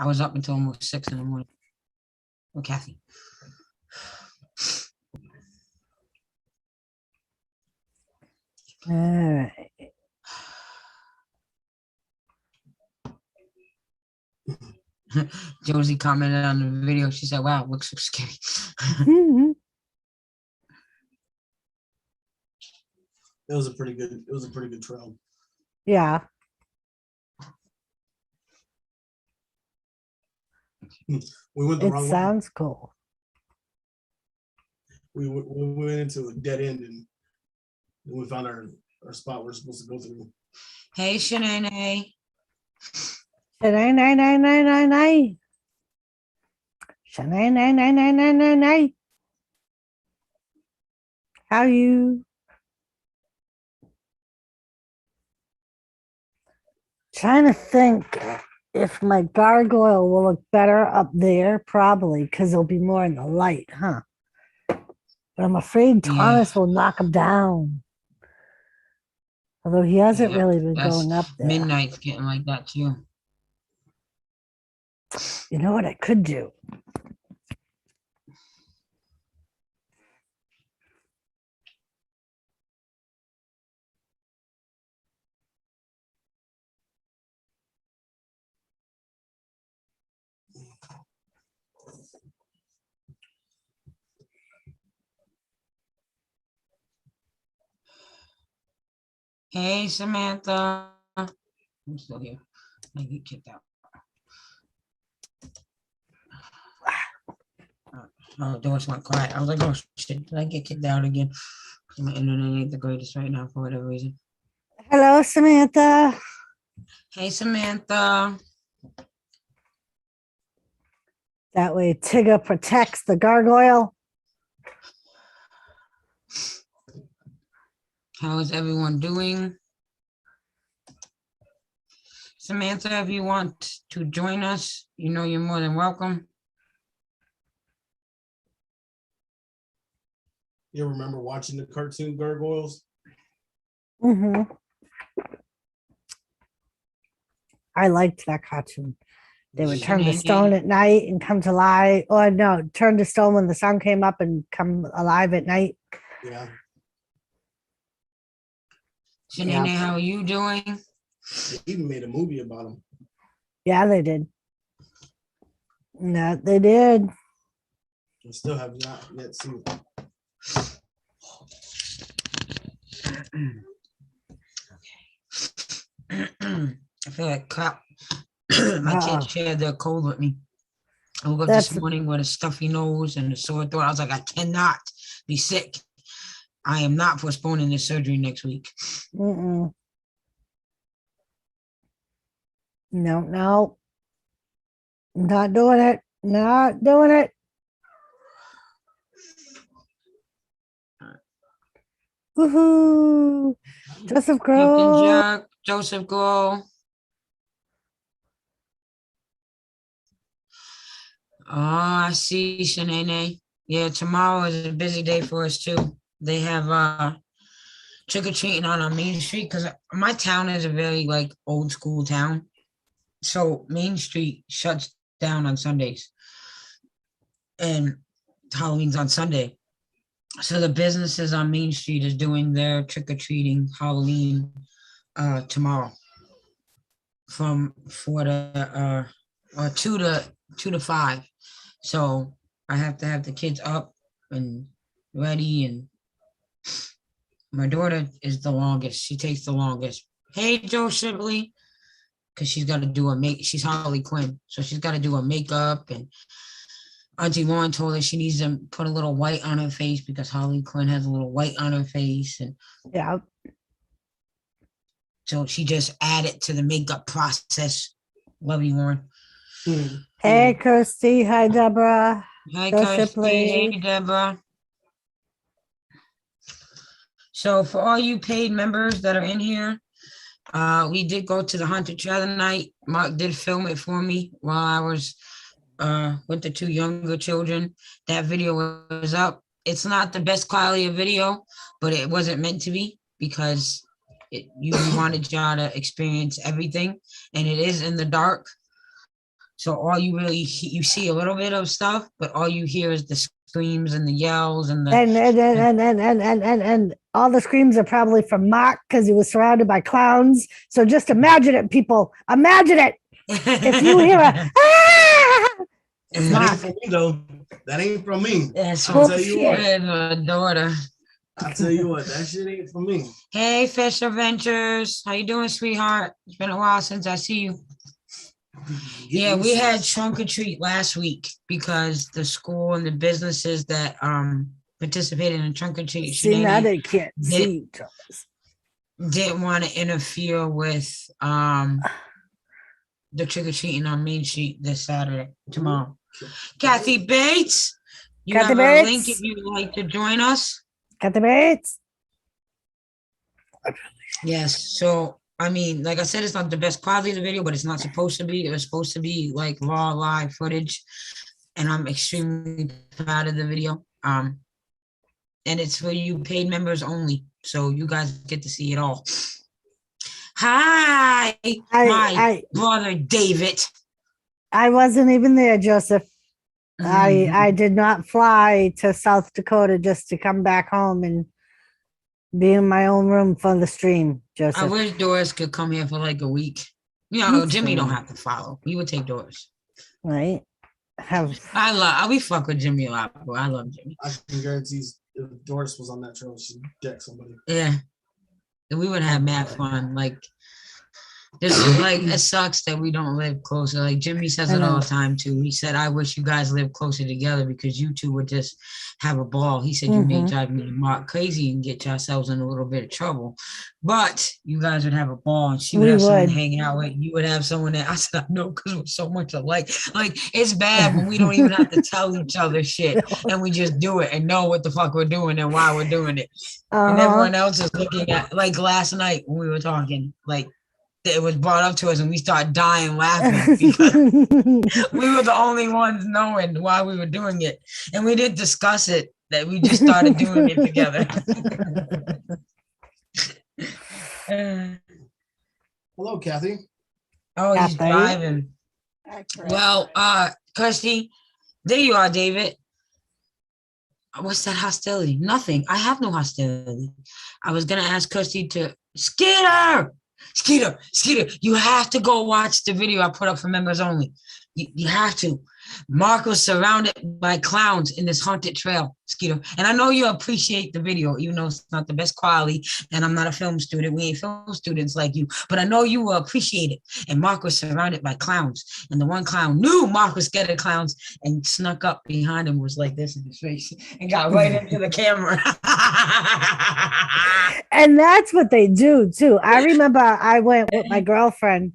I was up until almost 6 in the morning with Kathy. All right. Josie commented on the video. She said, "Wow, it looks so scary." It was a pretty good trail. Yeah. We went the wrong way. It sounds cool. We went into a dead end and we found our spot we're supposed to go through. Hey, Shanae. Shanay. Shanay. How you? Trying to think if my gargoyle will look better up there, probably, because it'll be more in the light, huh? But I'm afraid Thomas will knock him down. Although he hasn't really been going up there. Midnight's getting like that too. You know what I could do? Hey, Samantha. I'm still here. I get kicked out. Oh, Doris went quiet. I was like, oh shit, did I get kicked out again? My internet ain't the greatest right now for whatever reason. Hello, Samantha. Hey, Samantha. That way Tigger protects the gargoyle. How is everyone doing? Samantha, if you want to join us, you know you're more than welcome. You remember watching the cartoon Gargoyles? Mm-hmm. I liked that cartoon. They would turn to stone at night and come to life. Or no, turn to stone when the sun came up and come alive at night. Yeah. Shanae, how are you doing? They even made a movie about them. Yeah, they did. No, they did. I still have not yet seen it. I feel like crap. My kids shared their cold with me. I woke up this morning with a stuffy nose and a sore throat. I was like, I cannot be sick. I am not postponing this surgery next week. No. Not doing it. Not doing it. Woohoo. Joseph Grohl. Joseph Grohl. Oh, I see, Shanae. Yeah, tomorrow is a busy day for us too. They have trick-or-treating on our Main Street because my town is a very like old school town. So Main Street shuts down on Sundays. And Halloween's on Sunday. So the businesses on Main Street is doing their trick-or-treating Halloween tomorrow from 2 to 5. So I have to have the kids up and ready, and my daughter is the longest. She takes the longest. Hey, Joe Shipley, because she's got to do she's Harley Quinn, so she's got to do her makeup, and Auntie Lauren told her she needs to put a little white on her face because Harley Quinn has a little white on her face, and yeah. So she just added to the makeup process. Love you, Lauren. Hey, Kirsty. Hi, Deborah. Hi, Kirsty. Hey, Deborah. So for all you paid members that are in here, we did go to the haunted trail tonight. Mark did film it for me while I was with the 2 younger children. That video was up. It's not the best quality of video, but it wasn't meant to be because we wanted y'all to experience everything, and it is in the dark. So all you really you see a little bit of stuff, but all you hear is the screams and the yells and the And all the screams are probably from Mark because he was surrounded by clowns. So just imagine it, people. Imagine it. If you hear a ah, That ain't from me though. That ain't from me. That's I'll tell you what. my daughter. I'll tell you what. That shit ain't from me. Hey, Fish Adventures. How you doing, sweetheart? It's been a while since I see you. Yeah, we had trunk or treat last week because the school and the businesses that participated in trunk or treat see now they can't see. Didn't want to interfere with the trick or treating on Main Street this Saturday, tomorrow. Kathy Bates, you Kathy have Bates? a link if you'd like to join us. Got the Bates? Yes. So, I mean, like I said, it's not the best quality of the video, but it's not supposed to be. It was supposed to be like raw live footage, and I'm extremely proud of the video. And it's for you paid members only, so you guys get to see it all. Hi, my brother David. I wasn't even there, Joseph. I did not fly to South Dakota just to come back home and be in my own room for the stream, Joseph. I wish Doris could come here for like a week. You know, Jimmy don't have to follow. We would take Doris. Right. We fuck with Jimmy a lot, but I love Jimmy. I can guarantee if Doris was on that trail, she'd deck somebody. Yeah. And we would have mad fun. Like, this like it sucks that we don't live closer. Like Jimmy says it all the time too. He said, I wish you guys lived closer together because you two would just have a ball. He said you may drive me and Mark crazy and get yourselves in a little bit of trouble. But you guys would have a ball and she would have someone hanging out with. You would have someone that I said, no, because we're so much alike. Like it's bad when we don't even have to tell each other shit and we just do it and know what the fuck we're doing and why we're doing it. And everyone else is looking at like last night when we were talking, like it was brought up to us and we started dying laughing because we were the only ones knowing why we were doing it. And we didn't discuss it, that we just started doing it together. Hello, Kathy. Oh, he's driving. Well, Kirsty, there you are, David. What's that hostility? Nothing. I have no hostility. I was going to ask Kirsty to Skeeter, you have to go watch the video I put up for members only. You have to. Mark was surrounded by clowns in this haunted trail, Skeeter. And I know you appreciate the video, even though it's not the best quality, and I'm not a film student. We ain't film students like you, but I know you will appreciate it. And Mark was surrounded by clowns. And the one clown knew Mark was scared of clowns and snuck up behind him, was like this in his face, and got right into the camera. And that's what they do too. I remember I went with my girlfriend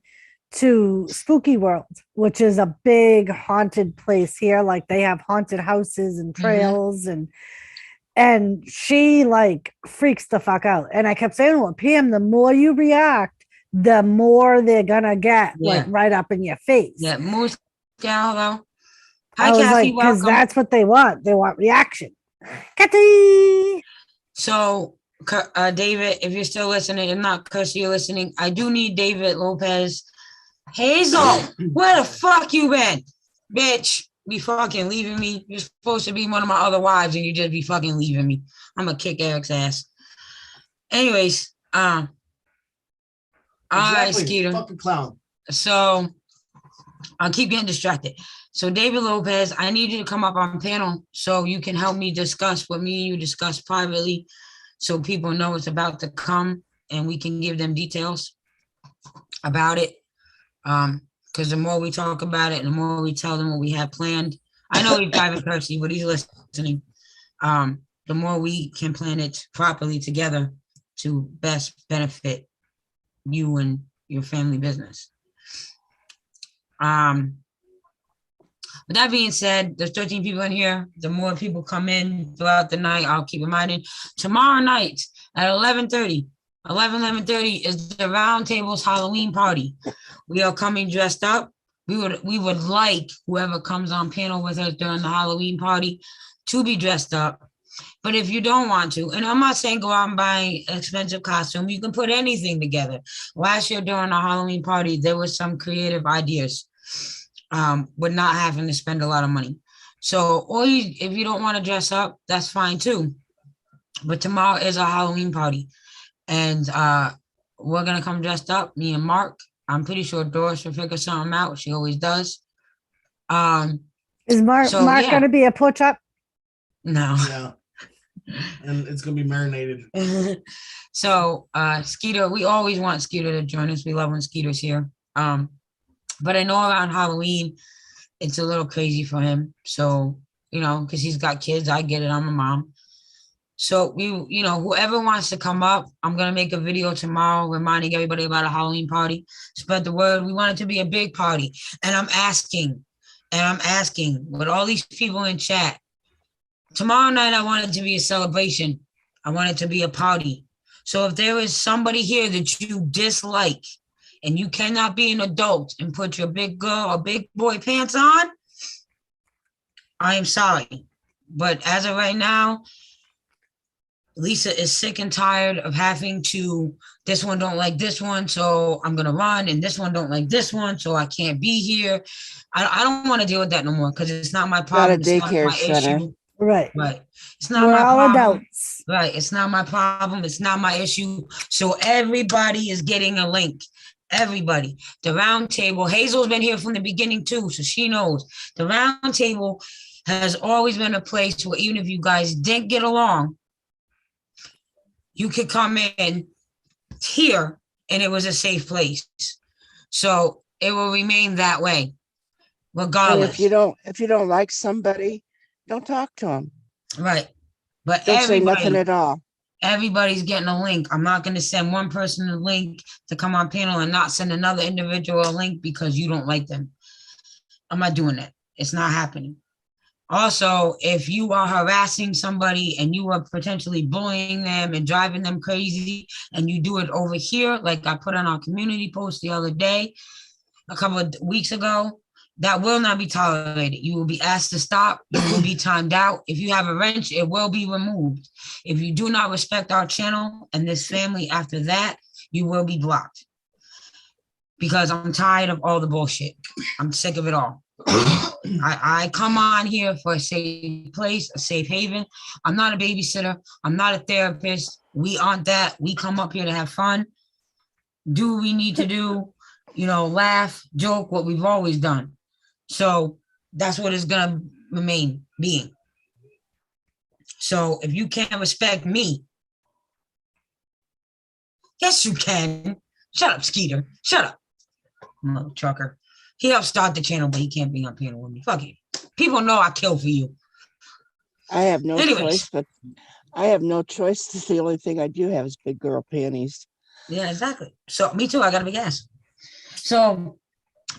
to Spooky World, which is a big haunted place here. Like they have haunted houses and trails and she like freaks the fuck out. And I kept saying, well, Pam, the more you react, the more they're gonna get like right up in your face. Yeah, Moose Gal, hello. Hi, Kathy, because that's what they want. They want reaction. Kathy. So David, if you're still listening, and not Kirsty, you're listening, I do need David Lopez. Hazel, where the fuck you been? Bitch, be fucking leaving me. You're supposed to be one of my other wives and you just be fucking leaving me. I'm gonna kick Eric's ass. Anyways, all right, Skeeter. Fucking clown. So I'll keep getting distracted. So David Lopez, I need you to come up on panel so you can help me discuss what me and you discuss privately so people know it's about to come and we can give them details about it. Because the more we talk about it, the more we tell them what we have planned. I know he's driving Kirsty, but he's listening. The more we can plan it properly together to best benefit you and your family business. With that being said, there's 13 people in here. The more people come in throughout the night, I'll keep reminding. Tomorrow night at 11:30 is the Roundtable's Halloween party. We are coming dressed up. We would like whoever comes on panel with us during the Halloween party to be dressed up. But if you don't want to, and I'm not saying go out and buy an expensive costume, you can put anything together. Last year during the Halloween party, there was some creative ideas. with not having to spend a lot of money. So, or if you don't want to dress up, that's fine too. But tomorrow is a Halloween party, and we're gonna come dressed up, me and Mark. I'm pretty sure Doris will figure something out. She always does. Um, Is Mark So, yeah. going to be a push up? no. Yeah. And it's gonna be marinated. So Skeeter, we always want Skeeter to join us. We love when Skeeter's here. But I know around Halloween it's a little crazy for him. So, because he's got kids, I get it. I'm a mom. So whoever wants to come up, I'm gonna make a video tomorrow reminding everybody about a Halloween party. Spread the word. We want it to be a big party. And I'm asking with all these people in chat. Tomorrow night, I want it to be a celebration. I want it to be a party. So if there is somebody here that you dislike and you cannot be an adult and put your big girl or big boy pants on, I am sorry. But as of right now, Lisa is sick and tired of having to, this one don't like this one, so I'm going to run, and this one don't like this one, so I can't be here. I don't want to deal with that no more because it's not my problem. Not a It's not daycare my center. issue. Right. Right. It's not We're my all problem. adults. Right. It's not my problem. It's not my issue. So everybody is getting a link. Everybody. The round table. Hazel's been here from the beginning too, so she knows. The round table has always been a place where even if you guys didn't get along, you could come in here and it was a safe place. So it will remain that way, And regardless. if you don't like somebody, don't talk to them. Right. But Don't say nothing everybody, at all. everybody's getting a link. I'm not going to send one person a link to come on panel and not send another individual a link because you don't like them. I'm not doing that. It's not happening. Also, if you are harassing somebody and you are potentially bullying them and driving them crazy, and you do it over here, like I put on our community post the other day, a couple of weeks ago, that will not be tolerated. You will be asked to stop. You will be timed out. If you have a wrench, it will be removed. If you do not respect our channel and this family after that, you will be blocked. Because I'm tired of all the bullshit. I'm sick of it all. I come on here for a safe place, a safe haven. I'm not a babysitter. I'm not a therapist. We aren't that. We come up here to have fun. Do what we need to do, laugh, joke, what we've always done. So that's what it's going to remain being. So if you can't respect me, yes, you can. Shut up, Skeeter. Shut up. Mother trucker. He helped start the channel, but he can't be on panel with me. Fuck you. People know I kill for you. I have no Anyways. choice, but I have no choice. The only thing I do have is big girl panties. Yeah, exactly. So me too. I got a big ass. So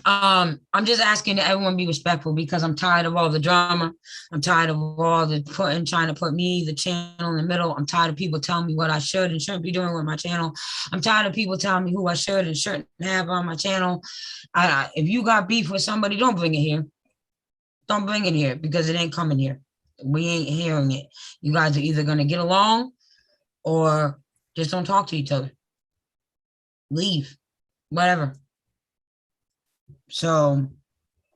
I'm just asking that everyone be respectful because I'm tired of all the drama. I'm tired of all the trying to put me, the channel, in the middle. I'm tired of people telling me what I should and shouldn't be doing with my channel. I'm tired of people telling me who I should and shouldn't have on my channel. If you got beef with somebody, don't bring it here. Don't bring it here because it ain't coming here. We ain't hearing it. You guys are either going to get along or just don't talk to each other. Leave. Whatever. So,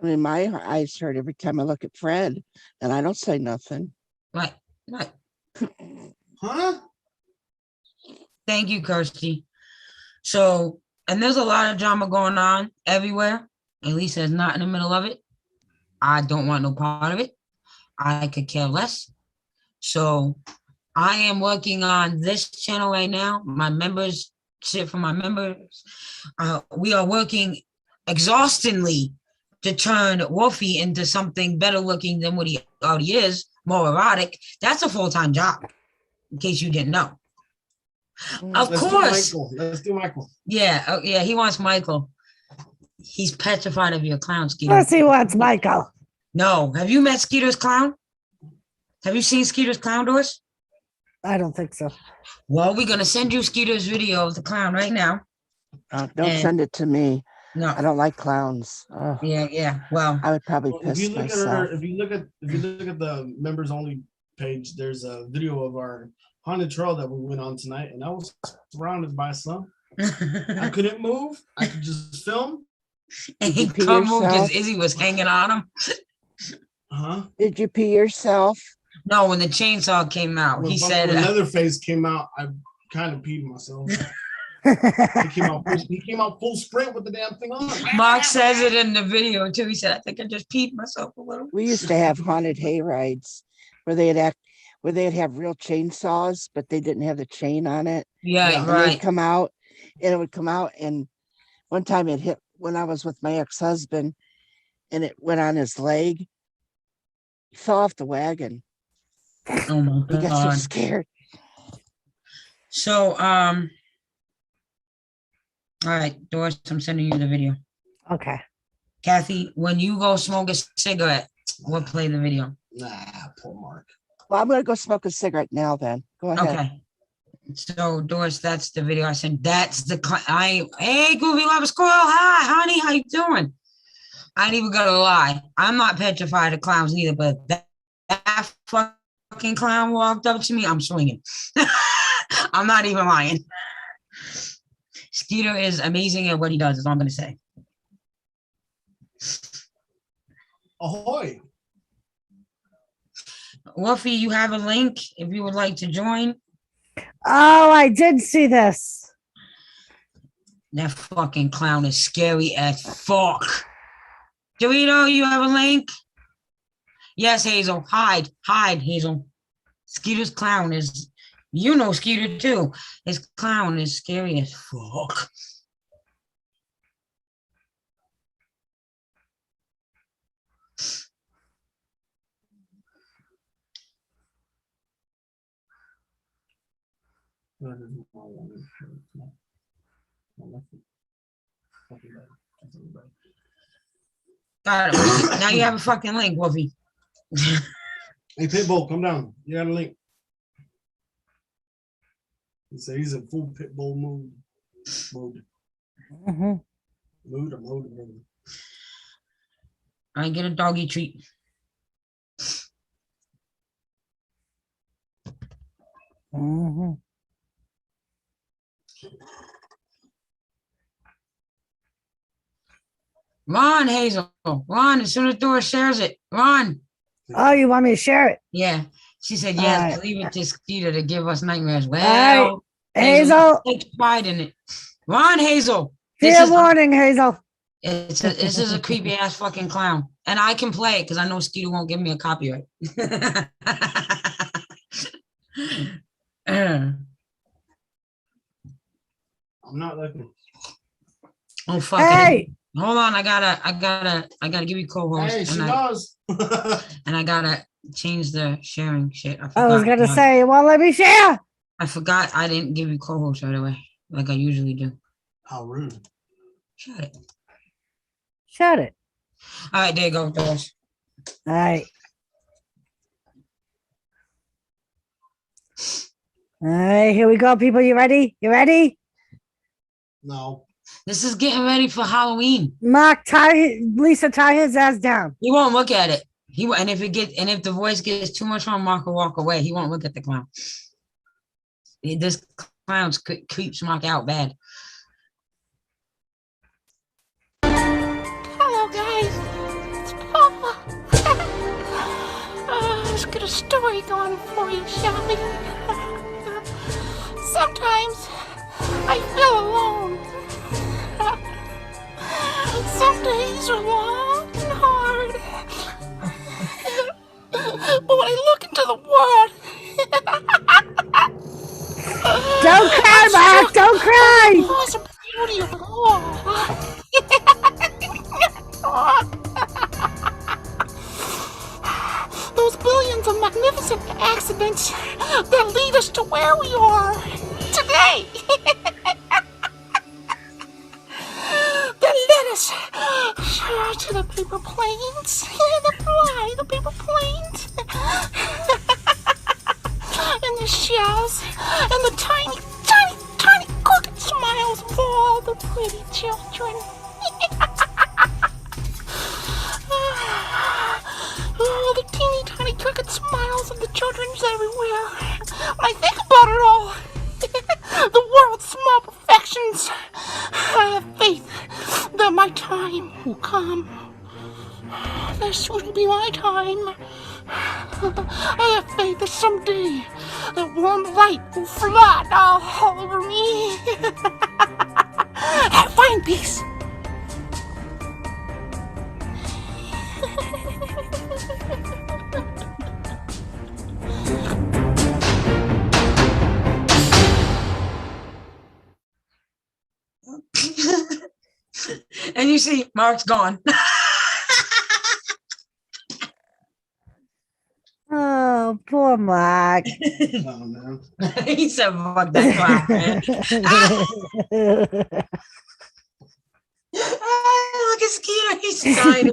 I mean, my eyes hurt every time I look at Fred, and I don't say nothing. right. Huh? Thank you, Kirsty. So, and there's a lot of drama going on everywhere. And Lisa's not in the middle of it. I don't want no part of it. I could care less. So, I am working on this channel right now. My members, shit for my members. We are working exhaustingly to turn Wolfie into something better looking than what he already is, more erotic. That's a full-time job, in case you didn't know. Of Let's course. do Michael. Let's do Michael. Yeah, yeah, he wants Michael. He's petrified of your clown, Of Skeeter. course he wants Michael. No, have you met Skeeter's clown? Have you seen Skeeter's clown, Doris? I don't think so. Well, we're gonna send you Skeeter's video of the clown right now. Don't And- send it to me. No. I don't like clowns. Ugh, Yeah. Well, I would probably Well, piss if you look myself. at the members only page, there's a video of our haunted trail that we went on tonight, and I was surrounded by some. I couldn't move. I could just film. And Did you he pee come because yourself? Izzy was hanging on him. Huh? Did you pee yourself? No, when the chainsaw came out, When, he said, when Leatherface came out, I kind of peed myself. He came out full sprint with the damn thing on. Mark says it in the video too. He said, I think I just peed myself a little. We used to have haunted hay rides where they'd have real chainsaws, but they didn't have the chain on it. Yeah, Yeah. And right. they'd come out, and it would come out. And one time it hit when I was with my ex-husband, and it went on his leg. He fell off the wagon. Oh my He got so God. scared. So, all right, Doris, I'm sending you the video. Okay. Kathy, when you go smoke a cigarette, we'll play the video. Nah, poor Mark. Well, I'm gonna go smoke a cigarette now. Then go ahead. Okay. So, Doris, that's the video I sent. That's the hey, Goofy Love Squirrel. Hi, honey. How you doing? I ain't even gonna lie. I'm not petrified of clowns either, but that fucking clown walked up to me. I'm swinging. I'm not even lying. Skeeter is amazing at what he does, is all I'm gonna say. Ahoy. Wolfie, you have a link if you would like to join. Oh, I did see this. That fucking clown is scary as fuck. Dorito, you have a link? Yes, Hazel. Hide, Hazel. Skeeter's clown is, you know Skeeter too. His clown is scary as fuck. Got it. Now you have a fucking link, Wolfie. Hey, Pitbull, come down. You got a link. He said he's in full Pitbull mood. Mhm. Mood. I get a doggy treat. Mhm. Ron, Hazel. Ron, as soon as Doris shares it. Ron. Oh, you want me to share it? Yeah. She said, All yes, right. leave it to Skeeter to give us nightmares. Well, right. Hazel, takes pride in it. Ron, Hazel. fair warning, Hazel. This is a creepy ass fucking clown. And I can play it because I know Skeeter won't give me a copyright. I'm not looking. Oh fuck Hey, it. Hold on, I gotta give you co-host. Hey, she and does. I gotta change the sharing shit. I was gonna say, well, let me share. I forgot I didn't give you co-host right away, like I usually do. How rude. Shut it. Shut it. All right, there you go, Doris. All right. All right, here we go, people. You ready? You ready? No. This is getting ready for Halloween. Mark, Lisa, tie his ass down. He won't look at it. And if the voice gets too much from Mark will walk away. He won't look at the clown. This clown creeps Mark out bad. Hello, guys. It's Papa. Let's get a story going for you, shall we? Sometimes I feel alone. Some days are long and hard. But when I look into the world, Don't cry, Mark. Don't cry. the possibility of it all. Those billions of magnificent accidents that lead us to where we are today. That led us to the paper planes, the paper planes, and the shells, and the tiny, tiny, tiny crooked smiles of all the pretty children. Oh, the teeny tiny crooked smiles of the children's everywhere. When I think about it all, the world's small perfections, I have faith that my time will come. Very soon will be my time. I have faith that someday that warm light will flood all over me. Find peace. And you see, Mark's gone. Oh, poor Mark. Oh, man. He said, fuck that clown, man. Look at Skeeter. He's dying.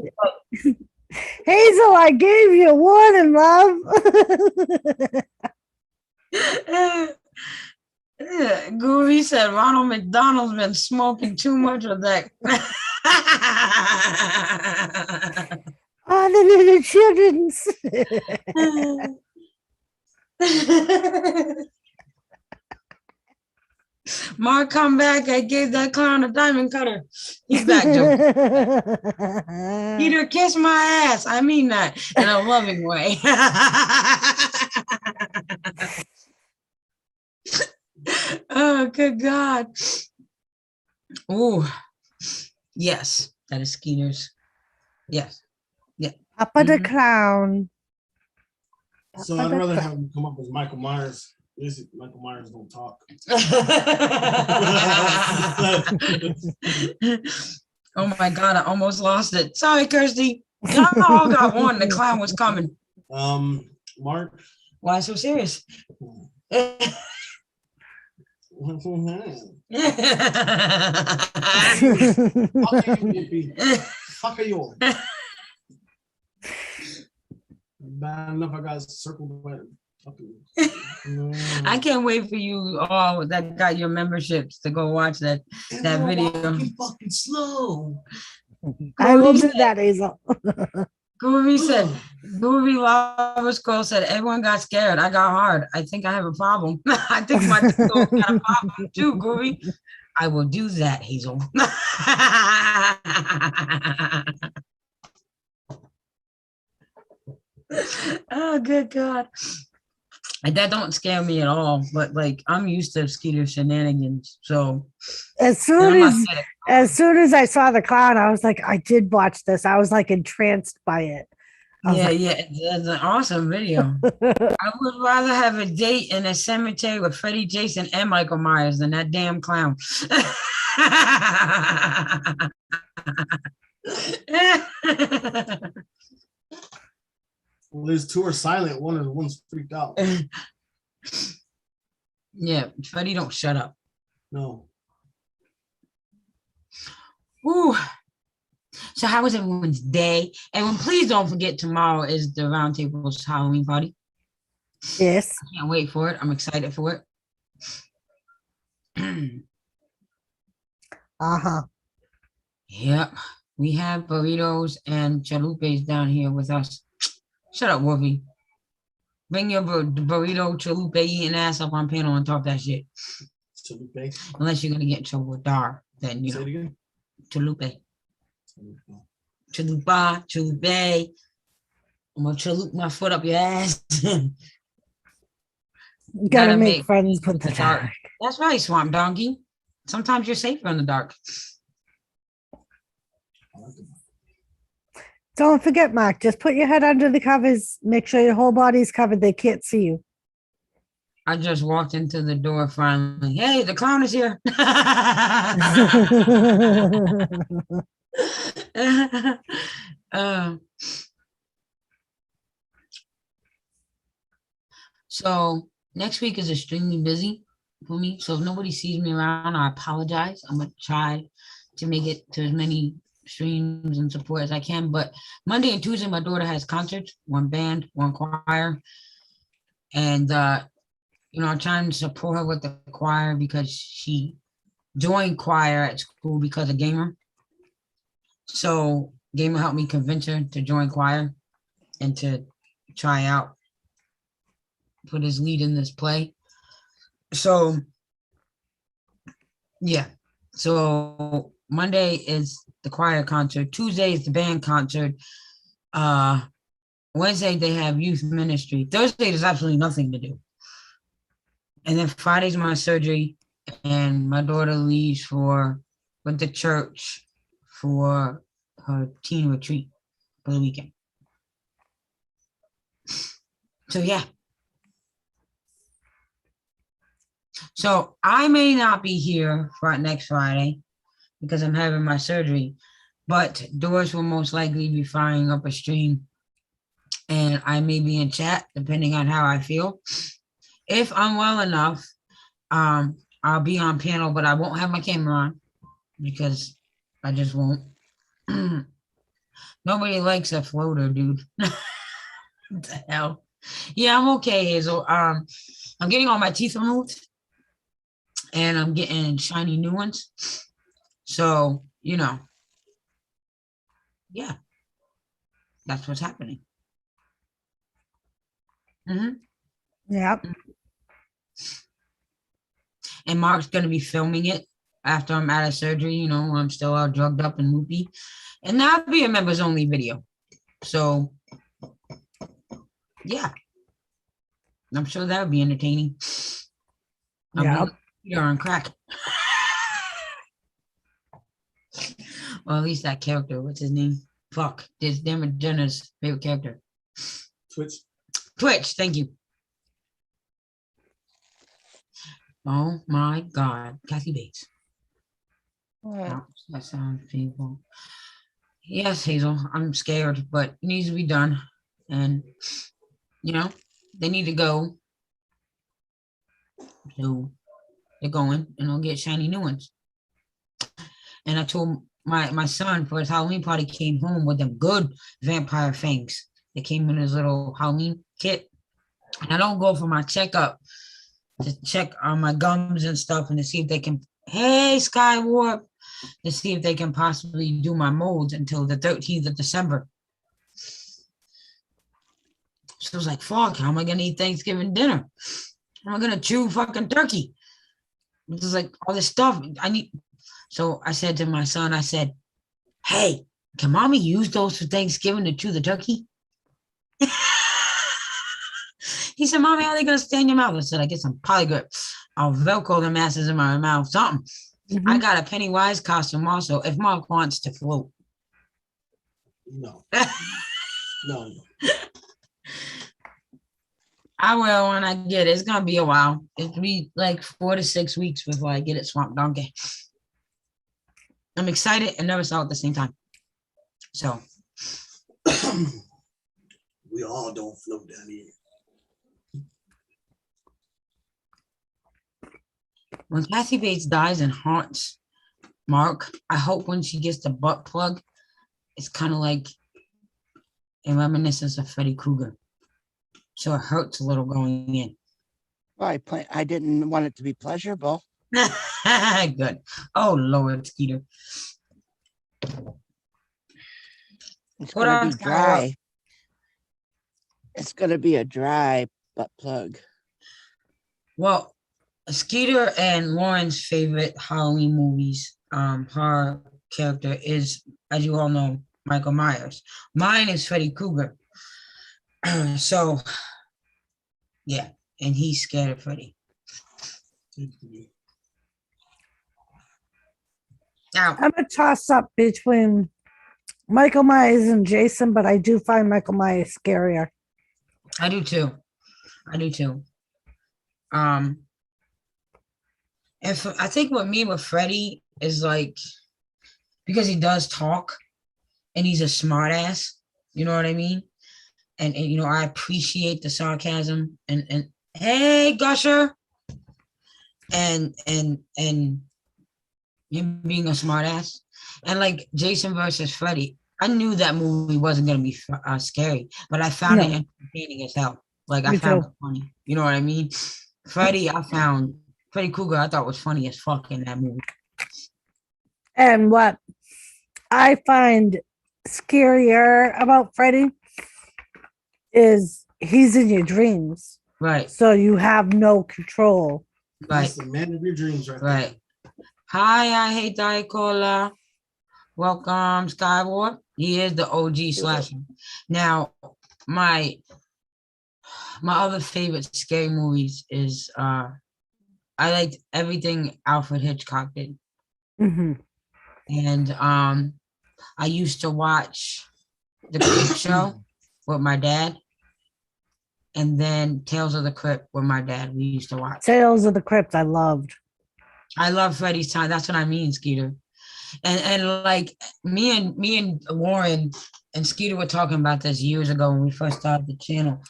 Hazel, I gave you a warning, love. Groovy said Ronald McDonald's been smoking too much of that. Oh, the little children's. Mark, come back. I gave that clown a diamond cutter. He's back, Joe. Peter, kiss my ass. I mean that in a loving way. Oh, good God. Oh, yes, that is Skeeter's. Yes. Papa the clown. So I'd rather have him come up as Michael Myers. Michael Myers don't talk. Oh my God, I almost lost it. Sorry, Kirsty. Y'all all got one. The clown was coming. Mark. Why so serious? Fuck are you? Bad enough I got circled by I can't wait for you all that got your memberships to go watch that video. Fucking slow. I will do that, Hazel. Groovy said, Groovy Lava Scroll said, everyone got scared. I got hard. I think I have a problem. I think my dog got a problem too, Groovy. I will do that, Hazel. Oh, good God. And that don't scare me at all, but like I'm used to Skeeter shenanigans. So As soon as I saw the clown, I was like, I did watch this. I was like entranced by it. Yeah, it's an awesome video. I would rather have a date in a cemetery with Freddie, Jason, and Michael Myers than that damn clown. Well, there's two are silent. One's freaked out. Yeah, Freddie, don't shut up. No. Ooh. So how was everyone's day? And please don't forget tomorrow is the Roundtable's Halloween party. Yes. I can't wait for it. I'm excited for it. Uh-huh. Yep. We have burritos and chalupes down here with us. Shut up, Wolfie. Bring your burrito chalupe eating ass up on panel and talk that shit. Chalupe. Unless you're gonna get in trouble with Dar, then you Say it know. again. Chalupe. Chalupa, chalupe. I'm gonna chalup my foot up your ass. Gotta make friends with the dark. That's right, Swamp Donkey. Sometimes you're safer in the dark. Don't forget, Mark, just put your head under the covers. Make sure your whole body's covered. They can't see you. I just walked into the door finally. Hey, the clown is here. So next week is extremely busy for me. So if nobody sees me around, I apologize. I'm gonna try to make it to as many streams and support as I can. But Monday and Tuesday, my daughter has concerts, one band, one choir. And I'm trying to support her with the choir because she joined choir at school because of Gamer. So Gamer helped me convince her to join choir and to try out, put his lead in this play. So yeah, so Monday is the choir concert. Tuesday is the band concert. Wednesday they have youth ministry. Thursday there's absolutely nothing to do. And then Friday's my surgery, and my daughter leaves with the church for her teen retreat for the weekend. So yeah. So I may not be here for next Friday because I'm having my surgery, but Doris will most likely be firing up a stream, and I may be in chat depending on how I feel. If I'm well enough, I'll be on panel, but I won't have my camera on because I just won't. Nobody likes a floater, dude. What the hell? Yeah, I'm okay, Hazel. I'm getting all my teeth removed, and I'm getting shiny new ones. So, yeah, that's what's happening. Yep. And Mark's going to be filming it after I'm out of surgery, when I'm still all drugged up and loopy. And that'll be a members only video. So, yeah. I'm sure that would be entertaining. Yeah. You're on crack. Well, at least that character, what's his name? Fuck. This damn Jenner's favorite character. Twitch, thank you. Oh my God, Kathy Bates. Oh, that sounds painful. Yes, Hazel, I'm scared, but it needs to be done. And, they need to go. So they're going, and they'll get shiny new ones. And I told my son for his Halloween party came home with them good vampire fangs. They came in his little Halloween kit. And I don't go for my checkup to check on my gums and stuff and to see if they can, hey, Skywarp, to see if they can possibly do my molds until the 13th of December. So I was like, fuck, how am I going to eat Thanksgiving dinner? How am I going to chew fucking turkey? This is like all this stuff I need. So I said to my son, I said, hey, can mommy use those for Thanksgiving to chew the turkey? He said, Mommy, how are they going to stay in your mouth? I said, I get some polygrip. I'll Velcro the masses in my mouth, something. I got a Pennywise costume also, if Mark wants to float. No. No. I will when I get it. It's going to be a while. It'll be like 4 to 6 weeks before I get it, Swamp Donkey. I'm excited and nervous all at the same time. So. We all don't float down here. When Kathy Bates dies and haunts Mark, I hope when she gets the butt plug, it's kind of like a reminiscence of Freddy Krueger. So it hurts a little going in. Well, I didn't want it to be pleasurable. Good. Oh, Lord, Skeeter. It's going to be dry. It's going to be a dry butt plug. Well, Skeeter and Lauren's favorite Halloween movies, horror character is, as you all know, Michael Myers. Mine is Freddy Krueger. So, yeah, and he's scared of Freddy. Now, I'm a toss up between Michael Myers and Jason, but I do find Michael Myers scarier. I do too. And I think with me with Freddy is like, because he does talk and he's a smart ass, you know what I mean? And I appreciate the sarcasm and hey, Gusher, and him being a smart ass. And like Jason versus Freddy, I knew that movie wasn't going to be scary, but I found it entertaining as hell. Like I found it funny. You know what I mean? Freddy Krueger, I thought was funny as fuck in that movie. And what I find scarier about Freddy is he's in your dreams. Right. So you have no control. That's the man of your dreams, right. Hi, I hate Diet Cola. Welcome, Skyward. He is the OG slasher. Now, my other favorite scary movies is I liked everything Alfred Hitchcock did. Hmm. And I used to watch The Creep Show with my dad. And then Tales of the Crypt with my dad. We used to watch. Tales of the Crypt, I loved. I love Freddy's Time. That's what I mean, Skeeter. And like me and Lauren and Skeeter were talking about this years ago when we first started the channel.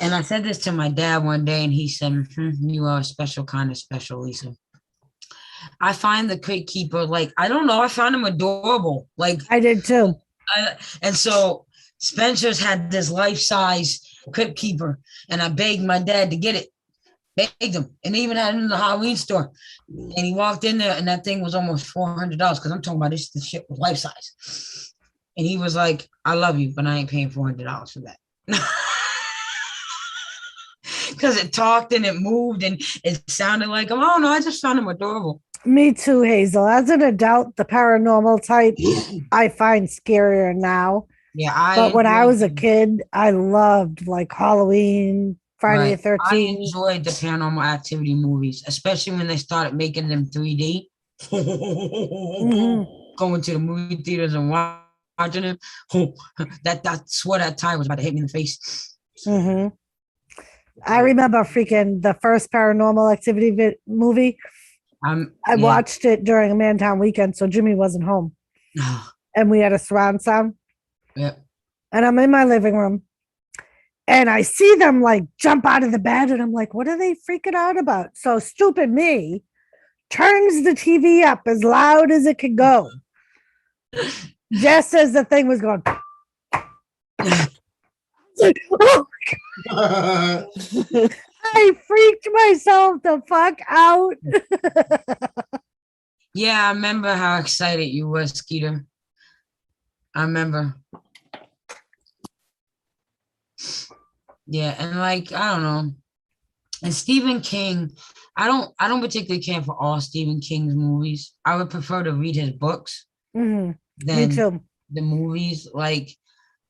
And I said this to my dad one day, and he said, "You are a special kind of special, Lisa." I find the Crypt Keeper, like, I don't know, I found him adorable. Like, I did too. and so Spencer's had this life-size Crypt Keeper, and I begged my dad to get it. Begged him, and they even had it in the Halloween store. And he walked in there, and that thing was almost $400 because I'm talking about this shit was life size. And he was like, "I love you, but I ain't paying $400 for that." Because it talked and it moved and it sounded like him. Oh no, I just found him adorable. Me too, Hazel. As an adult, the paranormal type I find scarier now. Yeah, but when I was a kid, I loved like Halloween, Friday the I 13th. enjoyed the Paranormal Activity movies, especially when they started making them 3D. Going to the movie theaters and watching them. I swear that tire was about to hit me in the face. I remember freaking the first Paranormal Activity movie. I watched it during a Mantown weekend, so Jimmy wasn't home. And we had a surround sound. Yep. And I'm in my living room. And I see them like jump out of the bed, and I'm like, what are they freaking out about? So stupid me turns the TV up as loud as it could go. Just as the thing was going. Oh, I freaked myself the fuck out. Yeah, I remember how excited you were, Skeeter. I remember. Yeah, and like, I don't know. And Stephen King, I don't particularly care for all Stephen King's movies. I would prefer to read his books than the movies. Like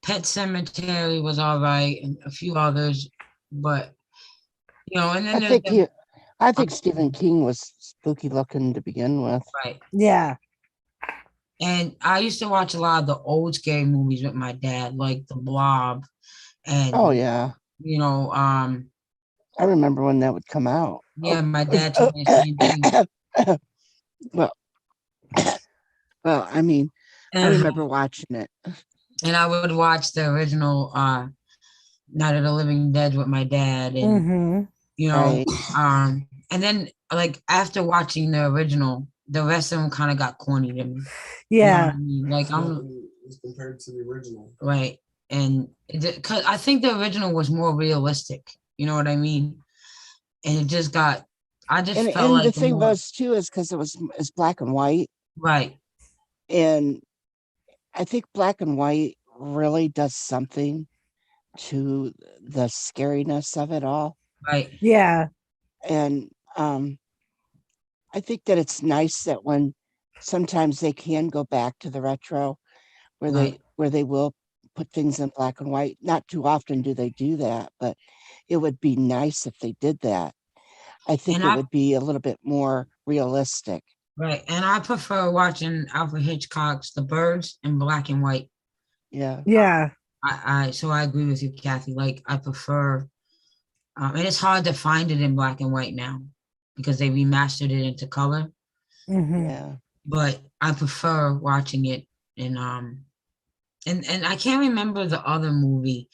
Pet Cemetery was all right, and a few others, but you know, and then I think Stephen King was spooky looking to begin with. Right. Yeah. And I used to watch a lot of the old scary movies with my dad, like The Blob, and you know, I remember when that would come out. Yeah, my dad told me the same thing. Well, I mean, I remember watching it. And I would watch the original Night of the Living Dead with my dad, and you know, and then like after watching the original, the rest of them kind of got corny to me. Yeah, you know what I mean? Like compared to the original, right? And because I think the original was more realistic. You know what I mean? And it just got. I just felt and like the thing was too is because it's black and white, right? And I think black and white really does something to the scariness of it all. Right. Yeah. And I think that it's nice that when sometimes they can go back to the retro where they will put things in black and white. Not too often do they do that, but it would be nice if they did that. I think it would be a little bit more realistic. Right. And I prefer watching Alfred Hitchcock's The Birds in black and white. Yeah. Yeah. So I agree with you, Kathy. Like I prefer, and it's hard to find it in black and white now because they remastered it into color. Yeah. But I prefer watching it in and I can't remember the other movie.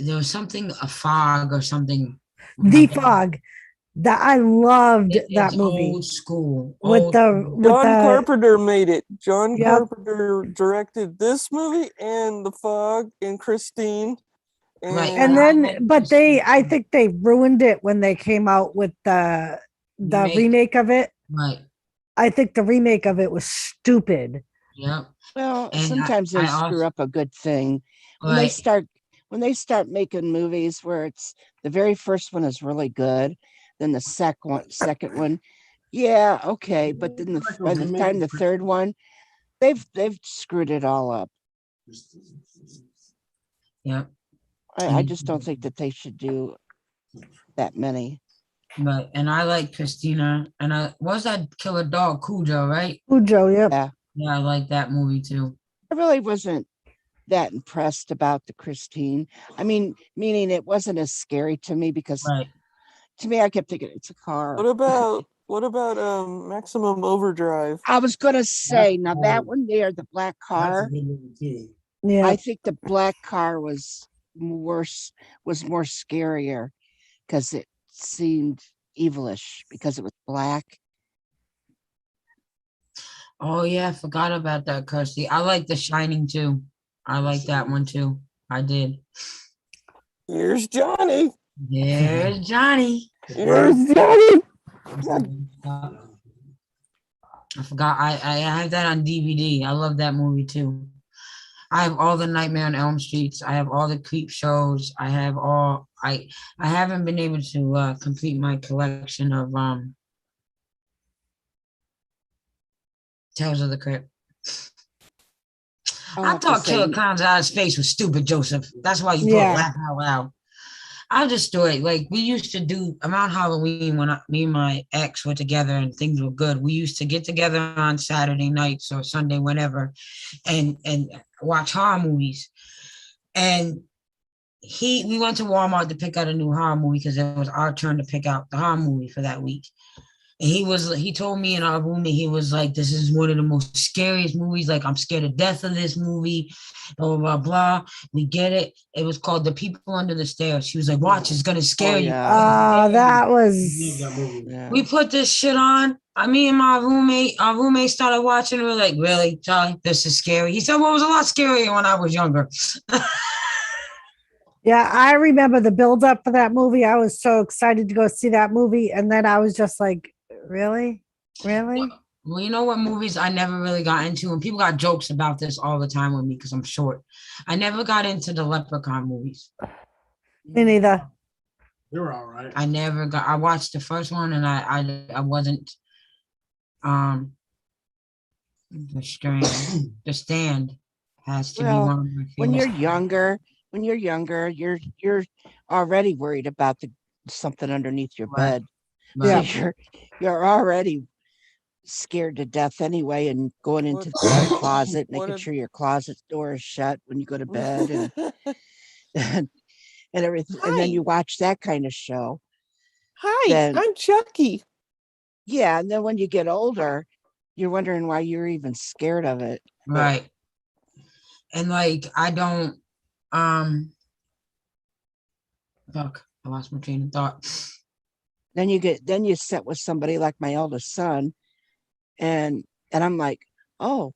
There was something, a fog or something. The Fog. That I loved that movie. Old school. With John Carpenter made it. John Carpenter directed this movie and The Fog and Christine. And then, but I think they ruined it when they came out with the remake of it. Right. I think the remake of it was stupid. Yeah. Well, sometimes they screw up a good thing when they start making movies where it's the very first one is really good, then the second one, yeah, okay, but then by the time the third one, they've screwed it all up. Yeah. I just don't think that they should do that many. But and I like Christina and what's that killer dog Cujo, right? Cujo, yep. Yeah. Yeah, I like that movie too. I really wasn't that impressed about the Christine. I mean, meaning it wasn't as scary to me because Right. to me, I kept thinking it's a car. What about Maximum Overdrive? I was gonna say now that cool. one there, the black That's a car. good movie too. Yeah. I think the black car was worse, was more scarier because it seemed evilish because it was black. Oh yeah, I forgot about that, Kirsty. I like The Shining too. I like that one too. I did. Here's Johnny. There's Johnny. Here's Johnny. I forgot. I have that on DVD. I love that movie too. I have all the Nightmare on Elm Streets. I have all the Creep shows. I have all. I haven't been able to complete my collection of Tales of the Crypt. I'll I have to thought Killer say, Clown's out of space was stupid, Joseph. That's why you Yeah. brought laugh out loud. I'll just do it. Like we used to do around Halloween when me and my ex were together and things were good. We used to get together on Saturday nights or Sunday, whenever, and watch horror movies. And we went to Walmart to pick out a new horror movie because it was our turn to pick out the horror movie for that week. And he told me in our room that he was like, this is one of the most scariest movies. Like, I'm scared to death of this movie, blah, blah, blah. We get it. It was called The People Under the Stairs. She was like, watch, it's going to scare you. yeah. That I was. love that movie. Yeah. We put this shit on. Me and our roommate started watching. We were like, really, Charlie, this is scary. He said, well, it was a lot scarier when I was younger. Yeah, I remember the build up for that movie. I was so excited to go see that movie. And then I was just like, really? Really? Well, you know what movies I never really got into, and people got jokes about this all the time with me because I'm short. I never got into the Leprechaun movies. Me neither. They were all right. I watched the first one and I wasn't the Stand has to be Well, one of my when you're favorites. younger, you're already worried about something underneath your Right. bed. Yeah. So you're already scared to death anyway, and going into the closet, making sure your closet door is shut when you go to bed, and everything. And then Hi. you watch that kind of show. Hi, Then- I'm Chucky. Yeah, and then when you get older, you're wondering why you're even scared of it. Right. And like I don't fuck, I lost my train of thought. Then you sit with somebody like my eldest son, and I'm like, oh,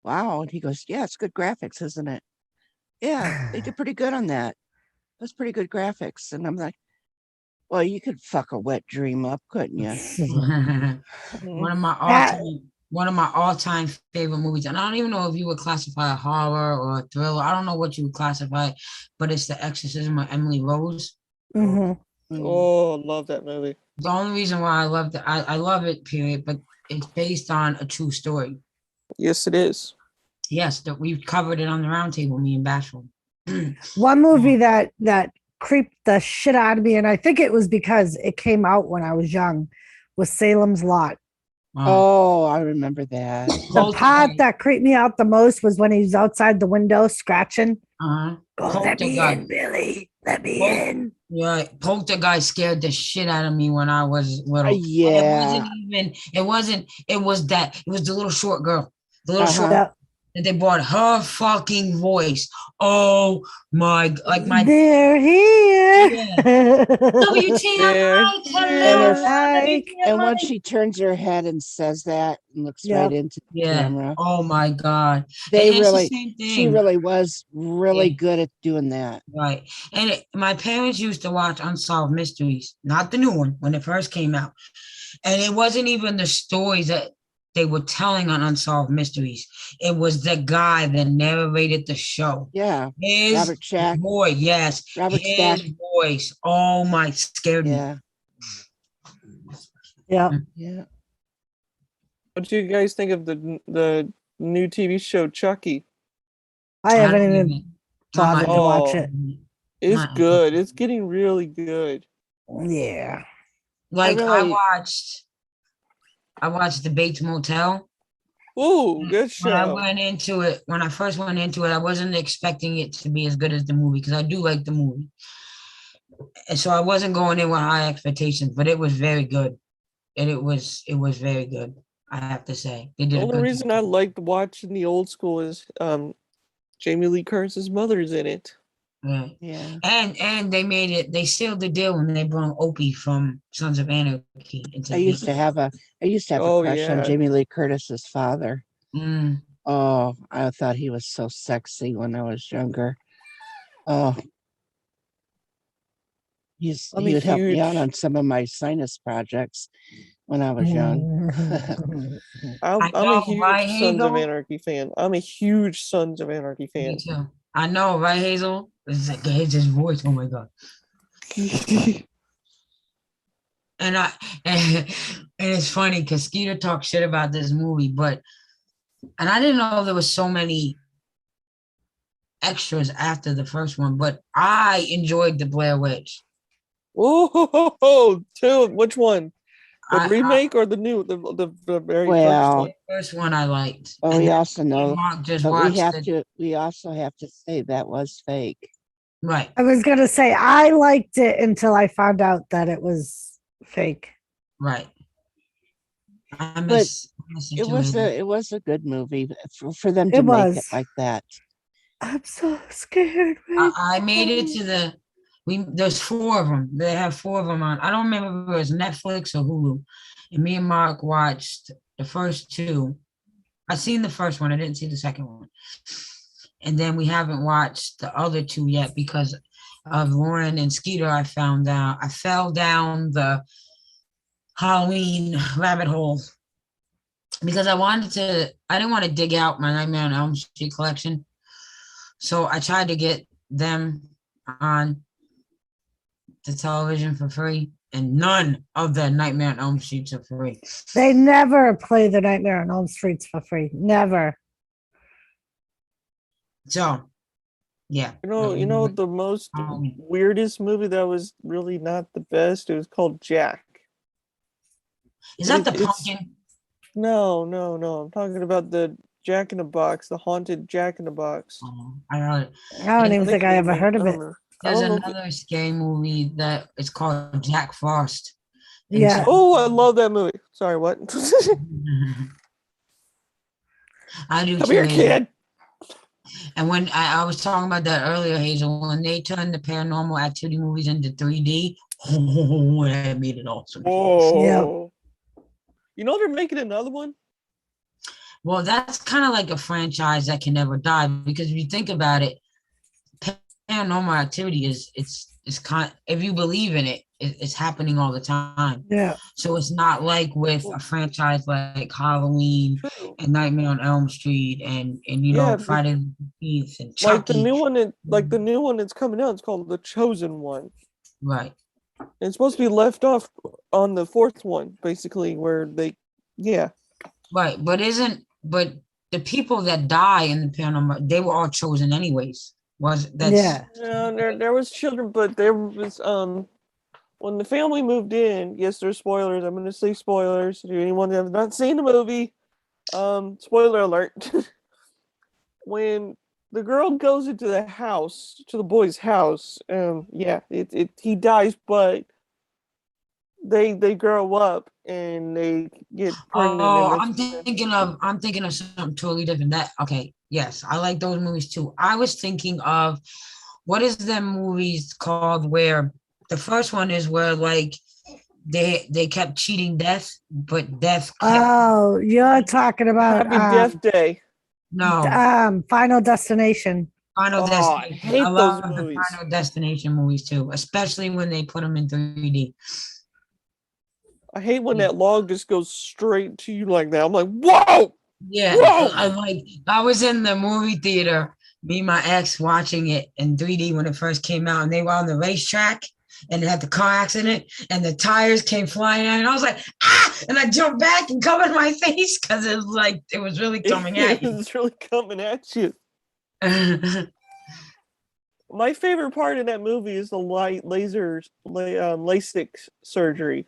wow. And he goes, yeah, it's good graphics, isn't it? Yeah, they did pretty good on that. That's pretty good graphics. And I'm like, well, you could fuck a wet dream up, couldn't you? One of my That- all-time favorite movies, and I don't even know if you would classify a horror or a thriller. I don't know what you would classify, but it's The Exorcism of Emily Rose. Mhm. Oh, love that movie. The only reason why I love it, I love it, period, but it's based on a true story. Yes, it is. Yes, that we've covered it on the roundtable, me and Bashful. One movie that creeped the shit out of me, and I think it was because it came out when I was young, was Salem's Lot. Oh, I remember that. The part that creeped me out the most was when he was outside the window scratching. Uh-huh. Go, let me in, Billy. Let me in. Yeah, Poltergeist scared the shit out of me when I was little. Yeah. It was the little short girl. The little short Yep. that they brought her fucking voice. Oh my, like my They're here. WTF. And once she turns her head and says that and looks Yep. right into the camera, Oh my God. they And it's the really, same thing. she really was really Yeah. good at doing that. Right. And my parents used to watch Unsolved Mysteries, not the new one, when it first came out. And it wasn't even the stories that they were telling on Unsolved Mysteries. It was the guy that narrated the show. Yeah. His Robert Stack. voice, yes. Robert his Stack. voice. Oh my, scared me. Yeah. Yeah. Yeah. What do you guys think of the new TV show Chucky. I haven't don't even bothered to watch it. It's Not good. It's getting really good. Yeah. Like really- I watched the Bates Motel. Ooh, good When I show. went into it, when I first went into it, I wasn't expecting it to be as good as the movie because I do like the movie. And so I wasn't going in with high expectations, but it was very good. And it was very good, I have to say. They did The a only good reason job. I liked watching the old school is Jamie Lee Curtis's mother's in it. Yeah. Yeah. And they made it, they sealed the deal when they brought Opie from Sons of Anarchy into I used to have a Oh, crush on yeah. Jamie Lee Curtis's father. Mm, Oh, I thought he was so sexy when I was younger. Oh, he I'm a would help me out huge- on some of my sinus projects when I was young. I'm a know, huge right, Sons of Hazel? Anarchy fan. I'm a huge Sons of Anarchy Me fan. too. I know, right, Hazel? It's like his voice. Oh my god. And I and it's funny because Skeeter talks shit about this movie, and I didn't know there was so many extras after the first one, but I enjoyed the Blair Witch. Oh, two. Which one? The I- remake or the new, the very first Well, one? The first one I liked. Well, And we then also know, Mark just but watched it. we also have to say that was fake. Right. I was gonna say I liked it until I found out that it was fake. Right. I But miss It you, was Hazel. it was a good movie for them to It make it was. like that. I'm so scared. I made it to there's four of them. They have four of them on. I don't remember if it was Netflix or Hulu. And me and Mark watched the first two. I seen the first one. I didn't see the second one. And then we haven't watched the other two yet because of Lauren and Skeeter. I fell down the Halloween rabbit hole because I didn't want to dig out my Nightmare on Elm Street collection. So I tried to get them on the television for free, and none of the Nightmare on Elm Streets are free. They never play the Nightmare on Elm Streets for free. Never. So, yeah. You know the most weirdest movie that was really not the best? It was called Jack. Is that the It's- pumpkin? No. I'm talking about the Jack in the Box, the haunted Jack in the Box. Oh, I heard it. I don't even think I ever heard of it. There's another scary movie that it's called Jack Frost. And Yeah. Oh, I love that movie. Sorry, what? I do Come too, here, Hazel. kid. And when I was talking about that earlier, Hazel, when they turned the Paranormal Activity movies into 3D, that made it awesome. Whoa. You know they're making another one? Well, that's kind of like a franchise that can never die because if you think about it, Paranormal Activity is if you believe in it, it's happening all the time. Yeah. So it's not like with a franchise like Halloween True. and Nightmare on Elm Street and Friday the 13th and Chucky. Like the new one that's coming out, it's called The Chosen One. Right. And it's supposed to be left off on the fourth one, basically, where Right. But the people that die in the paranormal, they were all chosen anyways. Yeah. No, there was children, but there was when the family moved in, yes, there's spoilers. I'm gonna say spoilers. To anyone that has not seen the movie, spoiler alert. When the girl goes into the house, to the boy's house, he dies, but they grow up and they get pregnant. Oh, and I'm thinking of something totally different. Yes, I like those movies too. I was thinking of what is them movies called where the first one is where like they kept cheating death, but death kept, Oh, you're talking about Happy Death Day. no Final Destination. Final I Destination. hate love those the movies. Final Destination movies too, especially when they put them in 3D. I hate when that log just goes straight to you like that. I'm like, whoa! Yeah, Whoa! I was in the movie theater, me and my ex watching it in 3D when it first came out, and they were on the racetrack, and it had the car accident, and the tires came flying out, and I was like, ah! And I jumped back and covered my face because it was like it was really coming at you. It's really coming at you. My favorite part of that movie is the LASIK surgery,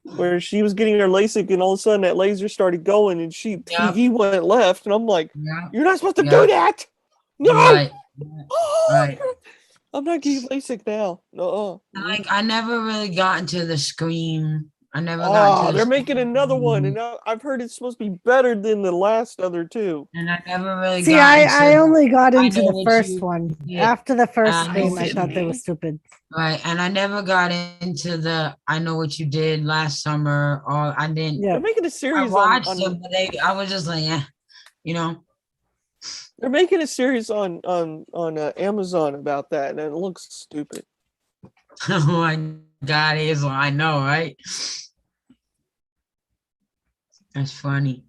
where she was getting her LASIK, and all of a sudden that laser started going, and he went left, and I'm like, you're not supposed to do that. No. Right. Oh, Right. I'm not getting LASIK now. No. Like I never really got into the Scream. I never got into. They're making another one, and I've heard it's supposed to be better than the last other two. And I never really See, got into. I only got into know the what first you one. did. After the first I know Scream, I what thought you they were did. stupid. Right, and I never got into the I Know What You Did Last Summer, or I didn't. Yeah. They're making a I series watched on them, but I was just like, yeah, you know. they're making a series on Amazon about that, and it looks stupid. Oh my God, Hazel, I know, right? That's funny.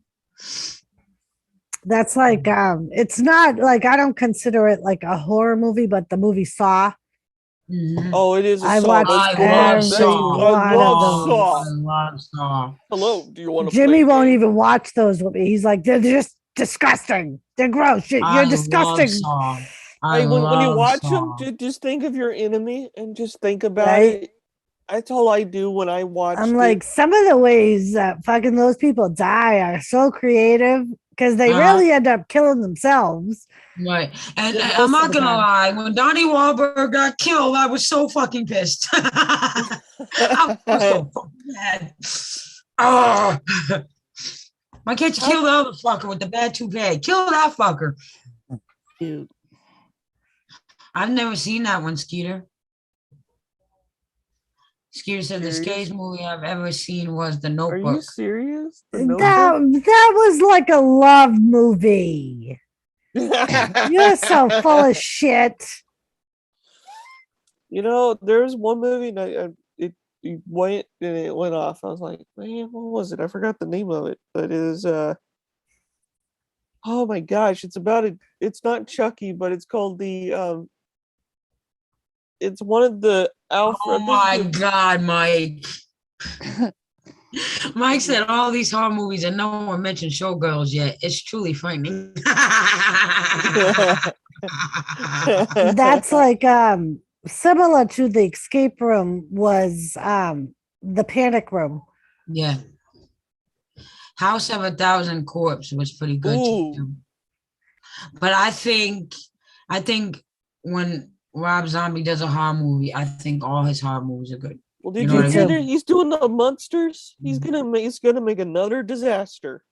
That's like it's not like I don't consider it like a horror movie, but the movie Saw. Mhm. Oh, it is a I Saw. watched That's I love every Saw. I one of love those. Saw. I love Saw. Hello, do you want to Jimmy play? won't even watch those with me. He's like, they're just disgusting. They're gross. You're I love disgusting. Saw. I Hey, when you love watch Saw. them, just think of your enemy and just think about Right? it. That's all I do when I watch. I'm like, some of the ways that fucking those people die are so creative because they really end up killing themselves. Right. And Yeah, I'm most of not the gonna time. lie, when Donnie Wahlberg got killed, I was so fucking pissed. I was so fucking mad. Oh, why can't you kill the other fucker with the bad toupee? Kill that fucker. Dude. I've never seen that one, Skeeter. Skeeter said the scariest movie I've ever seen was The Are you Notebook. serious? The That Notebook? was like a love movie. You're so full of shit. You know, there's one movie that it went and it went off. I was like, man, what was it? I forgot the name of it, but it is oh my gosh, it's about it. It's not Chucky, but it's called the it's one of the Alfred. Oh my God, Mike. Mike said all these horror movies and no one mentioned Showgirls yet. It's truly frightening. That's like similar to the escape room was the panic room. Yeah. House of a Thousand Corpse was pretty good too. But I think when Rob Zombie does a horror movie, I think all his horror movies are good. Well, did you see that he's doing the monsters? He's gonna make another disaster.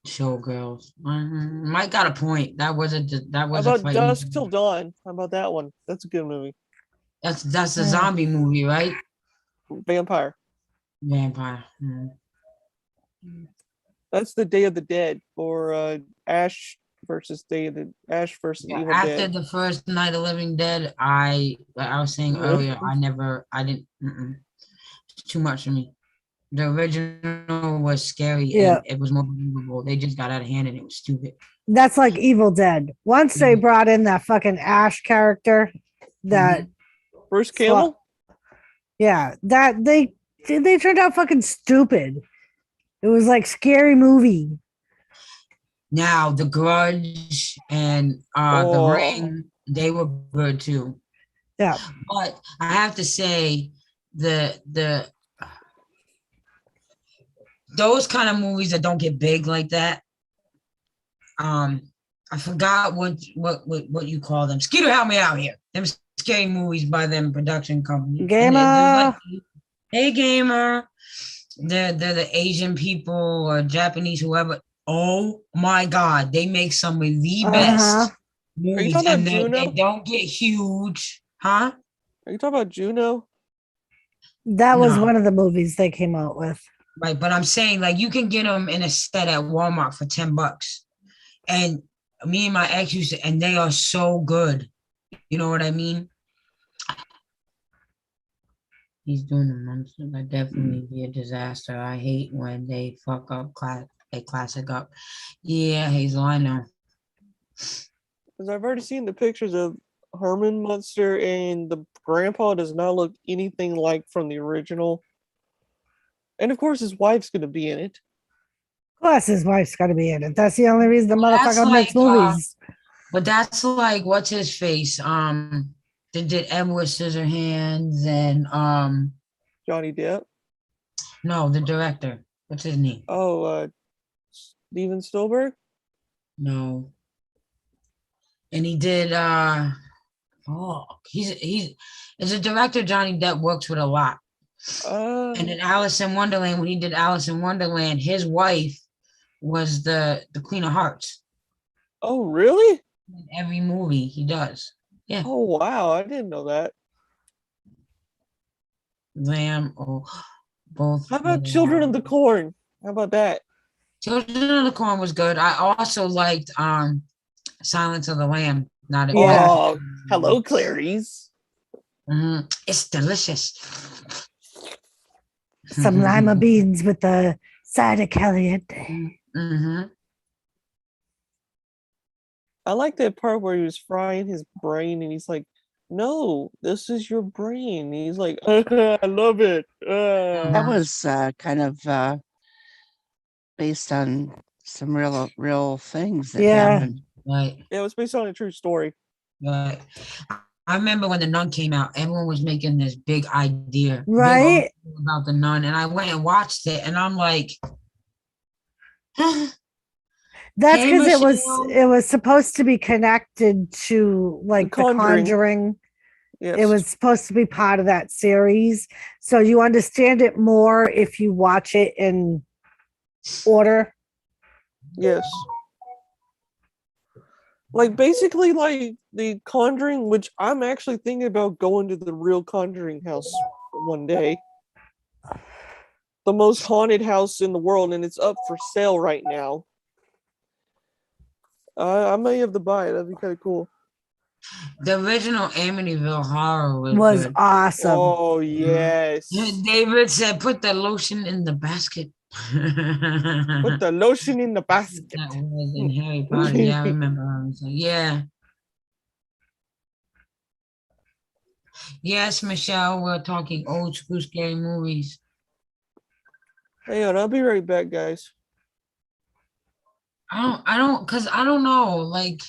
Showgirls. Mike got a point. That was How about Dusk Till Dawn? How about that one? That's a good movie. That's a zombie movie, right? Vampire. That's the Day of the Dead, or Ash versus Evil Dead. After the first Night of Living Dead, I was saying earlier, I didn't. It's too much for me. The original was scary and it was more believable. They just got out of hand and it was stupid. That's like Evil Dead. Once they brought in that fucking Ash character, that Bruce Campbell. Yeah, that they turned out fucking stupid. It was like scary movie. Now The Grudge and The Ring, they were good too. Yeah, but I have to say those kind of movies that don't get big like that. I forgot what you call them. Skeeter, help me out here. Them scary movies by them production company. Gamer. Hey Gamer. They're the Asian people or Japanese, whoever. Oh my God, they make some of the best movies, and they don't get huge, huh? Are you talking about Juno? That was one of the movies they came out with. Right, but I'm saying like you can get them in a set at Walmart for $10, and me and my ex used to, and they are so good. You know what I mean? He's doing the monsters. That definitely be a disaster. I hate when they fuck up class. a classic up. Yeah, Hazel, I know. Because I've already seen the pictures of Herman Munster, and the grandpa does not look anything like from the original. And of course, his wife's going to be in it. Of course, his wife's got to be in it. That's the only reason the That's motherfucker makes like, movies. but that's like what's his face? They did Edward Scissorhands and Johnny Depp. no, the director. What's his name? Oh, Steven Spielberg. No. And he did he's as a director, Johnny Depp works with a lot. And in Alice in Wonderland, when he did Alice in Wonderland, his wife was the Queen of Hearts. Oh, really? In every movie he does. Yeah. Oh, wow. I didn't know that. Lamb or both. How about Children of the Corn? How about that? Children of the Corn was good. I also liked Silence of the Lamb. Not a Yeah. Oh, hello, Clarice. It's delicious. Some lima beans with the side of caliente. I like that part where he was frying his brain and he's like, no, this is your brain. He's like, I love it. That was kind of based on some real things that happened. Right. Yeah, it was based on a true story. Right. I remember when The Nun came out, everyone was making this big idea Right. about The Nun, and I went and watched it, and I'm like, that's Hey, because Michelle. it was supposed to be connected to like The Conjuring. Yes. It was supposed to be part of that series, so you understand it more if you watch it in order. Yes. Like basically like the Conjuring, which I'm actually thinking about going to the real Conjuring house one day. The most haunted house in the world, and it's up for sale right now. I may have to buy it. That'd be kind of cool. The original Amityville Horror Was good. awesome. Oh, yes. David said, put the lotion in the basket. Put the lotion in the basket. That was in Harry Potter. Yeah, I remember. Yeah. Yes, Michelle, we're talking old school scary movies. Hang on, I'll be right back, guys. I don't know. Like,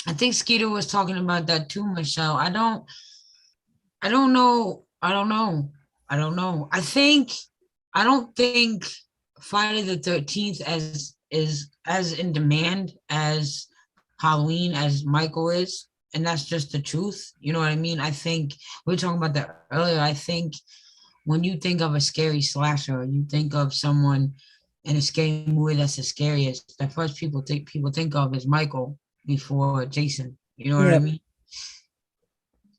I think Skeeter was talking about that too, Michelle. I don't know. I don't think Friday the 13th is as in demand as Halloween as Michael is. And that's just the truth. You know what I mean? I think we were talking about that earlier. I think when you think of a scary slasher, you think of someone in a scary movie that's the scariest. The first people think of is Michael before Jason. You know what I mean?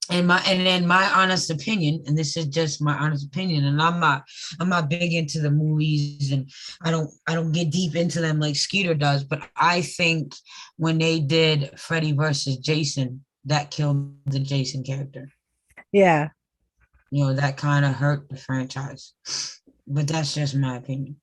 And then my honest opinion, and this is just my honest opinion, and I'm not big into the movies, and I don't get deep into them like Skeeter does, but I think when they did Freddy versus Jason, that killed the Jason character. Yeah. You know, that kind of hurt the franchise. But that's just my opinion.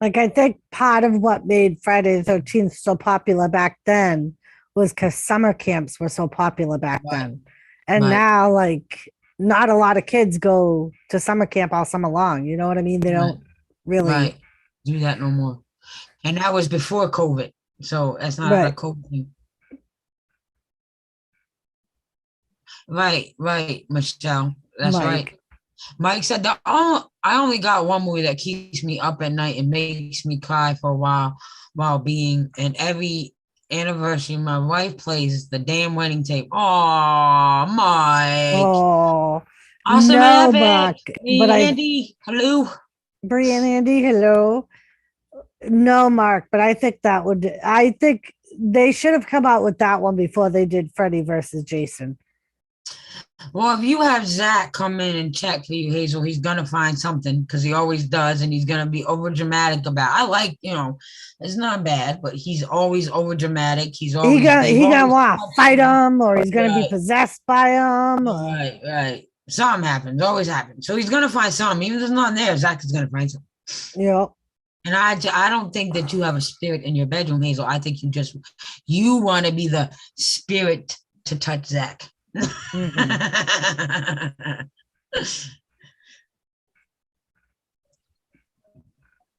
Like, I think part of what made Friday the 13th so popular back then was because summer camps were so popular back then. And now, like, not a lot of kids go to summer camp all summer long. You know what I mean? They don't really do that no more. And that was before COVID. So that's not a COVID thing. Right, Michelle. That's right. Mike said I only got one movie that keeps me up at night and makes me cry for a while being, and every anniversary my wife plays the damn wedding tape. Oh, Mike. Oh, awesome. No, Mark. But Andy, hello. Bree and Andy, hello. No, Mark, but I think they should have come out with that one before they did Freddy versus Jason. Well, if you have Zach come in and check for you, Hazel, he's gonna find something because he always does, and he's gonna be over dramatic about. I like, it's not bad, but he's always over dramatic. He's always they've He gonna always want to fight him, or he's gonna be right, possessed by him. right. Something happens, always happens. So he's gonna find something, even if there's nothing there. Zach is gonna find something. Yep. And I don't think that you have a spirit in your bedroom, Hazel. I think you want to be the spirit to touch Zach.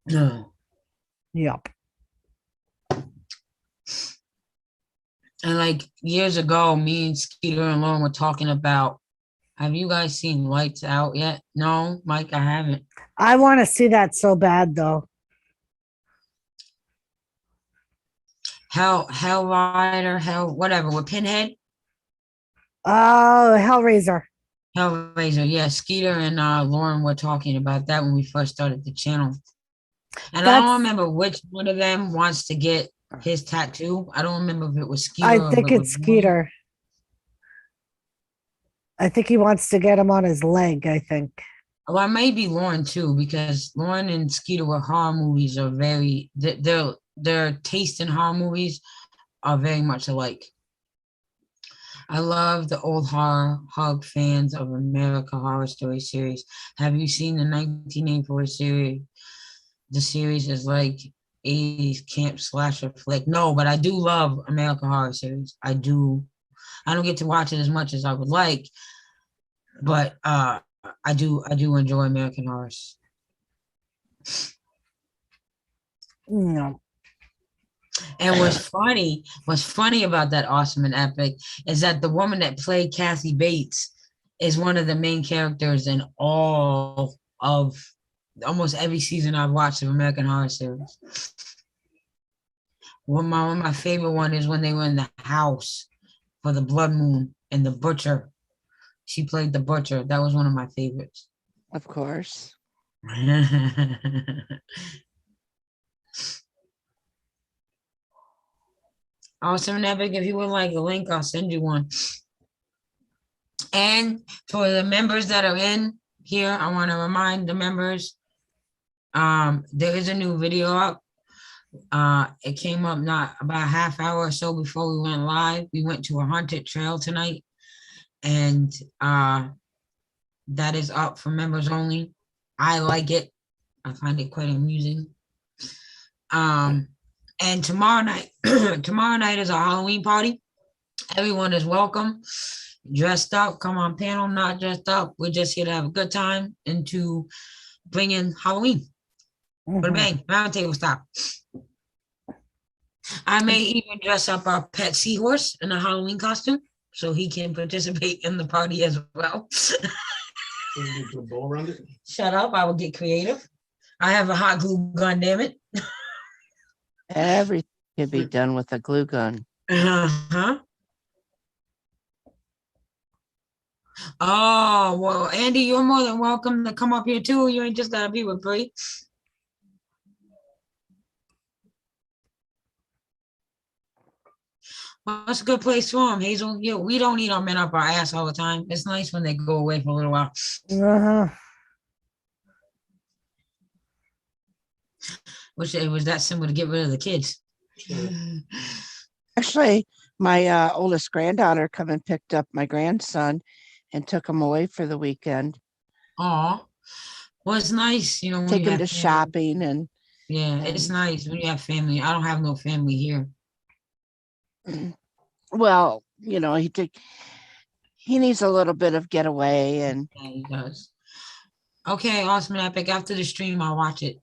No. Yep. And like years ago, me and Skeeter and Lauren were talking about, have you guys seen Lights Out yet? No, Mike, I haven't. I want to see that so bad, though. Hell Rider, whatever, with Pinhead. Oh, Hellraiser. Hellraiser, yeah. Skeeter and Lauren were talking about that when we first started the channel. And I That's, don't remember which one of them wants to get his tattoo. I don't remember if it was Skeeter I or if think it it's was Lauren. Skeeter. I think he wants to get him on his leg, I think. Well, I may be Lauren too, because Lauren and Skeeter with horror movies are their taste in horror movies are very much alike. I love the old horror hug fans of America Horror Story series. Have you seen the 1984 series? The series is like 80s camp slasher flick. No, but I do love America Horror series. I do. I don't get to watch it as much as I would like, but I do enjoy American Horror. No. And what's funny about that Awesome and Epic is that the woman that played Kathy Bates is one of the main characters in all of almost every season I've watched of American Horror series. One of my favorite one is when they were in the house for the blood moon and the butcher. She played the butcher. That was one of my favorites. Of course. Awesome and Epic. If you would like a link, I'll send you one. And for the members that are in here, I want to remind the members, there is a new video up. It came up not about a half hour or so before we went live. We went to a haunted trail tonight, and that is up for members only. I like it. I find it quite amusing. And tomorrow night, tomorrow night is a Halloween party. Everyone is welcome. Dressed up, come on panel, not dressed up. We're just here to have a good time and to bring in Halloween. Bada bang, round table stop. I may even dress up our pet seahorse in a Halloween costume so he can participate in the party as well. You put a bow around it. Shut up, I will get creative. I have a hot glue gun, damn it. Everything can be done with a glue gun. Uh-huh. Oh, well, Andy, you're more than welcome to come up here too. You ain't just gotta be with Bree. Well, that's a good place for them, Hazel. Yeah, we don't eat our men up our ass all the time. It's nice when they go away for a little while. Uh-huh. Wish it was that simple to get rid of the kids. Actually, my oldest granddaughter come and picked up my grandson and took him away for the weekend. Oh, well, it's nice, when Take you him have to family. shopping and Yeah, it's nice when you have family. I don't have no family here. well, he needs a little bit of getaway and Yeah, he does. Okay, awesome and epic. After the stream, I'll watch it.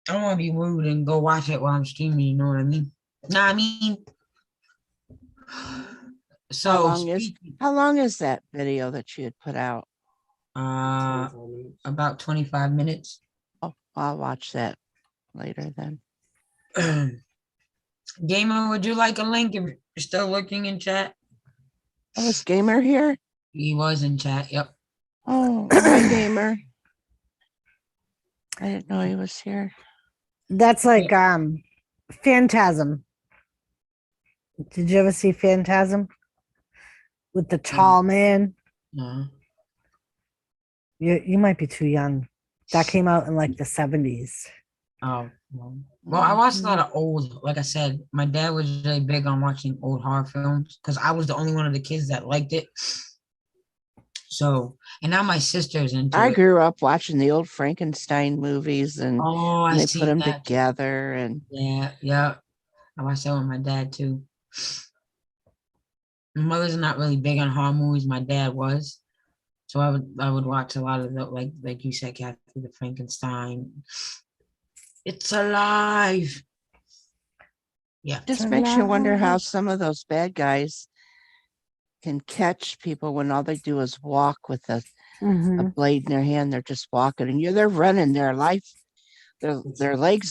I don't want to be rude and go watch it while I'm streaming. You know what I mean? So how long is that video that you had put out? About 25 minutes. Oh, I'll watch that later then. Gamer, would you like a link if you're still looking in chat? Oh, is Gamer here? He was in chat, yep. Oh, hi, Gamer. I didn't know he was here. That's like Phantasm. Did you ever see Phantasm? with the tall man. No. You might be too young. That came out in like the 70s. Oh, well, I watched a lot of old, like I said, my dad was really big on watching old horror films because I was the only one of the kids that liked it. So, and now my sister's into I it. grew up watching the old Frankenstein movies and Oh, I they see put them that. together and Yeah. I watched that with my dad too. My mother's not really big on horror movies. My dad was. So I would watch a lot of the like you said, Kathy, the Frankenstein. It's alive. Yeah. just makes you wonder how some of those bad guys can catch people when all they do is walk with a Mhm. blade in their hand. They're just walking and they're running their legs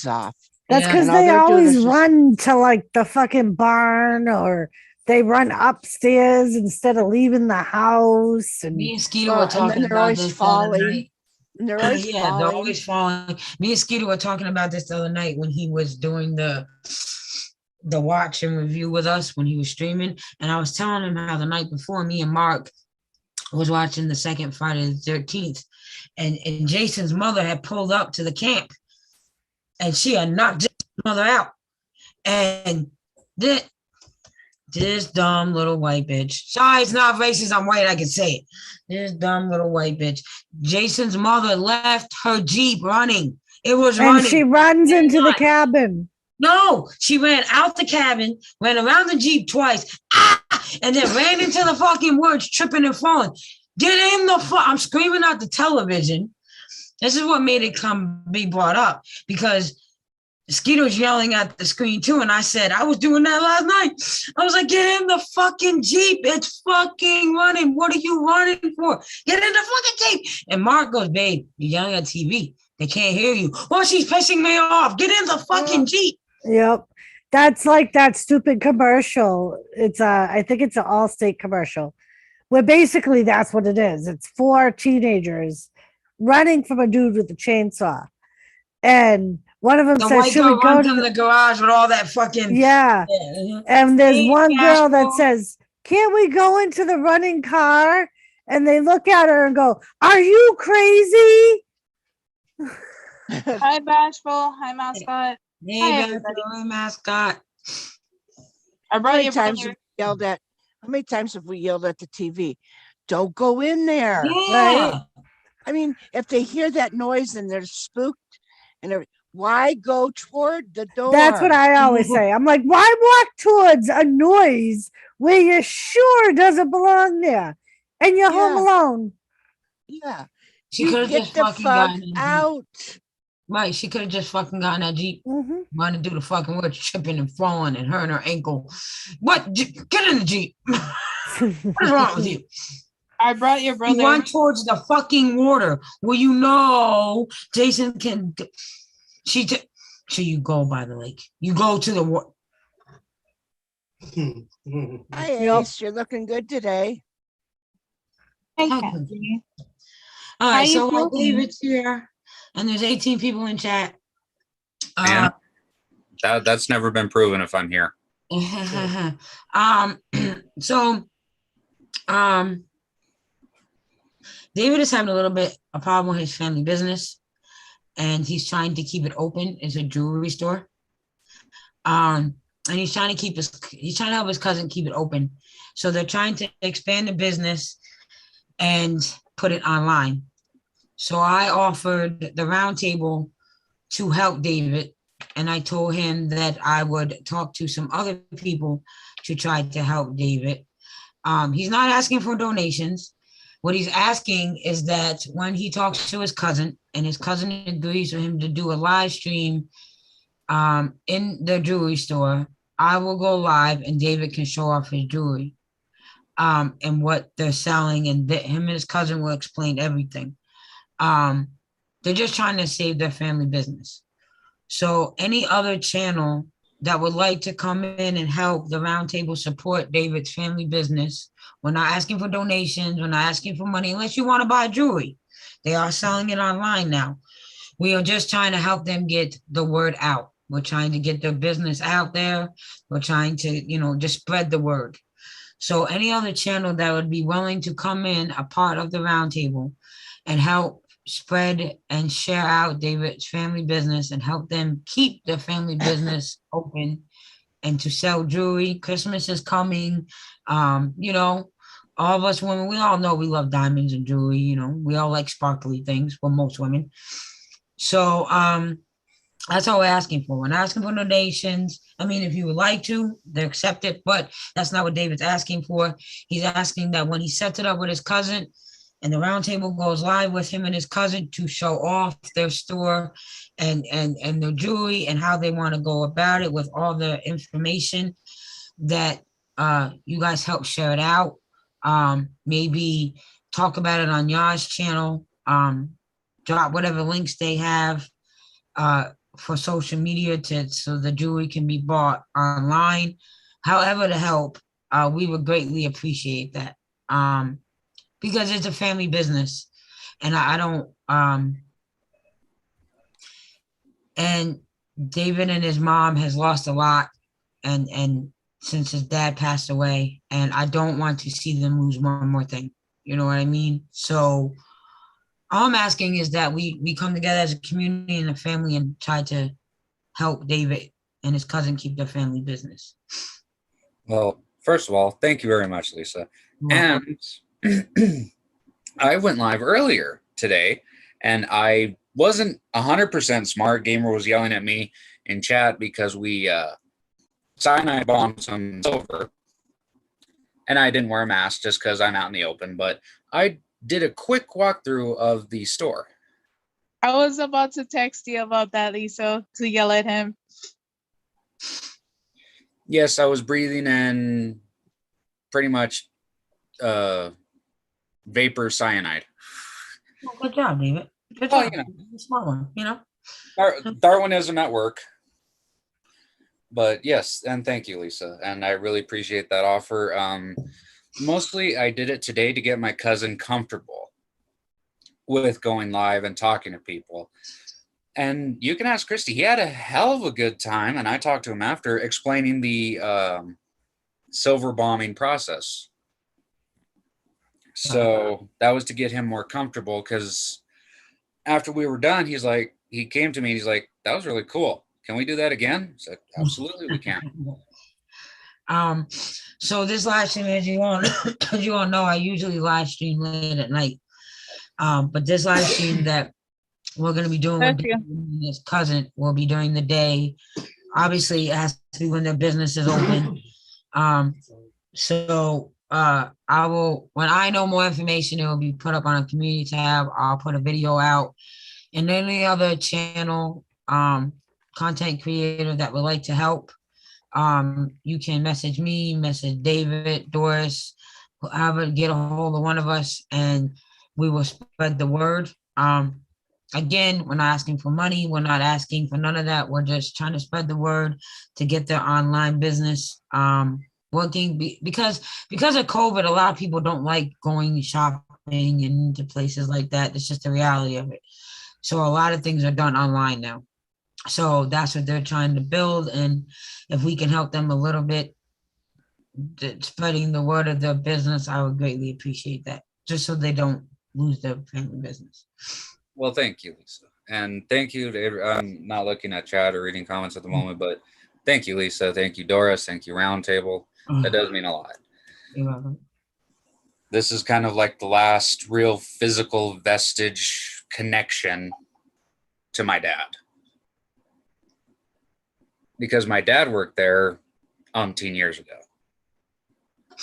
off. That's Yeah. because And all they they're doing always is just- run to like the fucking barn or they run upstairs instead of leaving the house. And Me and Skeeter Well, were and then talking they're about always this the other falling. night. And they're always Yeah, they're falling. always falling. Me and Skeeter were talking about this the other night when he was doing the watch and review with us when he was streaming. And I was telling him how the night before me and Mark was watching the second Friday the 13th. And Jason's mother had pulled up to the camp and she had knocked Jason's mother out. And this dumb little white bitch. Sorry, it's not racist. I'm white. I can say it. This dumb little white bitch. Jason's mother left her Jeep running. It was and running. she runs into the cabin. No, she ran out the cabin, ran around the Jeep twice, and then ran into the fucking woods, tripping and falling. Get in the fuck. I'm screaming at the television. This is what made it be brought up because Skeeter was yelling at the screen too. And I said, I was doing that last night. I was like, get in the fucking Jeep. It's fucking running. What are you running for? Get in the fucking Jeep. And Mark goes, babe, you're yelling at TV. They can't hear you. Well, she's pissing me off. Get in the fucking Jeep. Yep. That's like that stupid commercial. I think it's an Allstate commercial where basically that's what it is. It's 4 teenagers running from a dude with a chainsaw. And one of them The says, white should girl we go runs to in the garage with all that fucking. Yeah. Yeah. And there's Hey, one girl that Bashful. says, can't we go into the running car? And they look at her and go, are you crazy? Hi, Bashful. Hi, Mascot. Hey, Hi, Bashful, everybody. hey, mascot. I How brought many your times brother. how many times have we yelled at the TV? Don't go in there. Yeah. I mean, if they hear that noise and they're spooked and why go toward the door? That's what I always say. I'm like, why walk towards a noise where you're sure doesn't belong there? And you're home Yeah. alone. Yeah. She You could have get just the fucking fuck gotten that Jeep. out. Right, she could have just fucking gotten that Jeep. Mhm. Wanted to do the fucking work, tripping and falling and hurting her ankle. What? Get in the Jeep. What's wrong with you? I brought your You brother. run towards the fucking water where you know Jason can. So you go by the lake. You go to the water. Hi, Ace. You're looking good today. Hey, Hi, Kathy. All How right, you so doing? David's here, and there's 18 people in chat. Yeah. That's never been proven if I'm here. So, David is having a little bit a problem with his family business, and he's trying to keep it open. It's a jewelry store. And he's trying to help his cousin keep it open. So they're trying to expand the business and put it online. So I offered the roundtable to help David, and I told him that I would talk to some other people to try to help David. He's not asking for donations. What he's asking is that when he talks to his cousin and his cousin agrees for him to do a live stream in the jewelry store, I will go live and David can show off his jewelry and what they're selling, and him and his cousin will explain everything. They're just trying to save their family business. So any other channel that would like to come in and help the roundtable support David's family business, we're not asking for donations, we're not asking for money unless you want to buy jewelry. They are selling it online now. We are just trying to help them get the word out. We're trying to get their business out there. We're trying to, just spread the word. So any other channel that would be willing to come in a part of the roundtable and help spread and share out David's family business and help them keep their family business open and to sell jewelry. Christmas is coming. You know, all of us women, we all know we love diamonds and jewelry. You know, we all like sparkly things. Well, most women. So that's all we're asking for. We're not asking for donations. I mean, if you would like to, they're accepted, but that's not what David's asking for. He's asking that when he sets it up with his cousin and the roundtable goes live with him and his cousin to show off their store and their jewelry and how they want to go about it with all the information that you guys help share it out. Maybe talk about it on y'all's channel. Drop whatever links they have for social media so the jewelry can be bought online. However, to help, we would greatly appreciate that. Because it's a family business, and I don't. And David and his mom has lost a lot, and since his dad passed away, and I don't want to see them lose one more thing. You know what I mean? So all I'm asking is that we come together as a community and a family and try to help David and his cousin keep their family business. Well, first of all, thank you very much, Lisa. And I went live earlier today, and I wasn't 100% smart. Gamer was yelling at me in chat because we cyanide bombed some silver, and I didn't wear a mask just because I'm out in the open. But I did a quick walkthrough of the store. I was about to text you about that, Lisa, to yell at him. Yes, I was breathing in pretty much vapor cyanide. Well, good job, David. Good Well, job. you know. Smart one, you know. Darwinism at work. But yes, and thank you, Lisa. And I really appreciate that offer. Mostly I did it today to get my cousin comfortable with going live and talking to people. And you can ask Christy. He had a hell of a good time, and I talked to him after explaining the silver bombing process. So that was to get him more comfortable, because after we were done, he came to me and he's like, that was really cool. Can we do that again? I said, absolutely we can. So this live stream, as you all know, I usually live stream late at night. But this live stream that we're going to be doing with David and his cousin will be during the day. Obviously, it has to be when their business is open. So I will, when I know more information, it will be put up on a community tab. I'll put a video out, and any other channel, content creator that would like to help, you can message me, message David, Doris, whoever, get a hold of one of us, and we will spread the word. Again, we're not asking for money. We're not asking for none of that. We're just trying to spread the word to get their online business working. Because of COVID, a lot of people don't like going shopping and to places like that. It's just the reality of it. So a lot of things are done online now. So that's what they're trying to build. And if we can help them a little bit, spreading the word of their business, I would greatly appreciate that, just so they don't lose their family business. Well, thank you, Lisa. And thank you to I'm not looking at chat or reading comments at the moment, but thank you, Lisa. Thank you, Doris. Thank you, Roundtable. That does mean a lot. You're welcome. This is kind of like the last real physical vestige connection to my dad. Because my dad worked there 10 years ago.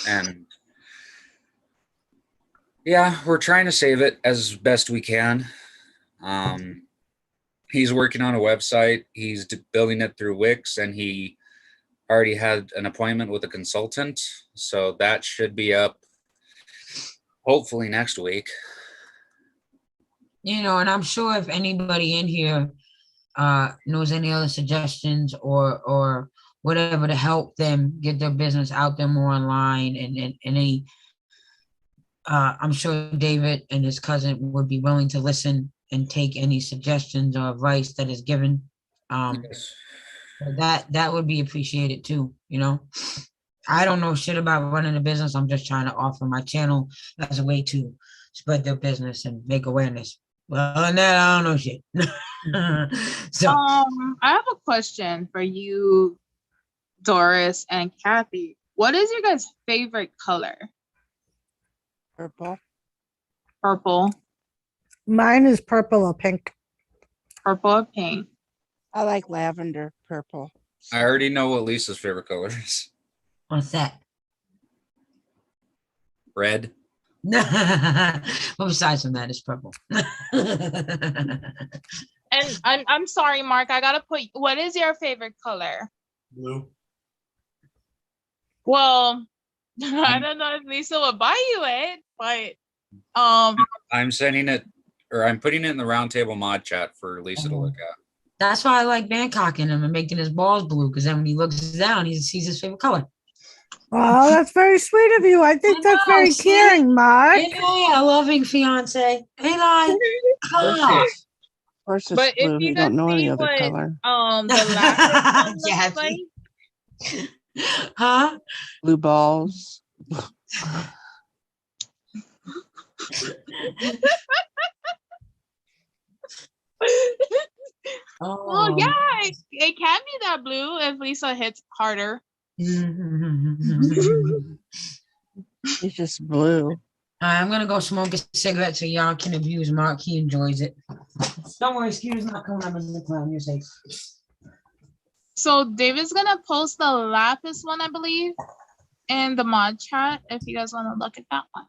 And yeah, we're trying to save it as best we can. He's working on a website. He's building it through Wix, and he already had an appointment with a consultant. So that should be up hopefully next week. You know, and I'm sure if anybody in here knows any other suggestions or whatever to help them get their business out there more online, and any, I'm sure David and his cousin would be willing to listen and take any suggestions or advice that is given. Yes. That would be appreciated too, you know. I don't know shit about running a business. I'm just trying to offer my channel as a way to spread their business and make awareness. Well, other than that, I don't know shit. So I have a question for you, Doris and Kathy. What is your guys' favorite color? Purple. Purple, Mine is purple or pink. purple or pink? I like lavender purple. I already know what Lisa's favorite color is. what's that? Red. Well, besides from that, it's purple. And I'm sorry, Mark. I gotta put. What is your favorite color? Blue. Well, I don't know if Lisa will buy you it, but I'm sending it, or I'm putting it in the roundtable mod chat for Lisa to look at. That's why I like Bangkocking him and making his balls blue, because then when he looks down, he sees his favorite color. Oh, that's very sweet of you. I think I that's know, very see? caring, Mark. Hey, a loving fiance. Hey, like, Of course, it's but if blue. you You guys don't know any see other what color. the last one Yeah, looks like, huh? Blue balls. Oh. well, yeah, it can be that blue if Lisa hits harder. It's just blue. I'm gonna go smoke a cigarette so y'all can abuse Mark. He enjoys it. Don't worry, Skeeter's not coming up as a clown. You're safe. So David's gonna post the lapis one, I believe, in the mod chat if you guys want to look at that one.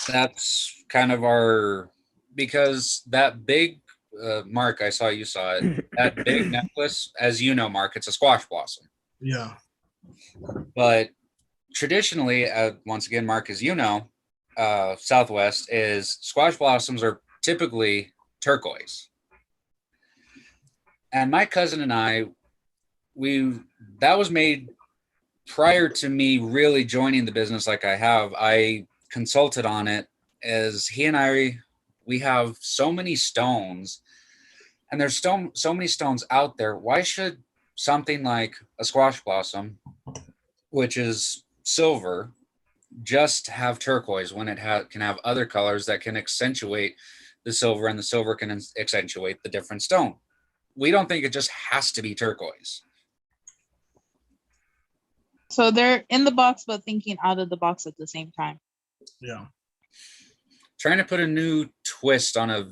That's kind of our, because that big, Mark, I saw you saw it. That big necklace, as you know, Mark, it's a squash blossom. Yeah. But traditionally, once again, Mark, as you know, Southwest is squash blossoms are typically turquoise. And my cousin and I, that was made prior to me really joining the business like I have. I consulted on it, as he and we have so many stones, and there's so many stones out there. Why should something like a squash blossom, which is silver, just have turquoise when it can have other colors that can accentuate the silver, and the silver can accentuate the different stone? We don't think it just has to be turquoise. So they're in the box, but thinking out of the box at the same time. Yeah. Trying to put a new twist on a.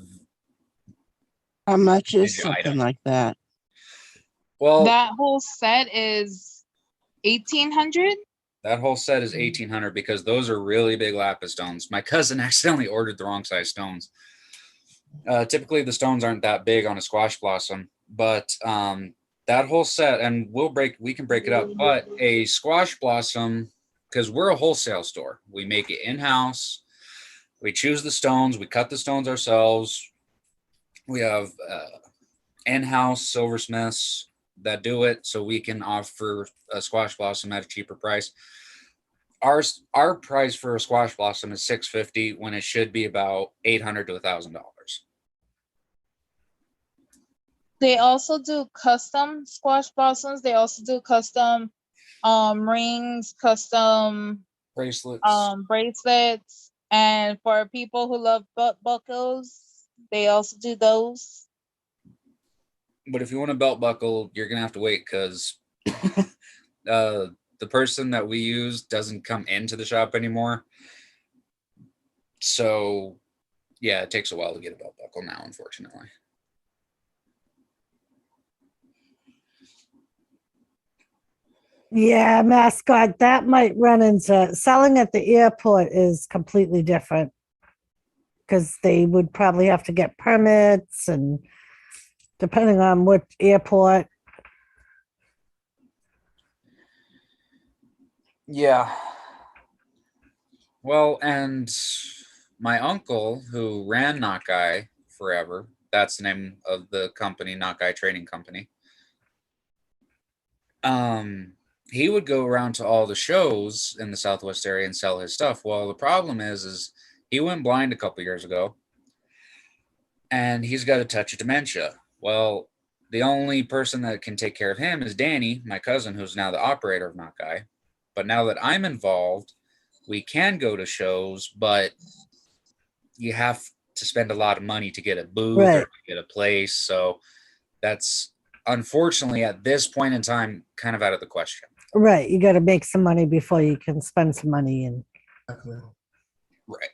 How much is Big something item. like that? Well, That whole set is 1,800. that whole set is 1,800 because those are really big lapis stones. My cousin accidentally ordered the wrong size stones. Typically, the stones aren't that big on a squash blossom, but that whole set, and we can break it up. But a squash blossom, because we're a wholesale store, we make it in-house. We choose the stones. We cut the stones ourselves. We have in-house silversmiths that do it, so we can offer a squash blossom at a cheaper price. Our price for a squash blossom is $650 when it should be about $800 to $1,000. They also do custom squash blossoms. They also do custom rings, custom Bracelets. bracelets, and for people who love belt buckles, they also do those. But if you want a belt buckle, you're gonna have to wait, because the person that we use doesn't come into the shop anymore. So yeah, it takes a while to get a belt buckle now, unfortunately. Yeah, mascot, that might run into selling at the airport is completely different because they would probably have to get permits, and depending on what airport. Yeah. Well, and my uncle, who ran Knockeye forever, that's the name of the company, Knockeye Trading Company. He would go around to all the shows in the Southwest area and sell his stuff. Well, the problem is he went blind a couple years ago, and he's got a touch of dementia. Well, the only person that can take care of him is Danny, my cousin, who's now the operator of Not Guy. But now that I'm involved, we can go to shows, but you have to spend a lot of money to get a booth Right. or to get a place. So that's unfortunately at this point in time kind of out of the question. Right. You got to make some money before you can spend some money. And Exactly. Right.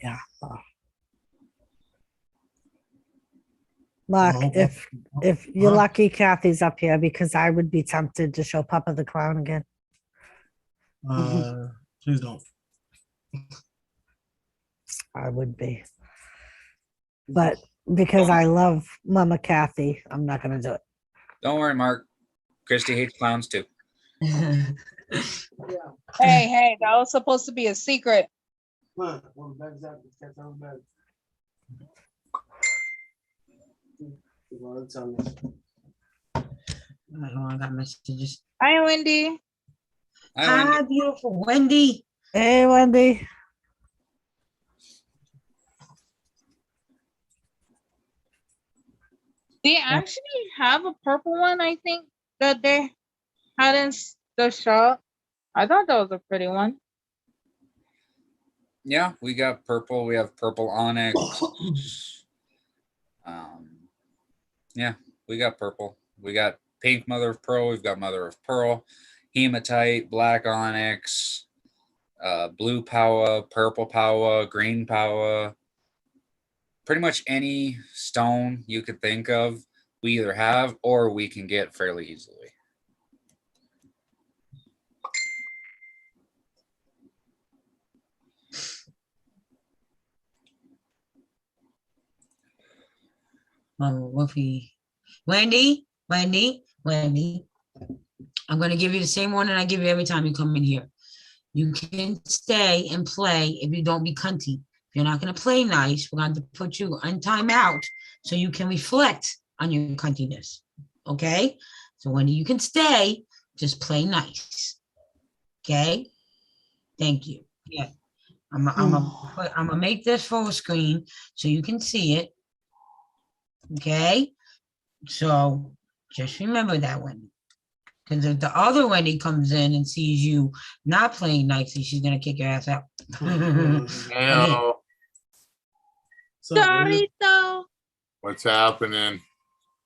yeah. Mark, Oh, if you're huh? lucky, Kathy's up here because I would be tempted to show Papa the Clown again. Please don't. I would be. But because I love Mama Kathy, I'm not going to do it. Don't worry, Mark. Christy hates clowns too. Hey, that was supposed to be a secret. Look, one of the bags out, it's got some bag. Well, it's on this. I got messages. Hi, Wendy. Hi, Wendy. Hi, beautiful Wendy. Hey, Wendy. They actually have a purple one, I think, that they had in the shop. I thought that was a pretty one. Yeah, we got purple. We have purple onyx. Yeah, we got purple. We got pink mother of pearl. We've got mother of pearl, hematite, black onyx, blue power, purple power, green power. Pretty much any stone you could think of, we either have or we can get fairly easily. Oh, Wolfie. Wendy. I'm going to give you the same one that I give you every time you come in here. You can stay and play if you don't be cunty. If you're not going to play nice, we're going to put you on timeout so you can reflect on your cuntiness. Okay? So Wendy, you can stay, just play nice. Okay? Thank you. Yeah. I'm gonna make this full screen so you can see it. Okay? So just remember that, Wendy. Because if the other Wendy comes in and sees you not playing nicely, she's gonna kick your ass out. Hello. So, Dorito. What's happening?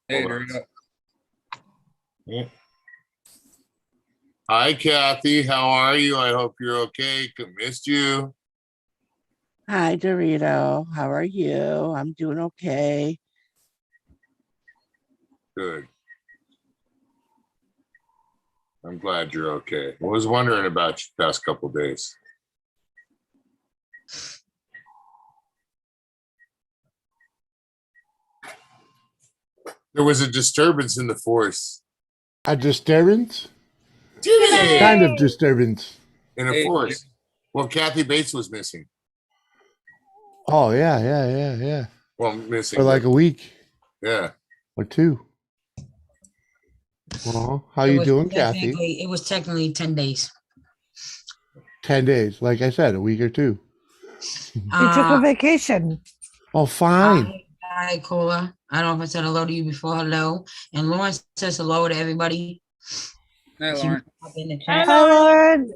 Hey, Hold on. Dorito. Yeah. Hi, Kathy. How are you? I hope you're okay. Missed you. Hi, Dorito. How are you? I'm doing okay. Good. I'm glad you're okay. I was wondering about you the past couple of days. There was a disturbance in the force. A disturbance? Yeah. Kind of disturbance. In a Hey, force. Well, Kathy Bates was missing. Oh, yeah. Well, missing. For like a week Yeah. or two. How you doing, Kathy? It was technically 10 days. 10 days. Like I said, a week or two. You took a vacation. Oh, fine. Hi, Cola. I don't know if I said hello to you before. Hello. And Lauren says hello to everybody. Hey, She Lauren. pop in the Hi, chat. Hi, Lauren.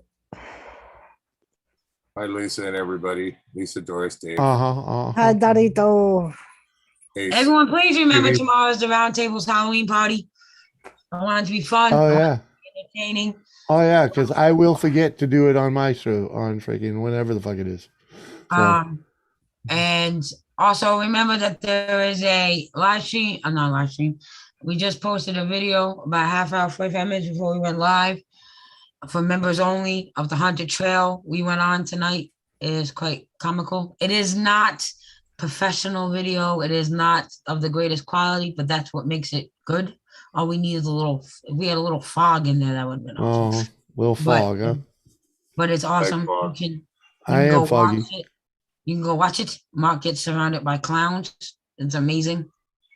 Hi, Lisa and everybody. Lisa, Doris, Dave. Hi, Dorito. Ace. Everyone, please remember Jimmy. tomorrow's the Roundtable's Halloween party. I want it to be fun. Oh, I want yeah. it to be entertaining. Oh, yeah, because I will forget to do it on my show, on freaking whatever the fuck it is. So, And also remember that there is a live stream. Not live stream. We just posted a video about half hour, 45 minutes before we went live for members only of the Haunted Trail we went on tonight. It is quite comical. It is not professional video. It is not of the greatest quality, but that's what makes it good. All we need is if we had a little fog in there, that would have been awesome. little fog, huh? But it's awesome. fog. You I can am go foggy. watch it. You can go watch it. Mark gets surrounded by clowns. It's amazing.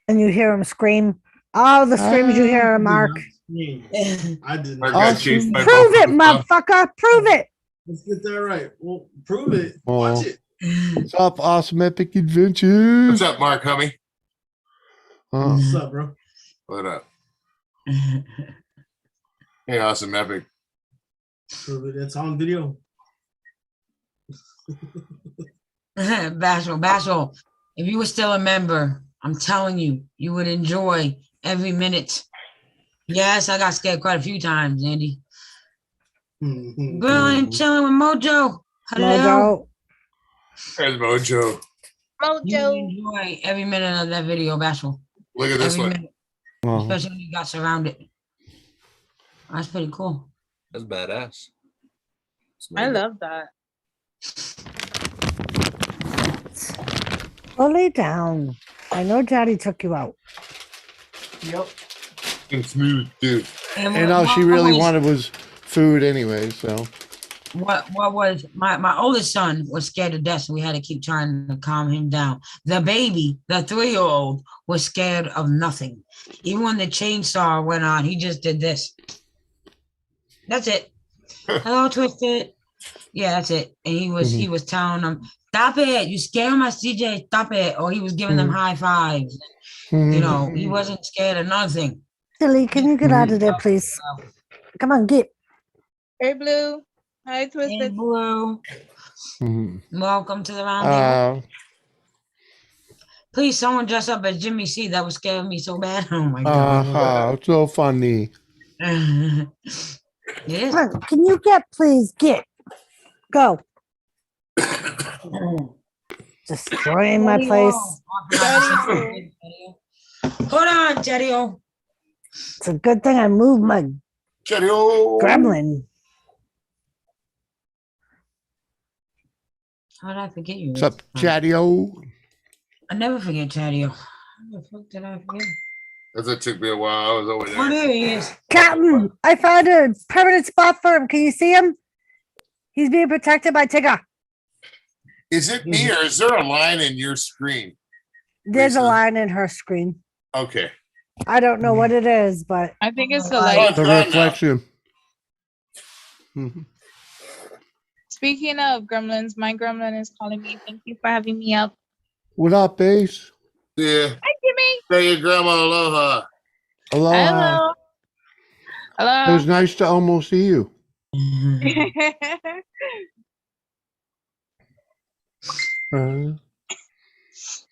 And you hear him scream. All the screams you hear, Mark. I did Mark not. got chased by Prove it, buffalo. motherfucker. Prove it. Let's get that right. Well, prove it. Oh. Watch it. What's up, Awesome Epic Adventures? What's up, Mark, homie? Oh. What's up, bro? What up? Hey, awesome epic. Prove it. It's on video. Bashful. If you were still a member, I'm telling you, you would enjoy every minute. Yes, I got scared quite a few times, Andy. Girl, I'm chilling with Mojo. Hello. Mojo. There's Mojo. You would enjoy every minute of that video, Bashful. Look at this Every one. minute, Oh. especially when you got surrounded. That's pretty cool. That's badass. I love that. Lay down. I know Daddy took you out. Yep. It's smooth, dude. And all she really wanted was food anyway, so. What was my oldest son was scared to death, so we had to keep trying to calm him down. The baby, the 3-year-old, was scared of nothing. Even when the chainsaw went on, he just did this. That's it. Hello, Twisted. Yeah, that's it. And he was telling them, "Stop it! You scare my CJ. Stop it!" Or he was giving them high fives. You know, he wasn't scared of nothing. Silly, can you get out of there, please? Come on, get. Hey, Blue. Hi, Hey, Twisted. Blue. Mhm. Welcome to the round table. Uh, Please, someone dress up as Jimmy C. That was scaring me so bad. Oh my god. so funny. Yeah. Come on, can you get, please? Get. Go. Destroying my place. Hold on, Teddy-O. It's a good thing I moved my gremlin. How did I forget you? What's up, Chatty-O? I never forget Teddy-O. How the fuck did I forget? That took me a while. I was over Oh, there. there he is. Captain, I found a permanent spot for him. Can you see him? He's being protected by Tigger. Is it me or is there a line in your screen? There's a Lisa? line in her screen. Okay. I don't know what it is, but I think it's the Oh, light. it's The gone now. reflection. Mhm. Speaking of gremlins, my gremlin is calling me. Thank you for having me up. What up, Ace? Yeah. Hi, Jimmy. Say your grandma aloha. Aloha. Hello. It was nice to almost see you.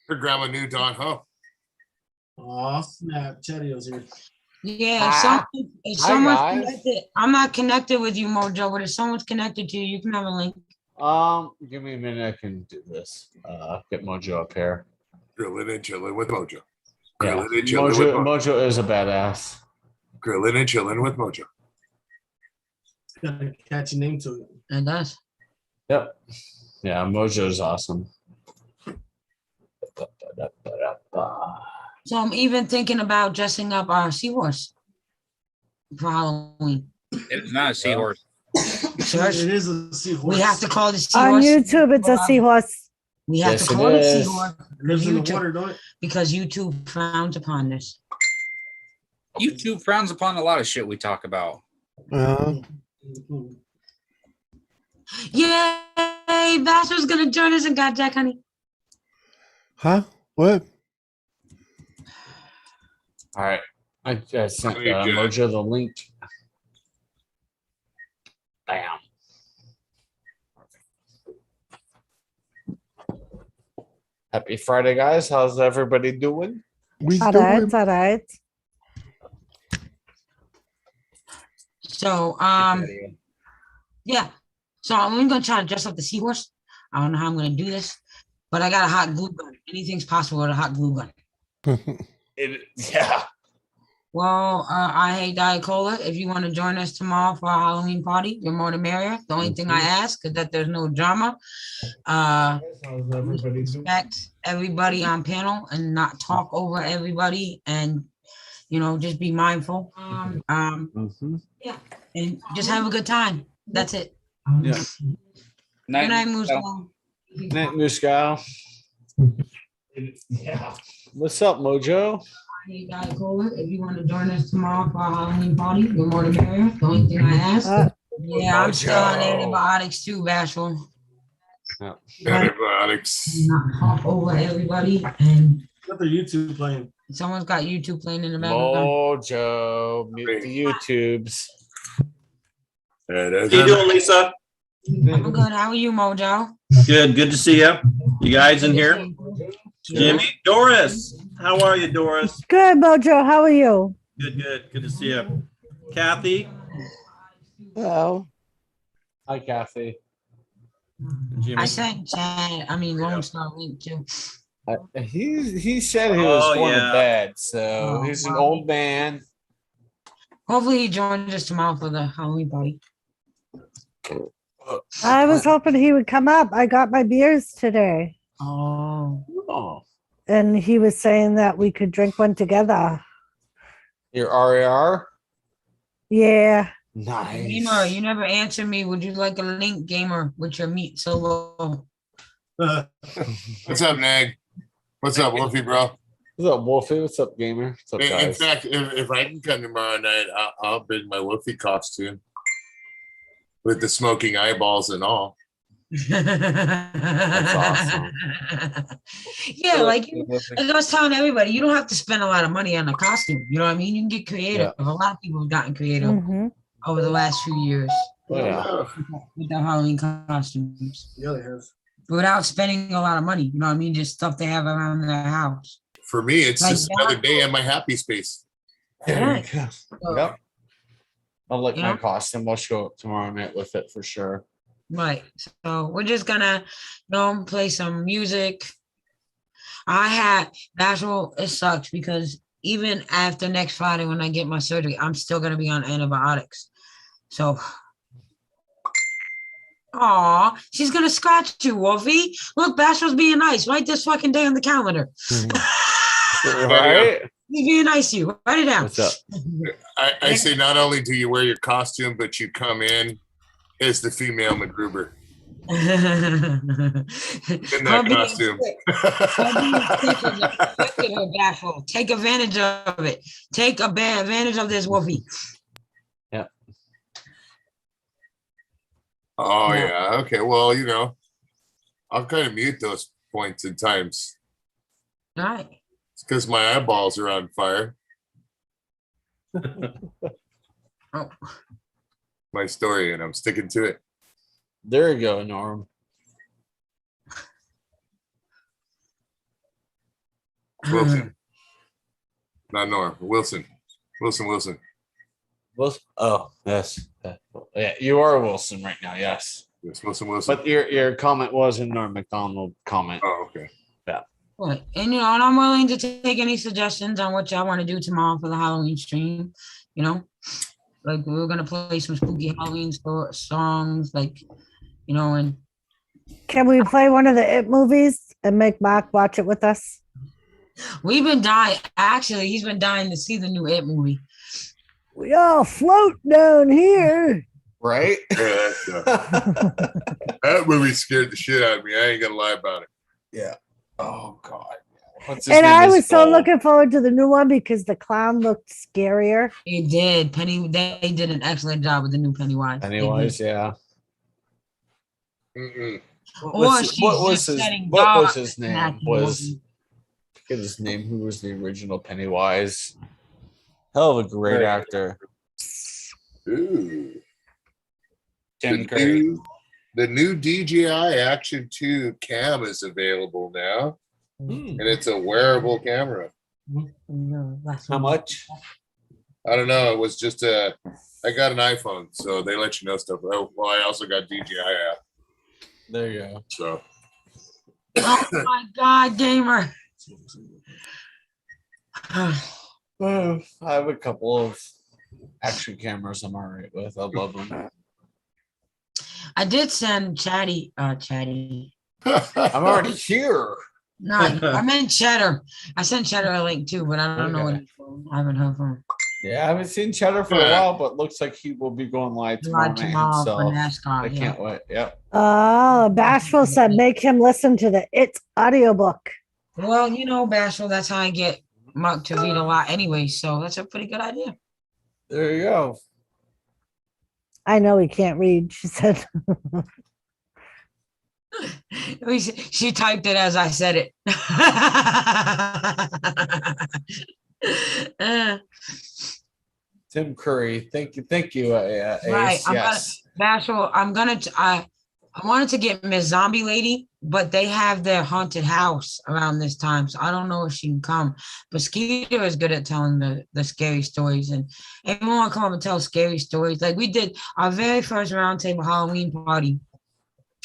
Her grandma knew Don, huh? Oh, snap. Chatty-O's here. Yeah, if Hi, someone's guys. connected, I'm not connected with you, Mojo, but if someone's connected to you, you can have a link. Give me a minute. I can do this. Get Mojo up here. Grilling and chilling with Mojo. Yeah, Grilling and chilling with Mojo. Mojo is a badass. Grilling and chilling with Mojo. It's got a catchy name to it. It does. Yep. Yeah, Mojo is awesome. So I'm even thinking about dressing up our seahorse for Halloween. It's not a seahorse. Church, It is a seahorse. we have to call it on seahorse. YouTube, it's a seahorse. We have Yes, to it call it is. seahorse It lives in the YouTube. water, don't it? because YouTube frowns upon this. YouTube frowns upon a lot of shit we talk about. Mhm. Yay! Bashful's gonna join us and got Jack, honey. Huh? What? All right. I sent Very good. Mojo the link. Bam. Happy Friday, guys. How's everybody doing? We All doing? right, all right. So yeah. So I'm only gonna try to dress up the seahorse. I don't know how I'm gonna do this, but I got a hot glue gun. Anything's possible with a hot glue gun. Yeah. Well, I hate Diet Cola. If you want to join us tomorrow for our Halloween party, you're more the merrier. The only thing I ask is that there's no drama. How's everybody doing? Respect everybody on panel and not talk over everybody, and just be mindful. Yeah, and just have a good time. That's it. Yeah. Good night, Moose. Night Muscow. Yeah. What's up, Mojo? You gotta call it. If you want to join us tomorrow for our Halloween party, the more the merrier. The only thing I ask. Yeah, I'm still on antibiotics too, Bashful. Antibiotics. Not hop over everybody, and Got the YouTube playing. someone's got YouTube playing in the background. Mojo, mute the YouTubes. How you doing, Lisa? I'm good. How are you, Mojo? Good. Good to see you. You guys in here? Jimmy, Doris. How are you, Doris? Good, Mojo. How are you? Good. Good to see you. Kathy. Hello. Hi, Kathy. Jimmy. I sent Chad. I mean, Lone Star link too. He said he was going to bed, so he's an old man. Hopefully, he joins us tomorrow for the Halloween party. I was hoping he would come up. I got my beers today. Oh. And he was saying that we could drink one together. Your RAR? Yeah. Nice. Gamer, you never answered me. Would you like a link, Gamer, with your meat solo? What's up, Nag? What's up, Wolfie, bro? What's up, Wolfie? What's up, Gamer? What's up, guys? In fact, if I can come tomorrow night, I'll bring my Wolfie costume with the smoking eyeballs and all. That's awesome. Yeah, like I was telling everybody, you don't have to spend a lot of money on a costume. You know what I mean? You can get creative. A lot of people have gotten creative over the last few years with the Halloween costumes. Yeah, they have. Without spending a lot of money. You know what I mean? Just stuff they have around their house. For me, it's Like just another day in my happy space. There you go. So, Yep. I'll like You my know? costume. I'll show up tomorrow night with it for sure. Right. So we're just gonna, play some music. I had Bashful. It sucks because even after next Friday when I get my surgery, I'm still gonna be on antibiotics. So, she's gonna scratch you, Wolfie. Look, Bashful's being nice. Write this fucking day on the calendar. Right? He's being nice to you. Write it down. What's up? I say not only do you wear your costume, but you come in as the female MacGruber in that costume. Take advantage of it. Take advantage of this, Wolfie. Yeah. Oh yeah. Okay. Well, I'll kind of mute those points in times. All right. It's because my eyeballs are on fire. Oh. My story, and I'm sticking to it. There you go, Norm. Wilson. Not Norm. Wilson. Wilson. Wilson. Oh, yes. Yeah, you are Wilson right now. Yes. Yes, Wilson. But your comment was a Norm McDonald comment. Oh, okay. Yeah. Right. And and I'm willing to take any suggestions on what y'all want to do tomorrow for the Halloween stream. Like we're gonna play some spooky Halloween songs, and Can we play one of the It movies and make Mark watch it with us? we've been dying. Actually, he's been dying to see the new It movie. We all float down here. Right? Yeah, that movie scared the shit out of me. I ain't gonna lie about it. Yeah. Oh God. And I was so looking forward to the new one because the clown looked scarier. It did. They did an excellent job with the new Pennywise. Pennywise, yeah. What was his name? Forget his name. Who was the original Pennywise? Hell of a great actor. Ooh. Tim Curry. The new DJI Action 2 cam is available now. And it's a wearable camera. How much? I don't know. It was just I got an iPhone, so they let you know stuff. Well, I also got DJI app. There you go. So. Oh my God, Gamer. I have a couple of action cameras I'm all right with. I love them. I did send Chatty. I'm already here. No, I meant Cheddar. I sent Cheddar a link too, but I don't know what I haven't heard from him. Yeah, I haven't seen Cheddar for a while, but looks like he will be going live tomorrow night Tomorrow for himself. NASCAR. I can't wait. Yep. Oh, Bashful said make him listen to the It's audiobook. Well, you know, Bashful, that's how I get Mark to read a lot anyway, so that's a pretty good idea. There you go. I know he can't read, she said. She typed it as I said it. Tim Curry, thank you. Right, Ace, yes. Bashful, I wanted to get Miss Zombie Lady, but they have their haunted house around this time, so I don't know if she can come. But Skeeter is good at telling the scary stories, and everyone want to come up and tell scary stories. Like we did our very first roundtable Halloween party.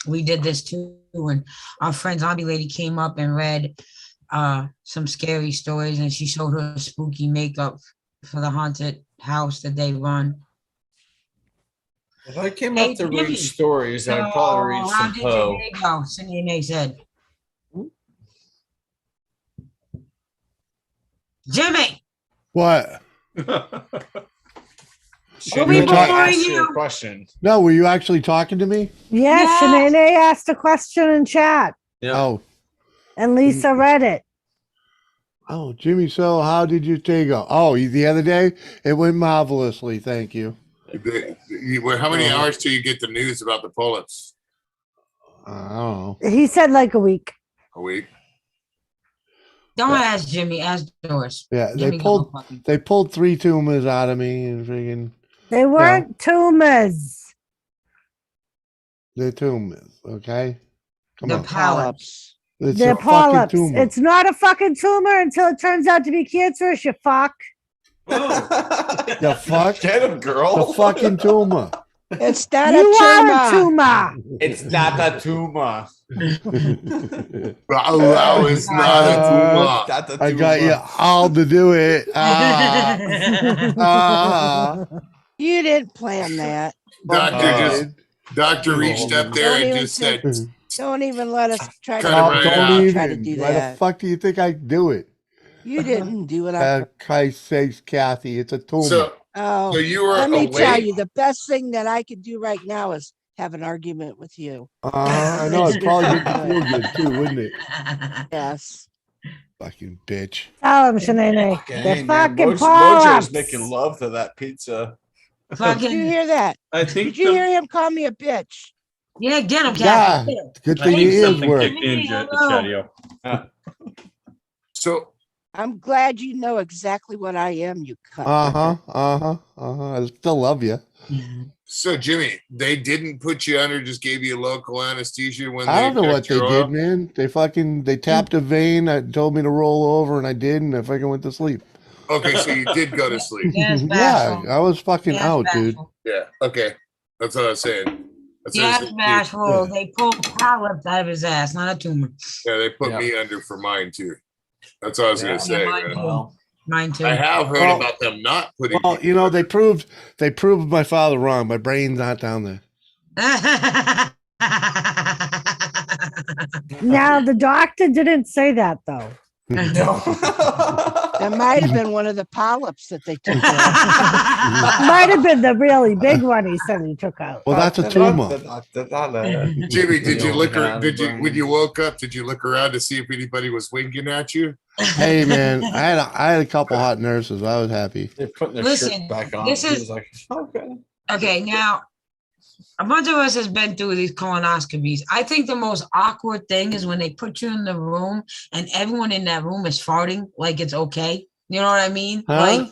We did this too, and our friend Zombie Lady came up and read some scary stories, and she showed her spooky makeup for the haunted house that they run. If I came up to read stories, I'd probably read some Poe. Go, Cindy May said. Jimmy. What? We'll be boring you a question. No, were you actually talking to me? Yes, Shanae asked a question in chat. Yeah. Oh. And Lisa read it. Oh, Jimmy, so how did your day go? Oh, the other day? It went marvelously, thank you. How many hours till you get the news about the pull-ups? I don't know. He said like a week. A week? Don't ask Jimmy, ask Doris. Yeah, Jimmy they pulled 3 tumors out of me and freaking. They weren't tumors. They're tumors, okay? Come the on. polyps. It's They're a fucking polyps. tumor. It's not a fucking tumor until it turns out to be cancerous, you fuck. The fuck? Get him, girl. The fucking tumor. It's not You a are tumor. a tumor. It's not a tumor. Wow, it's not a tumor. I got you all to do it. You didn't plan that. Doctor reached up there and just said, Don't even let us try to, Don't do even. Why the that. fuck do you think I do it? You didn't do it. Christ's sakes, Kathy, it's a tumor. So you were let me tell awake? you, the best thing that I could do right now is have an argument with you. I know, it'd probably make you feel good too, wouldn't it? Yes. Fucking bitch. Tell him, Shanae. Hey, They're man, fucking Mojo's polyps. making love to that pizza. Did you hear that? I think Did you hear him call me a bitch? Yeah, get him, Yeah, Kathy. good I thing think your ears something work. kicked in, Chatio. So I'm glad you know exactly what I am, you cunt. I still love you. So Jimmy, they didn't put you under, just gave you local anesthesia when I don't know what checked they your did, oil? man. They tapped a vein. I told me to roll over, and I did, and I fucking went to sleep. Okay, so you did go to sleep. Yeah, I was fucking out, dude. Yeah, okay. That's what I was saying. That's what I Yes, was saying. Bashful. They pulled polyps out of his ass, not a tumor. Yeah, they put me under for mine too. That's what I was gonna say. mine man. too. Mine too. I have heard Well- about them not putting. Well, you know, they proved my father wrong. My brain's not down there. Now, the doctor didn't say that, though. That might have been one of the polyps that they took out. Might have been the really big one he said he took out. Well, that's a tumor. Jimmy, did you look? When you woke up? Did you look around to see if anybody was winking at you? Hey, man, I had a couple hot nurses. I was happy. They're putting their Listen, shirt back on. this He is- was like, okay. Okay, now a bunch of us has been through these colonoscopies. I think the most awkward thing is when they put you in the room and everyone in that room is farting like it's okay. You know what I mean? Huh? Like,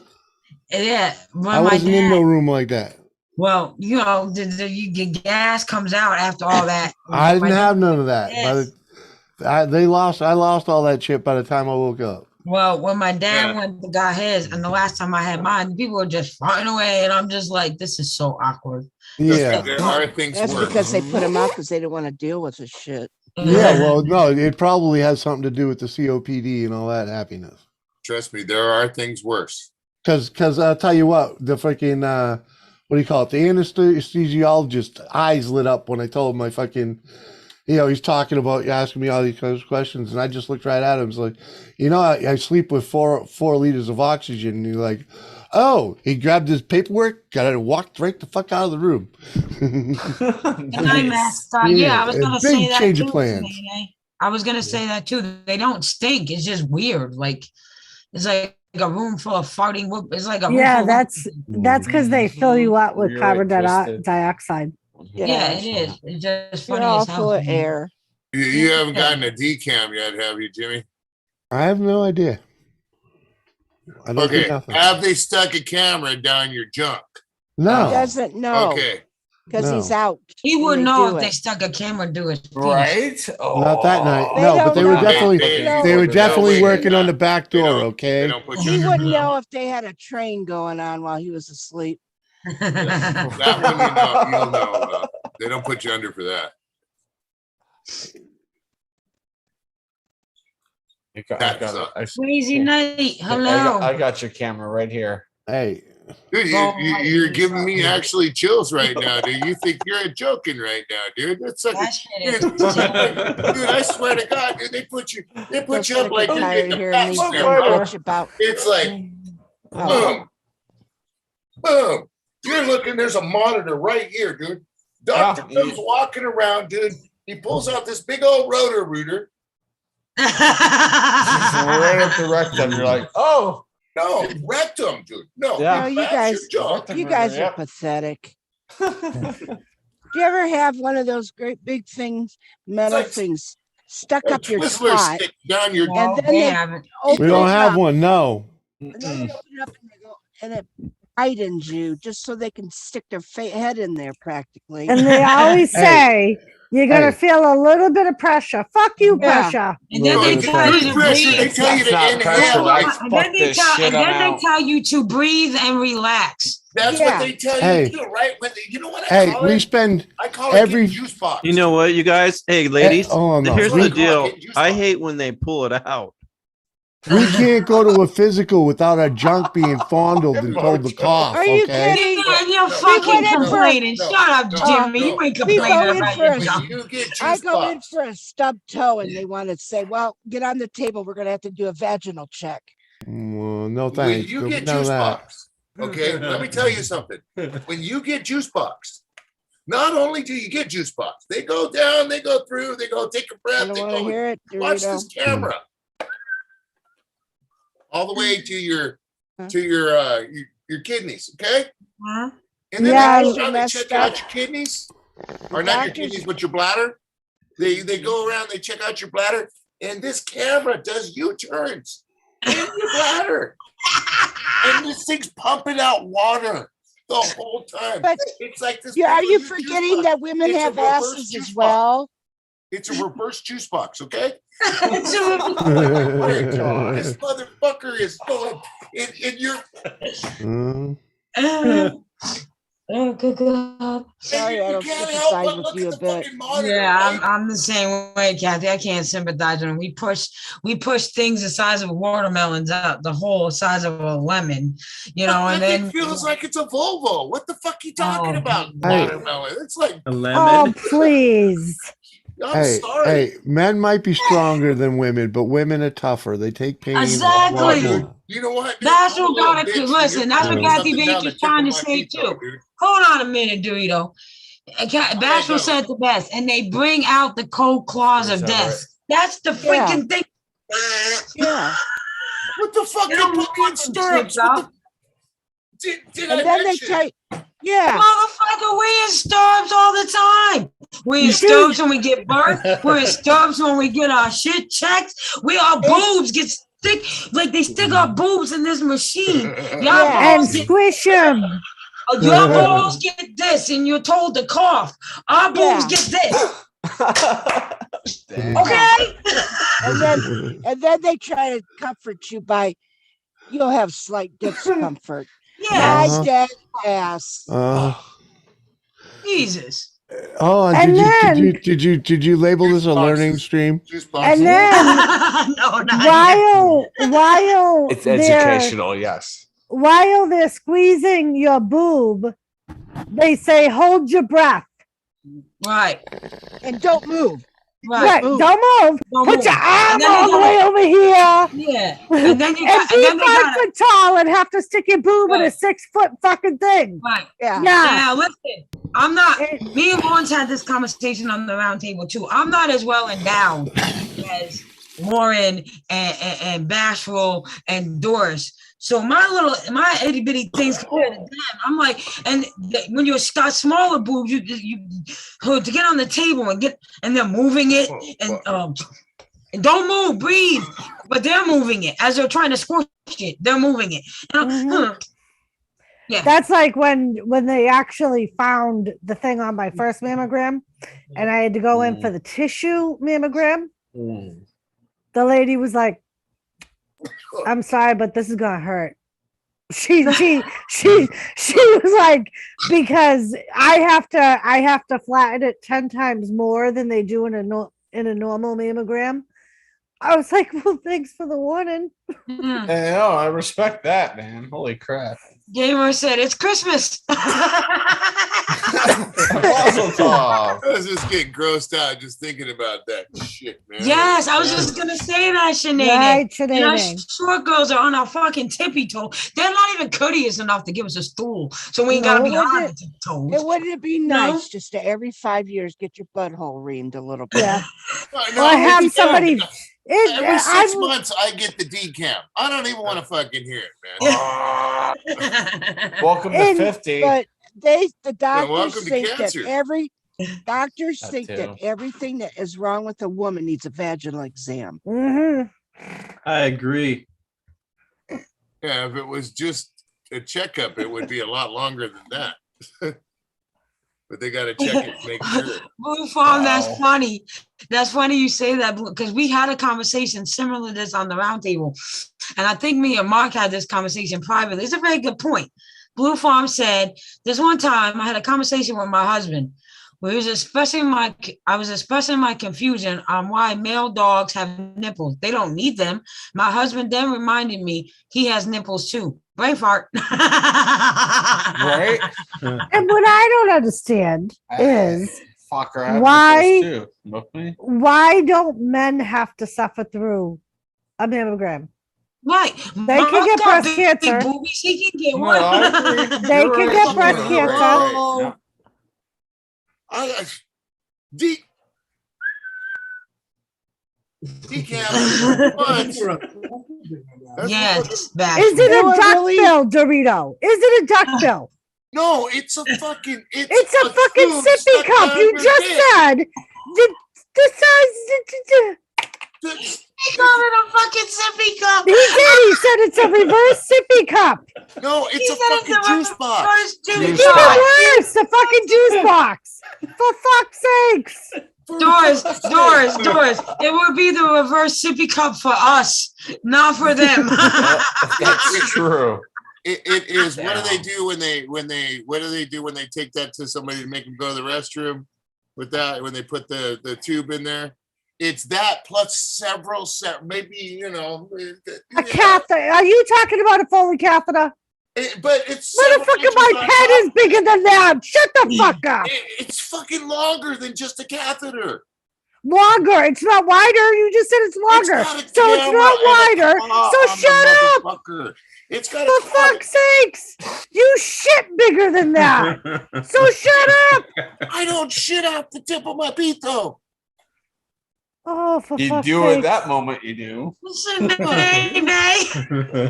yeah. I wasn't in no room like that. Well, you know, the gas comes out after all that. I didn't have none of that. Yes. I lost all that shit by the time I woke up. Well, when my dad went to got his, and the last time I had mine, people were just farting away, and I'm just like, this is so awkward. Yeah. There are things That's worse. because they put him out because they didn't want to deal with the shit. Yeah, well, no, it probably has something to do with the COPD and all that happiness. Trust me, there are things worse. Because I'll tell you what, the freaking, what do you call it? The anesthesiologist eyes lit up when I told him my fucking he's talking about asking me all these kinds of questions, and I just looked right at him. It's like, I sleep with 4 liters of oxygen. And he's like, oh, he grabbed his paperwork, got it, and walked right the fuck out of the room. I was gonna say that change too. of plans. I was gonna say that too. They don't stink. It's just weird. Like it's like a room full of farting whoop. It's like a room full of that's because they fill you up with You're carbon twisted. dioxide. Yeah, it is. It's just You're funny all as hell. full of air. You haven't gotten a decam yet, have you, Jimmy? I have no idea. I don't Okay. do nothing. Have they stuck a camera down your junk? No. He doesn't know. Okay. Because he's out. He would when know do if they it. stuck a camera to his penis. Right? Oh. Not that night. They No, but don't they were know. definitely They were don't definitely know. working on the back They door, don't- okay? They don't put you He under wouldn't for that. know if they had a train going on while he was asleep. That one you'll know. They don't put you under for that. Crazy night. Hello. I got your camera right here. Hey. Dude, you're giving me actually chills right now, dude. You think you're joking right now, dude? That's like, dude, I swear to God, dude, they put you up like you're tired getting of a hearing me pap smear, bro. bitch about. It's like, boom, boom. You're looking. There's a monitor right here, dude. Doctor comes walking around, dude. He pulls out this big old rotor rooter. Right up the rectum. You're like, oh. No, rectum, dude. No, No, you that's your guys, junk. you guys are pathetic. Do you ever have one of those great big things, metal like things, stuck a up your Twizzler twat? stick down your And then they open We don't it have up, one, no. and then they open it up and they go, and it widens you just so they can stick their head in there practically. And they always say you're gonna feel a little bit of pressure. Fuck you, Yeah. pressure. And then they tell you to breathe. They tell you to That's not inhale. pressure. And then they tell you to breathe and relax. That's Yeah. what they tell Hey. you to do, right? When you know what I Hey, call we it? spend I call every it getting juice box. You know what, you guys? Hey, ladies. no. Here's What the do you call it? deal. Getting juice I box. hate when they pull it out. we can't go to a physical without our junk being fondled and told to cough, Are you okay? kidding? And you're We fucking went in for- complaining. Shut up, Jimmy. You ain't We complaining go in about for your a- junk. You get juice I go in box. for a stub toe and they want to say, well, get on the table. We're going to have to do a vaginal check. Well, no When thanks. you No- get none of juice that. boxed, okay, let me tell you something. When you get juice boxed, not only do you get juice boxed, they go down, they go through, they go take a I breath, don't they want to go hear it. watch Dorito. this camera. All the way to your kidneys, okay? Huh? And then Yeah. they go around, they Messed check up. out your kidneys. Or not your Doctors- kidneys, but your bladder. They go around, they check out your bladder, and this camera does U-turns in your bladder. And this thing's pumping out water the whole time. But it's like this. Yeah, are big you juice forgetting box. that women It's a have reverse asses juice as box. well? It's a reverse juice box, okay? It's a- This motherfucker is going in your. Oh, good God. Sorry, I You don't can't help sympathize but with look you at a the bit. fucking monitor. Yeah, right? I'm the same way, Kathy. I can't sympathize with them. We push things the size of watermelons out, the whole size of a lemon, and That then thing feels like it's a Volvo. What the fuck you talking Oh, about? Hey. Watermelon. It's like, A Oh, lemon. please. I'm sorry. Hey, men might be stronger than women, but women are tougher. They take pain. a lot Exactly. more. You know what? dude? That's I'm a what little gotta bitch, and listen. you're That's what putting Kathy something down Bates the is tip trying of to my say feet, though, too. dude. Hold on a minute, Dorito. Bashful said the best, and they bring out the cold claws of Is that death. right? That's the Yeah. freaking thing. Yeah. What the fuck? You You don't put me in want them stirrups. shits What out. the... Did I And then they mention? tell you, yeah. Motherfucker, we in stirrups all the time. We in stirrups when we get birth. We're in stirrups when we get our shit checked. Our boobs get stick, like they stick our boobs in this machine. Y'all Yeah. And balls get, squish them. your balls get this, and you're told to cough. Our boobs Yeah. get this. Dang. Okay? And then they try to comfort you by, you'll have slight discomfort. Yeah. My dead ass. Jesus. And Did you label this a learning stream? Juice And boxes. then No, not yet. while It's they're educational, yes. while they're squeezing your boob, they say hold your breath. Right. And don't move. Right, move. don't move. Don't Put move. your arm And then all you the way gotta- over here. Yeah. And then you And got, and be then they 5 got foot tall and have to stick your boob in a Right. 6-foot fucking thing. right. Yeah. Yeah. Now listen, I'm not. It- Me and Lawrence had this conversation on the round table too. I'm not as well endowed as Lauren and Bashful and Doris. So my itty bitty things compared to them, I'm like, and when you're got smaller boobs, you to get on the table and they're moving it and don't move, breathe, but they're moving it as they're trying to squish it. They're moving it. And Mhm. Yeah. That's like when they actually found the thing on my first mammogram, and I had to go in for the tissue mammogram. The lady was like, "I'm sorry, but this is gonna hurt." She was like, because I have to flatten it 10 times more than they do in a normal mammogram. I was like, well, thanks for the warning. Mm. Hey, no, I respect that, man. Holy crap. Gamer said it's Christmas. I was just getting grossed out just thinking about that shit, man. Yes, I was just gonna say that, Sinead. Right, And our Sinead. short girls are on our fucking tippy toe. They're not even courteous enough to give us a stool, so we ain't gotta No, be on the tippy toes. It wouldn't be No? nice just to every 5 years get your butthole reamed a little bit. Yeah. No, Or have somebody. Every 6 months, I get the decam. I don't even want to fucking hear it, man. Welcome to And- 50. But the doctors welcome to think that cancer. doctors That think that too. everything that is wrong with a woman needs a vaginal exam. Mhm. I agree. Yeah, if it was just a checkup, it would be a lot longer than that. But they got to check it, to make sure. Blue Farm, Wow. that's funny. That's funny you say that because we had a conversation similar to this on the round table. And I think me and Mark had this conversation privately. It's a very good point. Blue Farm said, there's one time I had a conversation with my husband where I was expressing my confusion on why male dogs have nipples. They don't need them. My husband then reminded me he has nipples too. Brain fart. Right? And what I don't understand is Fucker, I have Why- nipples too. Look me. why don't men have to suffer through a mammogram? Right. They can get Mark got breast big cancer. boobies, he can get No, one. I agree. They You're can right. get breast You're cancer. right. Yeah. Decam once. That's Yes, fucking- back. Is it They a were duck really- bill, Dorito? Is it a duck bill? No, it's a fucking. It's a fucking tube sippy stuck cup. down You your just dick. said the size. He called it a fucking sippy cup. He did. He said it's a reverse sippy cup. No, it's He a said fucking it's a juice box. reverse juice Juice Even box. worse, the fucking juice box. For fuck's sakes. Doris, it would be the reverse sippy cup for us, not for them. That's true. It is. What do they Damn. do what do they do when they take that to somebody to make them go to the restroom with that, when they put the tube in there? It's that plus several maybe, A catheter. Are you talking about a Foley catheter? but it's several Motherfucker, inches my on head top. is bigger than that. Shut the fuck up. It's fucking longer than just a catheter. Longer. It's not wider. You just said it's longer. got a So it's camera not and a wider. claw So on the shut up. motherfucker. It's got For fuck's sakes. You shit bigger than that. So shut up. I don't shit out the tip of my beat though. Oh, for You fuck's do at sakes. that moment, you do. Listen, baby.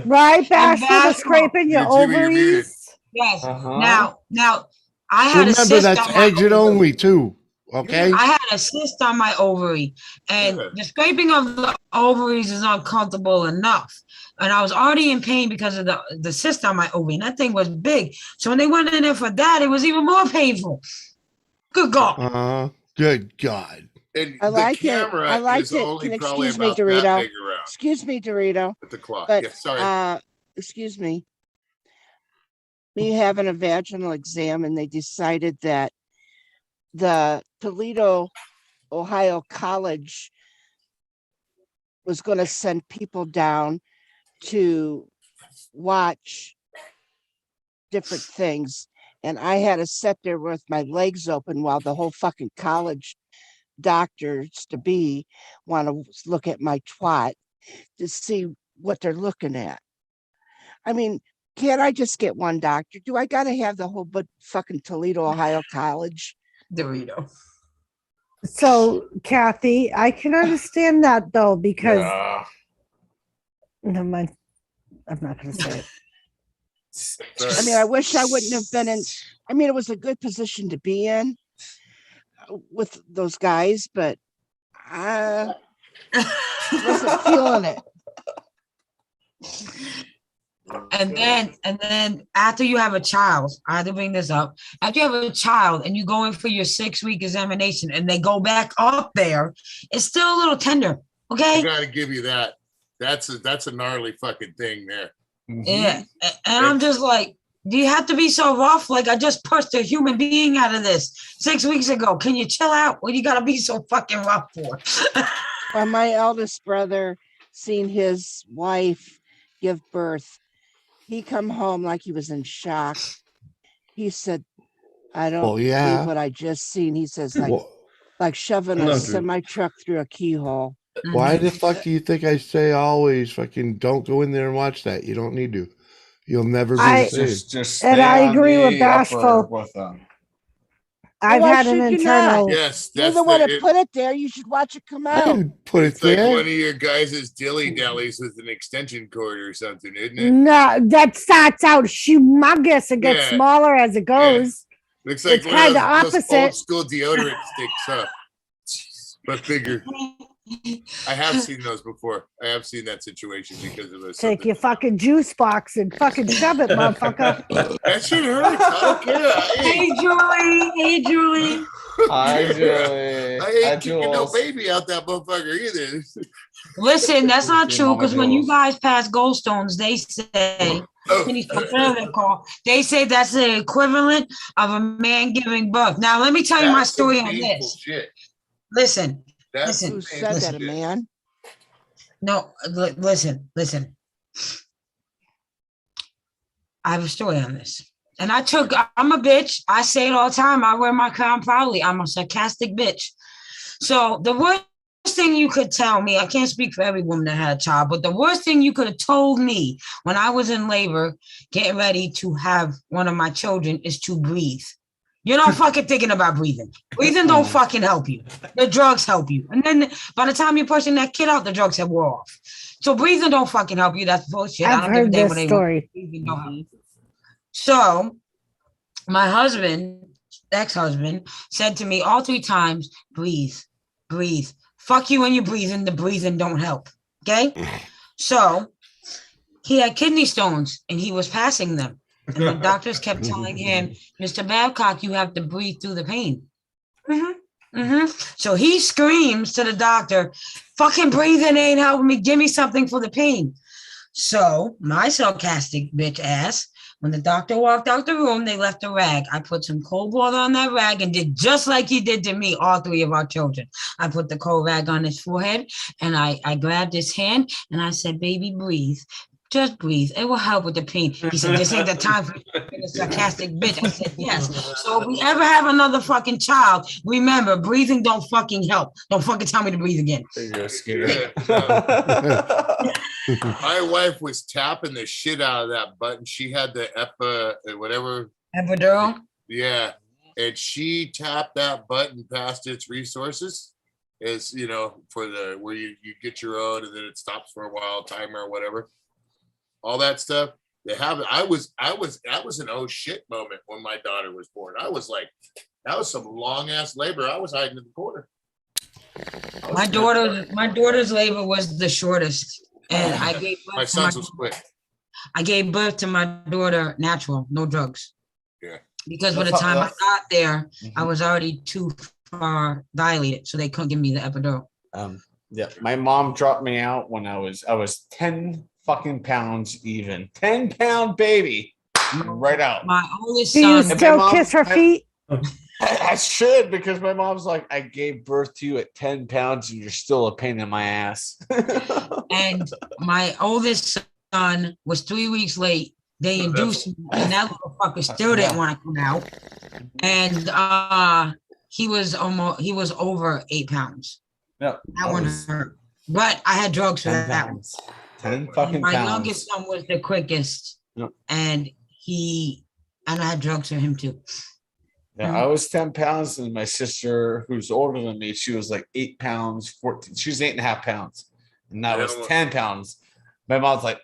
Right, Bashful, the Bashful. scraping your Jimmy, you're muted. ovaries. Yes. Uh-huh. Now, I had a Remember, cyst that's on my exit ovary. only too. Okay. I had a cyst on my ovary, and Yeah. the scraping of the ovaries is uncomfortable enough. And I was already in pain because of the cyst on my ovary, and that thing was big. So when they went in there for that, it was even more painful. Good God. Good God. And I like the it. camera I like is it. only probably Excuse me, about that Dorito. big around Excuse me, Dorito. at the clock. But Yeah, sorry. excuse me. Me having a vaginal exam, and they decided that the Toledo, Ohio College was going to send people down to watch different things. And I had to sit there with my legs open while the whole fucking college doctors to be want to look at my twat to see what they're looking at. I mean, can't I just get one doctor? Do I got to have the whole but fucking Toledo, Ohio College? Dorito. So, Kathy, I can understand that though, because Yeah. never mind. I'm not going to say it. I mean, I wish I wouldn't have been in. I mean, it was a good position to be in with those guys, but I wasn't feeling it. And then after you have a child, I had to bring this up. After you have a child and you go in for your 6-week examination and they go back up there, it's still a little tender. Okay. I gotta give you that. That's a gnarly fucking thing there. Yeah. And I'm just like, do you have to be so rough? Like, I just pushed a human being out of this 6 weeks ago. Can you chill out? What do you gotta be so fucking rough for? When my eldest brother seen his wife give birth, he come home like he was in shock. He said, I don't believe what I just seen. He says, like shoving a semi-truck through a keyhole. Why the fuck do you think I say always fucking don't go in there and watch that? You don't need to. You'll never be saved. Just and stay I on agree the with upper Bashful. with them. I've Why had an should you internal. not? Yes, You're that's the one that put it there. You should watch it come I out. didn't put it It's like there. one of your guys' dilly dallies with an extension cord or something, isn't it? No, that starts out humongous and gets Yeah. smaller as it goes. Looks like It's one of kinda those old opposite. school deodorant sticks, huh? But bigger. I have seen those before. I have seen that situation because of a Take your fucking juice box and fucking shove it, motherfucker. That shit hurts. I don't care. Hey, Julie. Hey, Julie. Hi, Julie. I Hi, ain't kicking no Jules. baby out that motherfucker either. Listen, that's not Hey, true, Mama because when you Jules. guys pass goldstones, they say they say that's the equivalent of a man giving birth. Now, let me tell you my That's some story on painful this. shit. Listen, That's Who said that, a man? no, listen. I have a story on this. And I'm a bitch. I say it all the time. I wear my crown proudly. I'm a sarcastic bitch. So the worst thing you could tell me, I can't speak for every woman that had a child, but the worst thing you could have told me when I was in labor, getting ready to have one of my children, is to breathe. You're not fucking thinking about breathing. Breathing don't fucking help you. The drugs help you. And then by the time you're pushing that kid out, the drugs have wore off. So breathing don't fucking help you. That's bullshit. I've heard this story. Breathing don't help you. So my husband, ex-husband, said to me all 3 times, breathe. Fuck you when you're breathing. The breathing don't help. Okay? So he had kidney stones and he was passing them. And the doctors kept telling him, Mr. Babcock, you have to breathe through the pain. So he screams to the doctor, fucking breathing ain't helping me. Give me something for the pain. So my sarcastic bitch ass, when the doctor walked out the room, they left a rag. I put some cold water on that rag and did just like he did to me, all 3 of our children. I put the cold rag on his forehead and I grabbed his hand and I said, baby, breathe. Just breathe. It will help with the pain. He said, this ain't the time for a sarcastic bitch. I said, yes. So if we ever have another fucking child, remember, breathing don't fucking help. Don't fucking tell me to breathe again. There you go, Skeeter. My wife was tapping the shit out of that button. She had the whatever. Epidural? Yeah. And she tapped that button past its resources. As you know, for the where you get your own and then it stops for a while, timer or whatever. All that stuff. They have it. That was an oh shit moment when my daughter was born. I was like, that was some long ass labor. I was hiding in the corner. My daughter's labor was the shortest. And I gave birth My son's was quick. I gave birth to my daughter natural, no drugs. Yeah. Because by the time I got there, I was already too far dilated, so they couldn't give me the epidural. Yeah, my mom dropped me out when I was 10 fucking pounds even. 10-pound baby. Right out. My oldest Do you son. still kiss her feet? I should, because my mom's like, I gave birth to you at 10 pounds and you're still a pain in my ass. And my oldest son was 3 weeks late. They induced me, and that little fucker still didn't want to come out. And he was over 8 pounds. No, That one hurt. But I had drugs for 10 that one. pounds. 10 fucking My pounds. youngest son was the quickest. Yep. And I had drugs for him too. Yeah, I was 10 pounds, and my sister, who's older than me, she was like 8 pounds, 14. She was 8.5 pounds, and that was 10 pounds. My mom's like,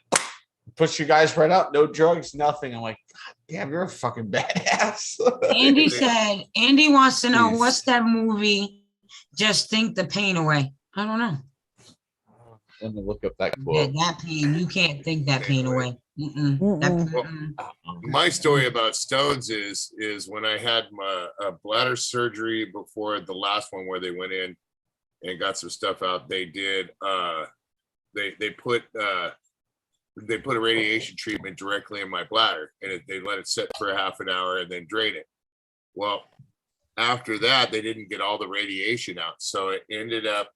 push you guys right up, no drugs, nothing. I'm like, God damn, you're a fucking badass. Andy said, Andy wants to know Jeez. what's that movie? Just Think the Pain Away. I don't know. Let me look up that Yeah, quote. that pain, you can't think that pain away. My story about stones is when I had my bladder surgery before the last one, where they went in and got some stuff out. They did they put a radiation treatment directly in my bladder, and they let it sit for a half an hour and then drain it. Well, after that, they didn't get all the radiation out, so it ended up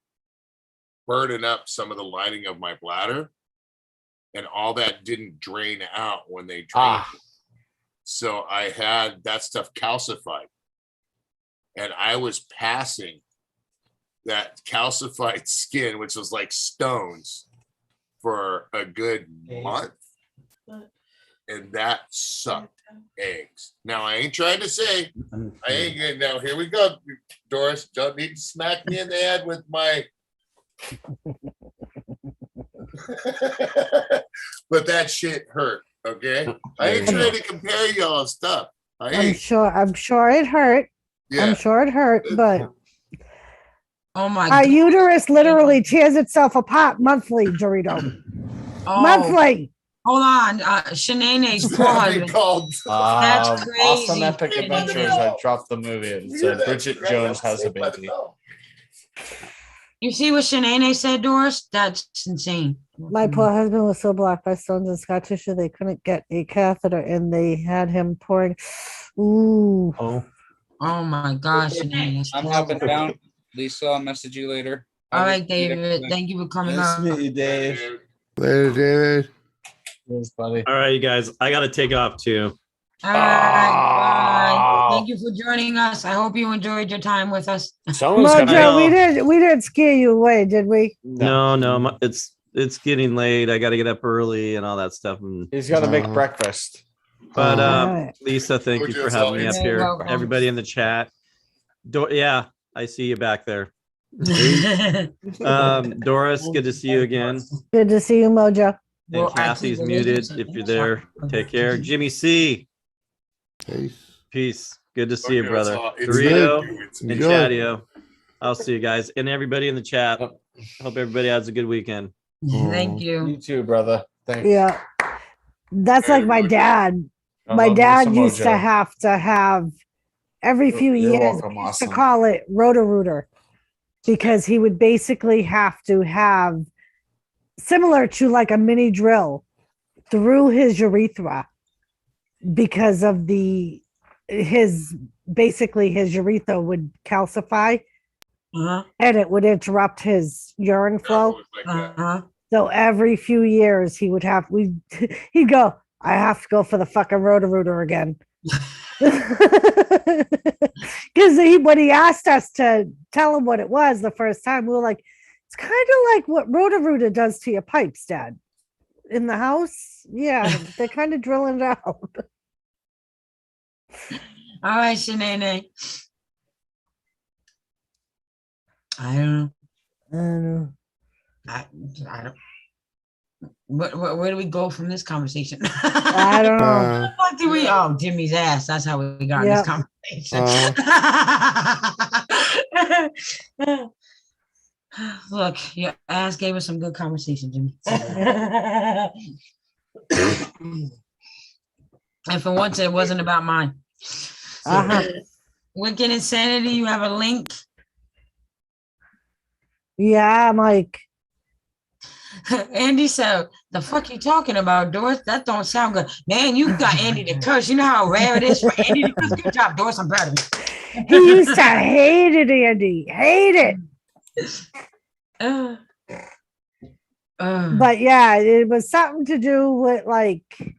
burning up some of the lining of my bladder, and all that didn't drain out when they drained it. So I had that stuff calcified, and I was passing that calcified skin, which was like stones, for a good month, and that sucked eggs. Now I ain't trying to say I ain't gonna. Now here we go, Doris. Don't need to smack me in the head with my. But that shit hurt. Okay, I ain't trying to compare y'all stuff. I'm sure it hurt. Yeah. I'm sure it hurt, but oh my our God. uterus literally tears itself apart monthly, Dorito. Monthly. Hold on. Shanae's poor husband. That's crazy. Awesome Epic Adventures. I dropped the movie. It said Bridget Jones has a baby. You see what Shanae said, Doris? That's insane. My poor husband was so blocked by stones and scar tissue they couldn't get a catheter, and they had him pouring. Ooh. Oh my gosh, Shanae. I'm hopping down. Lisa, I'll message you later. All right, David. Thank you for coming Nice on. to meet you, Dave. Later, David. Yes, buddy. All right, you guys. I got to take off too. All right, bye. Thank you for joining us. I hope you enjoyed your time with us. Mojo, we didn't scare you away, did we? No, it's getting late. I got to get up early and all that stuff. And He's got to make breakfast. But Lisa, thank you for having me up You're here. welcome. Everybody in the chat. Yeah, I see you back there. Doris, good to see you again. Good to see you, Mojo. And Kathy's muted. If you're there, take care. Jimmy C. Peace. Good to see you, brother. Dorito and Chadio. I'll see you guys. And everybody in the chat. Hope everybody has a good weekend. Thank you. You too, brother. Thanks. Yeah. That's like my dad. My dad used to have every few You're years welcome, we used to awesome. call it Roto-Rooter, because he would basically have to have similar to like a mini drill through his urethra, because of his urethra would calcify and it would interrupt his urine flow. So every few years he'd go, I have to go for the fucking Roto-Rooter again. Because when he asked us to tell him what it was the first time, we were like, it's kind of like what Roto-Rooter does to your pipes, Dad. In the house, yeah, they're kind of drilling it out. All right, Shanae. I don't know. I don't. Where do we go from this conversation? I don't know. What do we? Oh, Jimmy's ass. That's how we got in this conversation. Look, your ass gave us some good conversation, Jimmy. And for once, it wasn't about mine. Wicked Insanity, you have a link. Yeah, I'm like, Andy said, the fuck you talking about, Doris? That don't sound good. Man, you got Andy to curse. You know how rare it is for Andy to curse? Good job, Doris. I'm proud of you. he used to hate it, Andy. Hate it. But yeah, it was something to do with like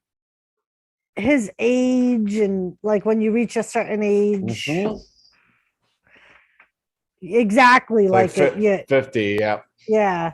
his age, and like when you reach a certain age. exactly like it. Yeah. 50, yeah. Yeah.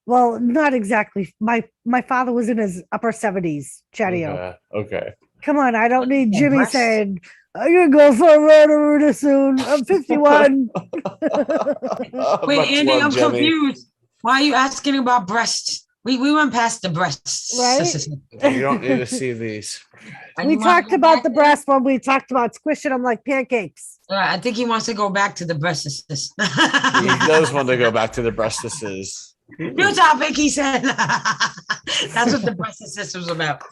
Well, not exactly. My father was in his upper 70s, Chatio. Okay. Come on, I don't need Yeah, Jimmy breasts. saying, I'm gonna go for a run soon. I'm 51. Wait, Much Andy, love, I'm Jimmy. confused. Why are you asking about breasts? We went past the breasts. Right? You don't need to see these. And We you wanna talked go about back the there? breast when we talked about squishing them like pancakes. I think he wants to go back to the breasts. He does want to go back to the breastises. New topic, he said. That's what the breasts was about.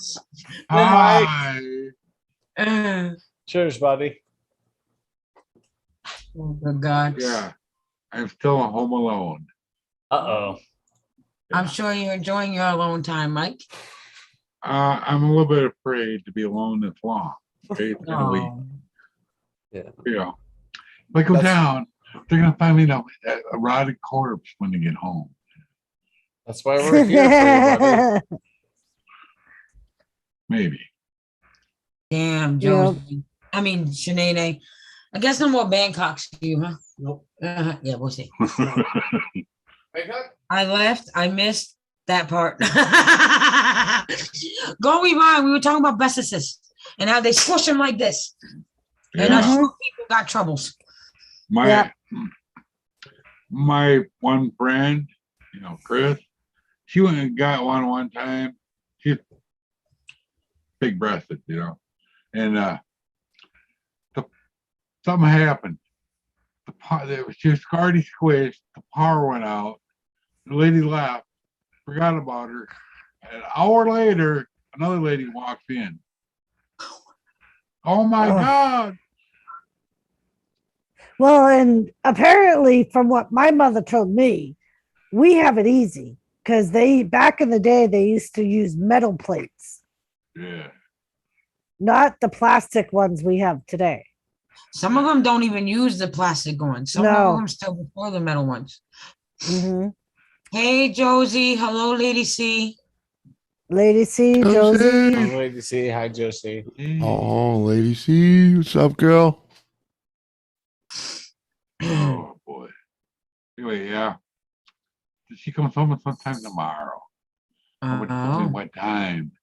Hi. Uh, Cheers, buddy. oh, good God. Yeah, I'm still home alone. Uh-oh. I'm sure you're enjoying your alone time, Mike. I'm a little bit afraid to be alone this long. Okay, it's gonna be, Oh. you know, if I go down, they're gonna find me a rotted corpse when they get home. That's why we're here for you, buddy. Maybe. Damn, Josie. I mean, Shanae. I guess no more Bangkoks for you, huh? Nope. Yeah, we'll see. I left. I missed that part. Go rewind. We were talking about breastises and how they squish them like this. And Yeah. short people got troubles. My one friend, Chris, she went and got one time. She's big breasted, and something happened. She was already squished. The power went out. The lady left, forgot about her. An hour later, another lady walks in. Oh my God. Well, and apparently, from what my mother told me, we have it easy because back in the day, they used to use metal plates. Yeah. Not the plastic ones we have today. Some of them don't even use the plastic ones. Some of them still before the metal ones. Mm-hmm. Hey, Josie. Hello, Lady C. Lady C, Josie. Oh, Lady C. Hi, Josie. Oh, Lady C, what's up, girl? Oh boy. Anyway, yeah. She comes home sometime tomorrow. Nobody told me what time.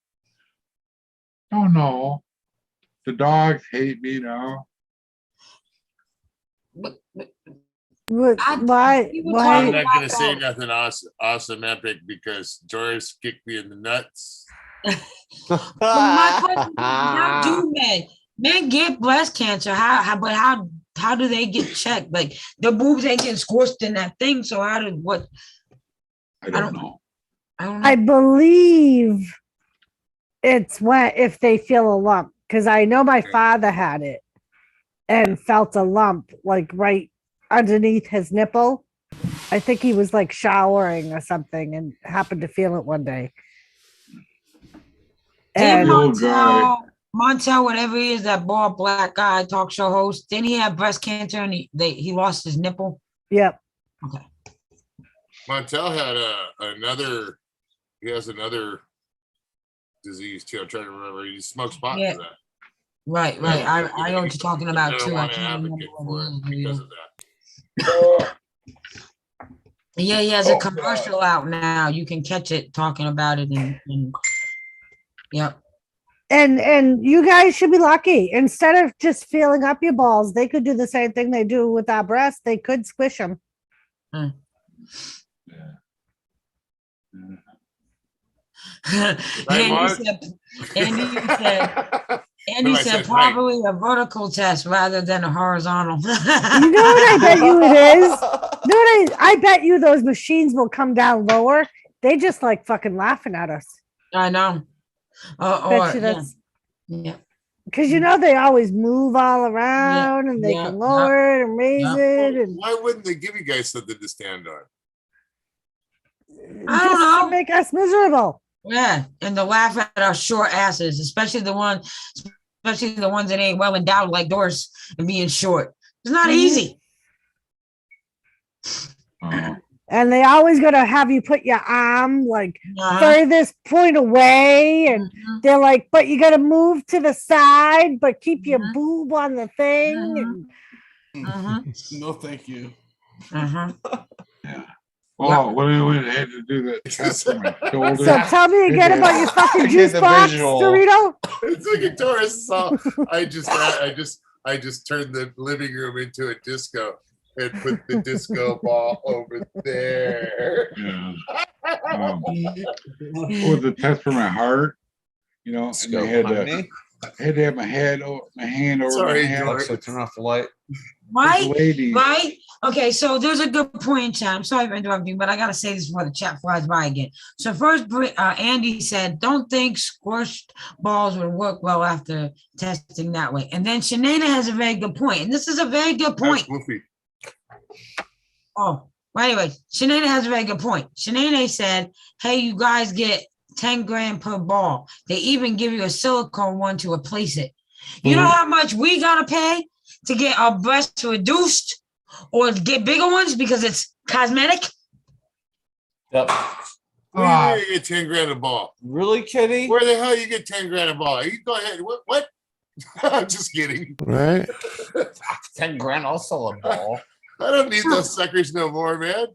Don't know. The dogs hate me now. Why? I'm not gonna say nothing awesome epic because Doris kicked me in the nuts. But my question is, how do men get breast cancer? How do they get checked? Like the boobs ain't getting squished in that thing. So I don't know. I believe it's if they feel a lump, because I know my father had it and felt a lump like right underneath his nipple. I think he was like showering or something and happened to feel it one day. And Montel, whatever he is, that bald black guy talk show host, didn't he have breast cancer and he lost his nipple? Yep. Okay. Montel had he has another disease too. I'm trying to remember. He smokes pot for that. Right. I know what you're talking about too. I can't remember for it because of that. Yeah, he has a commercial out now. You can catch it talking about it and yep. And you guys should be lucky. Instead of just feeling up your balls, they could do the same thing they do with our breasts. They could squish them. Andy said probably a vertical test rather than a horizontal. You know what I bet you it is? You know what I bet you those machines will come down lower. They just like fucking laughing at us. I know. Yeah. Because they always move all around and they can lower it and raise it. And why wouldn't they give you guys something to stand on? I don't know. To make us miserable. Yeah, and to laugh at our short asses, especially the ones that ain't well endowed like Doris and being short. It's not easy. And they always gonna have you put your arm like furthest point away, and they're like, but you gotta move to the side, but keep your boob on the thing. No, thank you. Uh-huh. Oh, when we had to do that test for my shoulder. So tell me again about your fucking I get juice the box, visual. Dorito. It's like a Doris song. I just turned the living room into a disco and put the disco ball over there. Yeah. Was the test for my heart, you know, and they had to have my hand over Sorry, my head. Doris. So turn off the light. Right? Lady. Right? Okay, so there's a good point in chat. I'm sorry for interrupting, but I gotta say this before the chat flies by again. So first, Andy said, "Don't think squished balls would work well after testing that way." And then Shanae has a very good point, and this is a very good point. Oh, well, anyway, Shanae has a very good point. Shanae said, "Hey, you guys get 10 grand per ball. They even give you a silicone one to replace it. You know how much we gotta pay to get our breasts reduced or get bigger ones because it's cosmetic?" Yep. Where do you get 10 grand a ball? Really, Kitty? Where the hell you get 10 grand a ball? You go ahead. What? I'm just kidding. Right? 10 grand, I'll sell a ball. I don't need those suckers no more, man.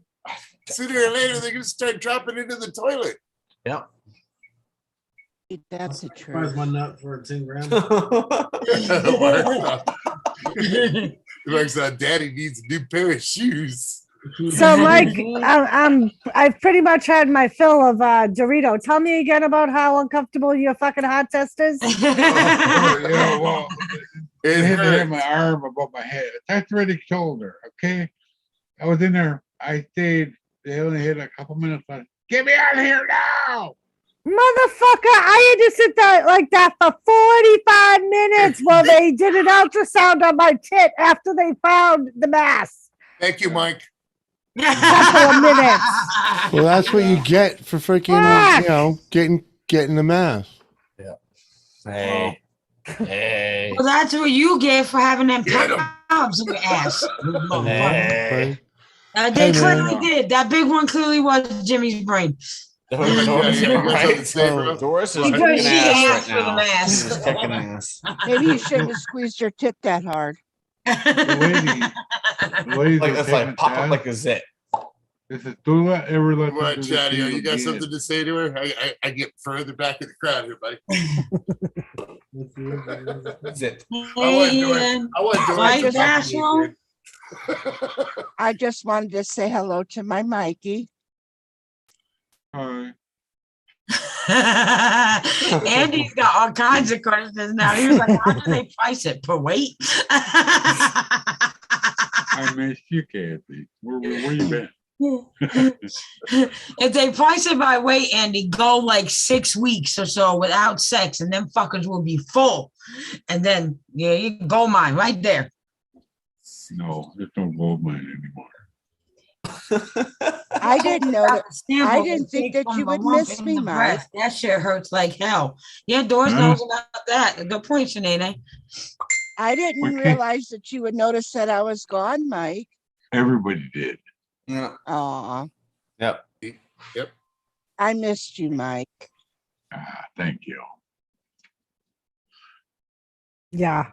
Sooner or later, they're gonna start dropping into the toilet. Yep. That's the Surprise truth. my nut for 10 grand. Mark's daddy needs a new pair of shoes. So, Mike, I've pretty much had my fill of Dorito. Tell me again about how uncomfortable your fucking hot test is. Yeah, well, It they had to have hurts. my arm above my head. That's really shoulder. Okay, I was in there. I stayed. They only had a couple minutes left. Get me out of here now! Motherfucker, I had to sit there like that for 45 minutes while they did an ultrasound on my tit after they found the mass. Thank you, Mike. Couple of minutes. Well, that's what you get for freaking, you know, getting the mass. Yeah. Hey. Hey. Well, that's what you get for having them pops in your ass. Hey. They Hey, man. clearly did. That big one clearly was Jimmy's brain. Doris is He kicking couldn't see the ass ass right for the now. mass. She's kicking ass. Maybe you shouldn't have squeezed your tit that hard. The lady Like was it's like taking pop up tests. like a zit. This is do not ever let Come on, them do this Chatty, to you got again. something to say to her? I get further back in the crowd here, buddy. Zit. I want Doris Right, to talk to Bashful? you, kid. I just wanted to say hello to my Mikey. Hi. Andy's got all kinds of questions now. He was like, "How do they price it per weight?" I miss you, Kathy. Where you been? If they price it by weight, Andy, go like 6 weeks or so without sex, and them fuckers will be full. And then, yeah, you gold mine right there. No, there's no gold mine anymore. I didn't know that. Sample I didn't think take that from you the would lump miss in me, the Mike. breast. That shit hurts like hell. Yeah, Doris knows about that. Good point, Shanae. I didn't Okay. realize that you would notice that I was gone, Mike. Everybody did. Yeah. Aw, Yep. Yep. I missed you, Mike. Thank you. Yeah,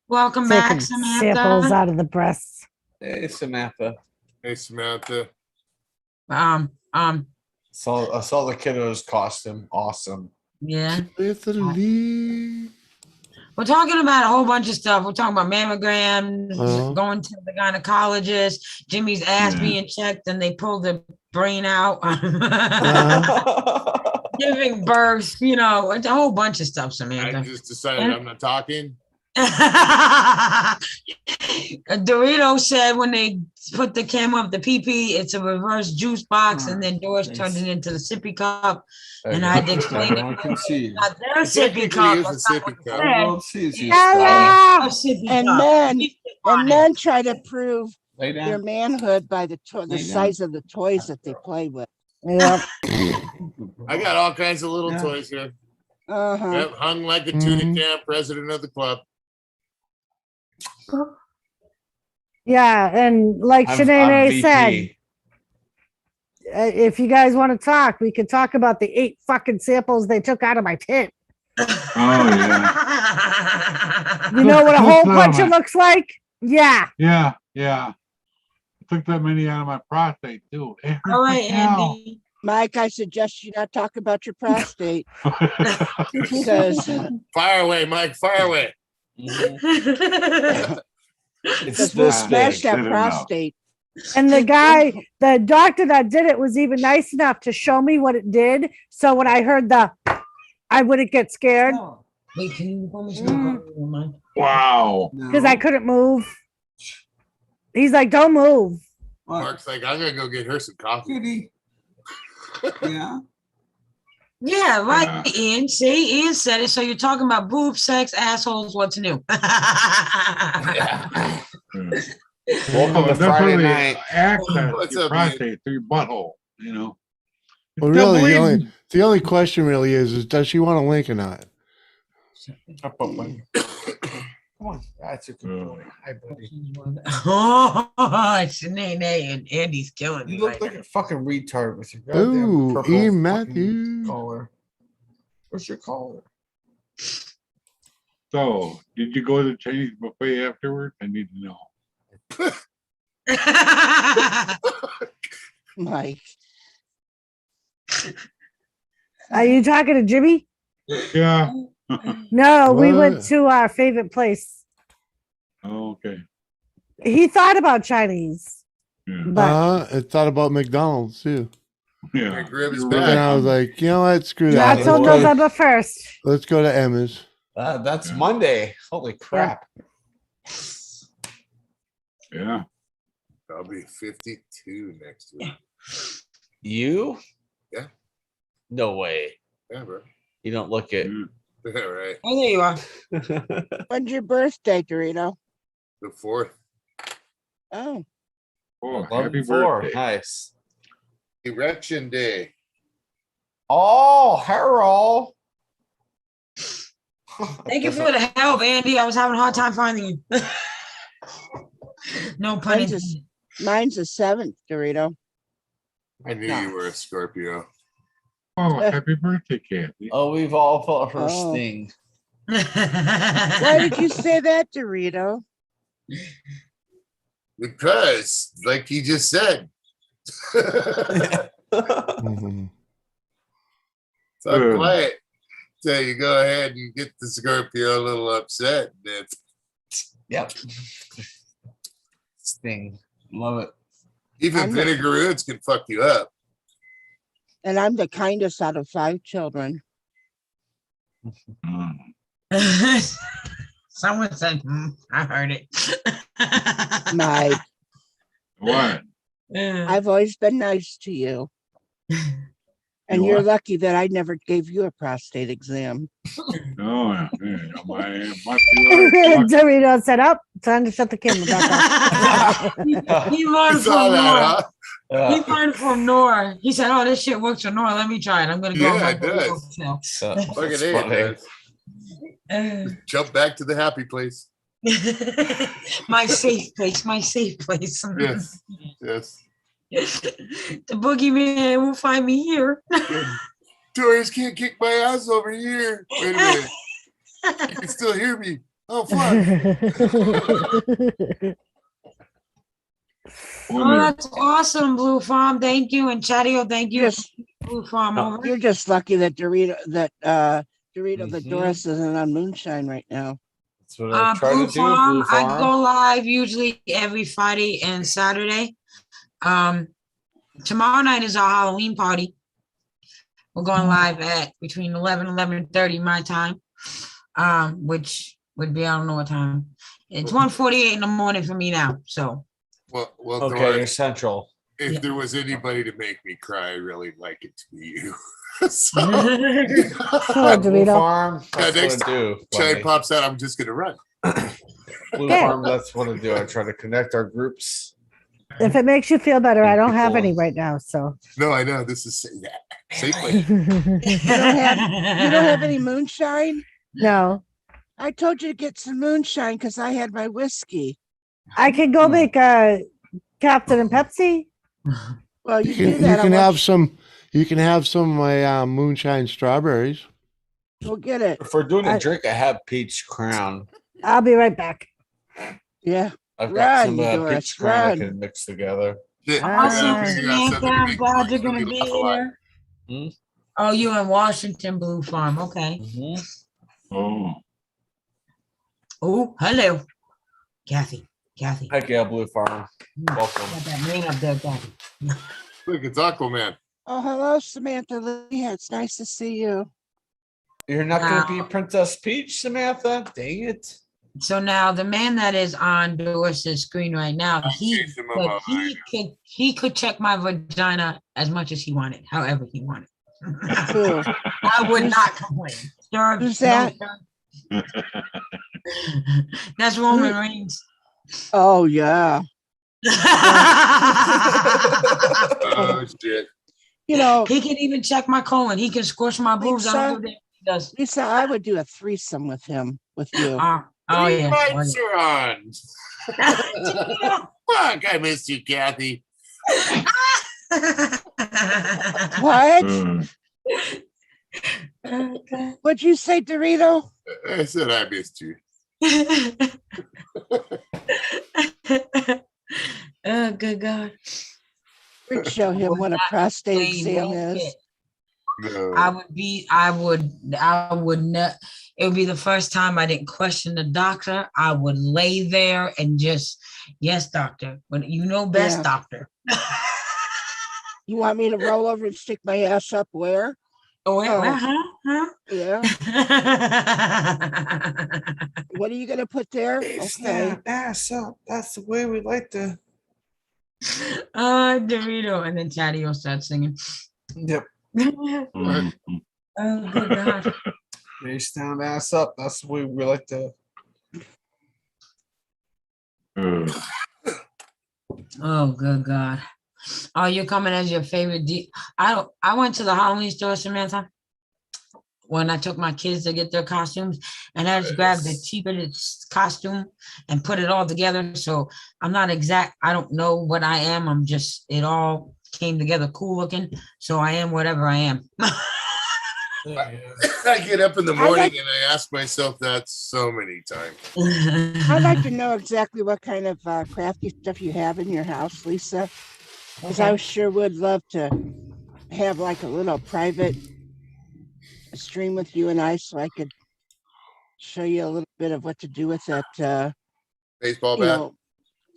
Welcome back, taking samples Samantha. out of the breasts. Hey, Samantha. Hey, Samantha. Um, I saw the kiddo's costume. Awesome. yeah. With the lead. We're talking about a whole bunch of stuff. We're talking about mammograms, Uh-huh. going to the gynecologist, Jimmy's ass Yeah. being checked, and they pulled the brain out, Uh-huh. giving birth. You know, it's a whole bunch of stuff, I Samantha. just decided I'm not talking. Dorito said when they put the camera up the PP, it's a reverse juice box, and then Doris turned it into the sippy cup, and I had to explain Everyone it. can see. Not their sippy Technically, cup. it's a That's not sippy what cup. they Everyone sees you. Hello. said. A sippy And cup. men, On and it. men try to prove Lay their down. manhood by the Lay down. size of the toys that they play with. Yep. I got all kinds of little Yeah. toys here. Uh-huh. Yep, hung like a tuna Mhm. can, president of the club. Yeah, and like I'm Shanae said, VP. if you guys want to talk, we could talk about the 8 fucking samples they took out of my tit. Oh yeah. You know what a Just whole some puncher of it. looks like? Yeah. Yeah. took that many out of my prostate too. It hurts All right, like hell. Andy. Mike, I suggest you not talk about your prostate because Fire away, Mike. Fire away. because we'll smash that prostate. And the doctor that did it was even nice enough to show me what it did. So when I heard I wouldn't get scared. Wait, can you pour me some coffee? Wow. Because I couldn't move. He's like, don't move. Mark's like, I'm gonna go get her some coffee. Yeah. Yeah, right, Ian. See, Ian said it. So you're talking about boob, sex, assholes. What's new? Welcome to Friday night. Access What's your up, prostate through your butthole, you know. Well, really, the only question really is does she want a link or not? Come on, that's a good boy. Hi, buddy. Oh, it's Nene and Andy's killing me. You look right like now. a fucking retard with your Ooh, goddamn purple Ian fucking Matthews. collar. Where's your collar? So, did you go to the Chinese buffet afterwards? I need to know. Mike. Are you talking to Jimmy? Yeah. No, we What? went to our favorite place. Oh, okay. He thought about Chinese, Yeah. but I thought about McDonald's too. Yeah. McRib is You're But back. then I was like, you know what? Screw that. not till Let's go, November 1st. let's go to Emma's. That's Monday. Holy crap. Yeah. I'll be 52 next week. You? Yeah. No way. Yeah, bro. You don't look it. Yeah, right. Oh, there you are. When's your birthday, Dorito? The 4th. Oh, Oh, happy 11/4. birthday. Nice. Erection day. Oh, Harold. Thank you for the help, Andy. I was having a hard time finding you. No pun mine's intended. mine's the 7th, Dorito. I knew you were a Scorpio. Oh, happy birthday, Kathy. Oh, we've all felt her Oh. sting. Why did you say that, Dorito? Because, like he just said. Mhm. So I'm quiet. So you go ahead and get the Scorpio a little upset. And Yep. Sting. Love it. even I'm vinegar roots can fuck you up. And I'm the kindest out of 5 children. Someone said, I heard it. Mike, What? I've always been nice to you. And You you're what? lucky that I never gave you a prostate exam. Oh, yeah. My feelings. Dorito said, "Up, time to shut the camera back off." He learned You saw from that, Nora. He learned from Nora. He said, "Oh, this shit works for Nora. Let me try it. I'm gonna go." Yeah, on it my does. now." Look at it. Man. Jump back to the happy place. My safe place. My safe place. Yes. Yes. The boogeyman will find me here. Doris can't kick my ass over here. Wait a minute. You can still hear me. Oh, fuck. Oh, that's awesome, Blue Farm. Thank you. And Chatio, thank you. Yes. Blue Farm over. You're just lucky that Dorito, the Doris isn't on moonshine right now. That's what I try Blue to do. Farm, Blue Farm. I go live usually every Friday and Saturday. Tomorrow night is our Halloween party. We're going live at between 11 and 11:30 my time, which would be, I don't know what time. It's 1:48 in the morning for me now. So, Well, Okay, Doris, you're central. if there was anybody to make me cry, I really like it to be you. So, Poor Blue Dorito. Farm. That's next what I do. Chai buddy. pops out, I'm just gonna run. Blue Yeah. Farm. That's what I do. I try to connect our groups. If it makes you feel better, I don't have People- any right now. So No, I know this is safe. You don't have any moonshine? no, I told you to get some moonshine because I had my whiskey. I can go make a Captain and Pepsi. Well, You you, can, do that. you can I'll have watch- some. You can have some of my moonshine strawberries. Go get it. If we're doing a drink, I have peach crown. I'll be right back. Yeah. I've got some Run, Doris, peach cream I run. can mix together. Awesome, Right. Samantha. I'm glad you're gonna be here. Hmm? Oh, you're in Washington Blue Farm. Okay. Oh. Oh, hello, Kathy. Kathy. Heck yeah, Blue Farm. Welcome. Got that man up there, Kathy. Look, it's Aquaman. Oh, hello, Samantha. Leah. It's nice to see you. You're not going to be Princess Peach, Samantha? Dang it. So now the man that is on Doris's screen right now, he could check my vagina as much as he wanted, however he wanted. I would not complain. Sir, Who's that? no, that's Roman Reigns. Oh, yeah. Oh, shit. You know, he can even check my colon. He can squish my boobs. I don't do that. He does. Lisa, I would do a threesome with him, with you. Oh, yeah. Lights are on. Fuck, I missed you, Kathy. What? What'd you say, Dorito? I said I missed you. Oh, good God. We'd show him what a prostate exam is. No. I would not. It would be the first time I didn't question the doctor. I would lay there and just, yes, doctor. But you know best, Yeah. doctor. You want me to roll over and stick my ass up where? Oh, Yeah. What are you gonna put there? Okay. Ass up. That's the way we like to. Dorito, and then Chatty will start singing. Yep. Oh, good God. Face down, ass up. That's the way we like to. Oh, good God. Oh, you're coming as your favorite. I went to the Halloween store, Samantha, when I took my kids to get their costumes, and I just grabbed the cheapest costume and put it all together. So I'm not exact. I don't know what I am. I'm just, it all came together cool looking. So I am whatever I am. I get up in the morning and I ask myself that so many times. I'd like to know exactly what kind of crafty stuff you have in your house, Lisa. Because I sure would love to have like a little private stream with you and I, so I could show you a little bit of what to do with that baseball bat,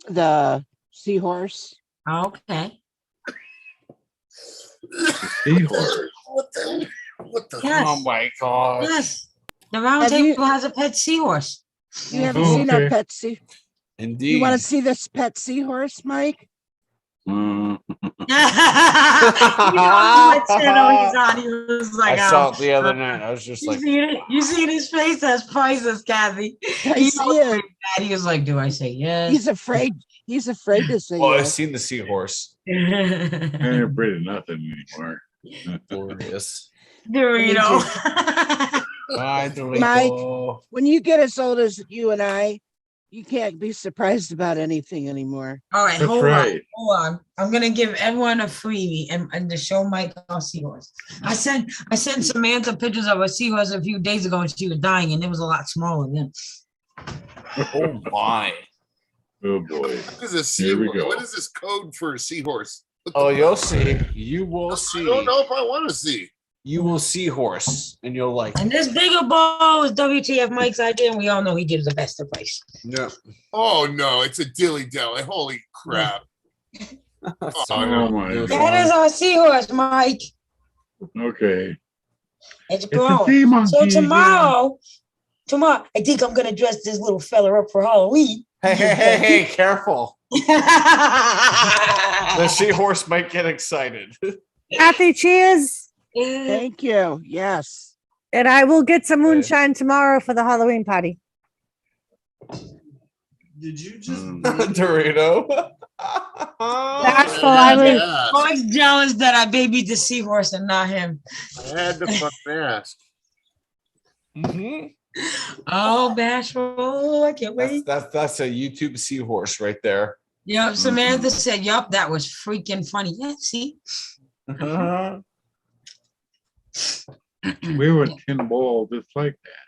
the seahorse. Okay. Seahorse. What the? Yes. Oh my God. Yes. The round table has a pet seahorse. You haven't seen our pet sea. Indeed. You want to see this pet seahorse, Mike? You know what channel he's on. He was like, I saw it the other night. I was just like, you see his face? That's priceless, Kathy. I see it. He was like, do I say yes? He's afraid. He's afraid to say well, I've yes. seen the seahorse. I ain't afraid of nothing anymore. Glorious. Dorito. Bye, Dorito. Mike, when you get as old as you and I, you can't be surprised about anything anymore. All right, That's hold right. on. I'm gonna give everyone a freebie and to show Mike our seahorse. I sent Samantha pictures of a seahorse a few days ago and she was dying, and it was a lot smaller then. Oh my. Oh boy. What is a Here we seahorse? go. What is this code for a seahorse? Oh, you'll see. You will I see. don't know if I want to see. You will see horse, and you'll like. And this bigger ball is WTF Mike's idea, and we all know he gives the best advice. No. Oh no, it's a dilly dally. Holy crap! Oh my That God. is our seahorse, Mike. Okay. It's It's a grown. sea monkey. So tomorrow, I think I'm gonna dress this little fella up for Halloween. Hey, careful. The seahorse might get excited. Kathy, cheers. Thank you. Yes. And I will get some moonshine tomorrow for the Halloween party. Did you just Dorito? Bashful, I was. Mike's jealous that I babied the seahorse and not him. I had to fucking ask. Oh, Bashful, I can't wait. That's a YouTube seahorse right there. Yep, Samantha said, yup, that was freaking funny. Yeah, see? We were 10 ball just like that.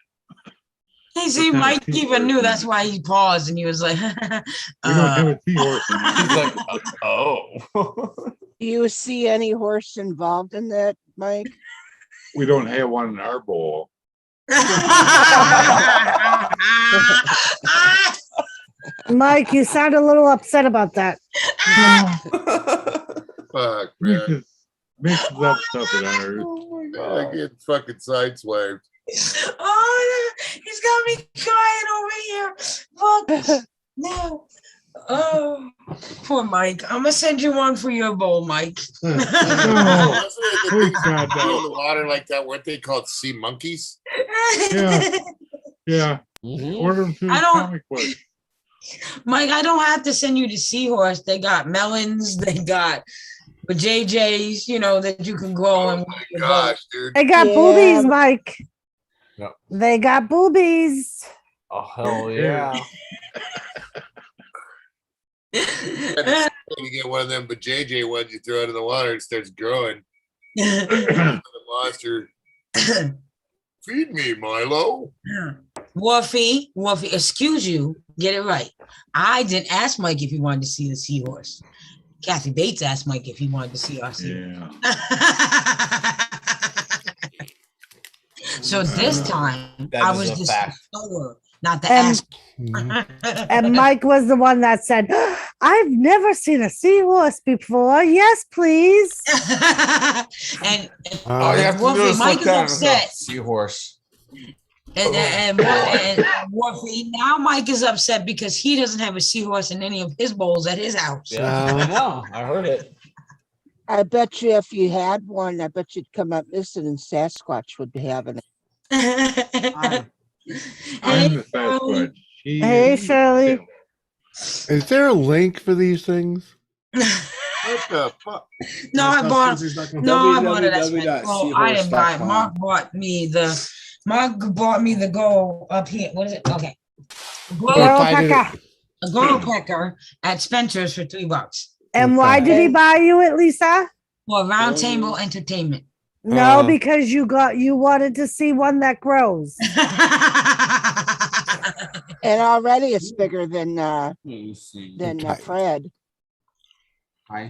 He see That's not a Mike seahorse, even knew. man. That's why he paused and he was like, We don't have a seahorse in He's it. like, oh. Do you see any horse involved in that, Mike? We don't have one in our bowl. Mike, you sound a little upset about that. Fuck, Mixes, man. mixes up stuff in ours. I get fucking sideswiped. Oh, he's got me crying over here. Fuck. No. Oh, poor Mike. I'm gonna send you one for your bowl, Mike. Wasn't it the Please, things God, that no. in the water like that? Weren't they called sea monkeys? Yeah. Yeah. Mhm. Order them through I the don't- comic book. Mike, I don't have to send you the seahorse. They got melons. They got the JJs, you know, that you can grow. Oh and my gosh, dude. They got Yeah. boobies, Mike. Yep. They got boobies. Oh, hell yeah. You get one of them, but JJ ones you throw it in the water, it starts growing. The monster. Feed me, Milo. Wolfie, excuse you, get it right. I didn't ask Mike if he wanted to see the seahorse. Kathy Bates asked Mike if he wanted to see our seahorse. Yeah. So this time, That I is was a just fact. slower, not to And- ask. And Mike was the one that said, I've never seen a seahorse before. Yes, please. and All you have to do Wolfie, is Mike look is down and go, upset. seahorse. And Wolfie, now Mike is upset because he doesn't have a seahorse in any of his bowls at his house. Yeah, I know. I heard it. I bet you if you had one, I bet you'd come up missing and Sasquatch would be having it. I'm the Sasquatch. She Hey, is- Shirley. Is there a link for these things? What the fuck? No, I bought it at www.seahorse.com. Oh, I didn't buy it. Mark bought me the go up here. What is it? Okay. Girl pecker. A girl pecker at Spencer's for $3 And why did he buy you it, Lisa? for round table entertainment. No, because you wanted to see one that grows. And already it's bigger than Fred.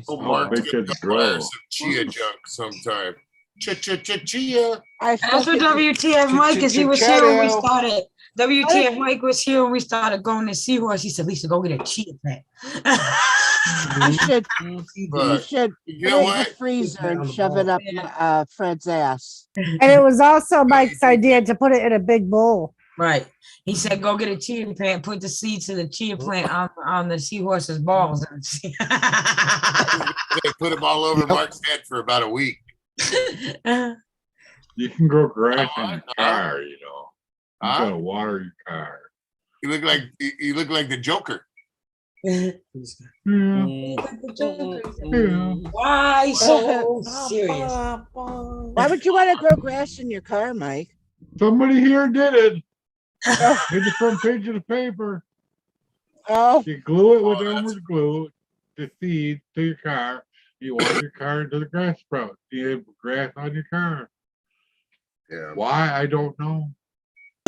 Oh, Mark's big gonna kids go buy grow. some chia junk sometime. Chia. That's what WTF Mike is. He was here when we started. WTF Mike was here when we started going to Seahorse. He said, Lisa, go get a chia plant. You should You put it know in what? the freezer and shove it up Fred's ass. And it was also Mike's idea to put it in a big bowl. Right. He said, go get a chia plant, put the seeds of the chia plant on the seahorse's balls. They put them all over Mark's head for about a week. You can grow grass in your car, you know. You Huh? gotta water your car. You look like the Joker. Yeah. Why so serious? Why would you want to grow grass in your car, Mike? Somebody here did it. Hit the front page of the paper. Oh, You glue it with Elmer's glue, the seed to your car. You water your car into the grass sprout. You have grass on your car. Yeah. Why? I don't know.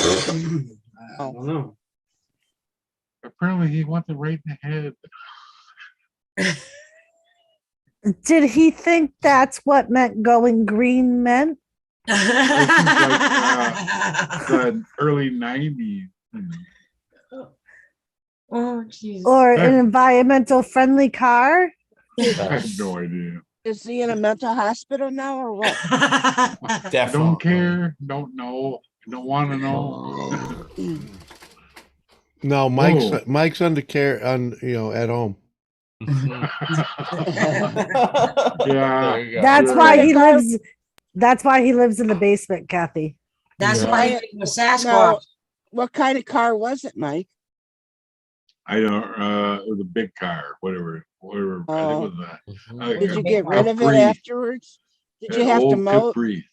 I don't know. Apparently he wants it right in the head. Did he think that's what meant going green meant? This is like the early 90s. Oh, jeez. Or an environmental friendly car? I have no idea. is he in a mental hospital now or what? Don't care, don't know, don't want to know. No, Whoa. Mike's under care at home. Yeah. That's why he lives. That's why he lives in the basement, Kathy. That's Yeah. why he was Sasquatch. No, what kind of car was it, Mike? I don't. It was a big car, whatever. I think it was Did you get rid of it Capri. afterwards? Did you An have to old mow? Capri.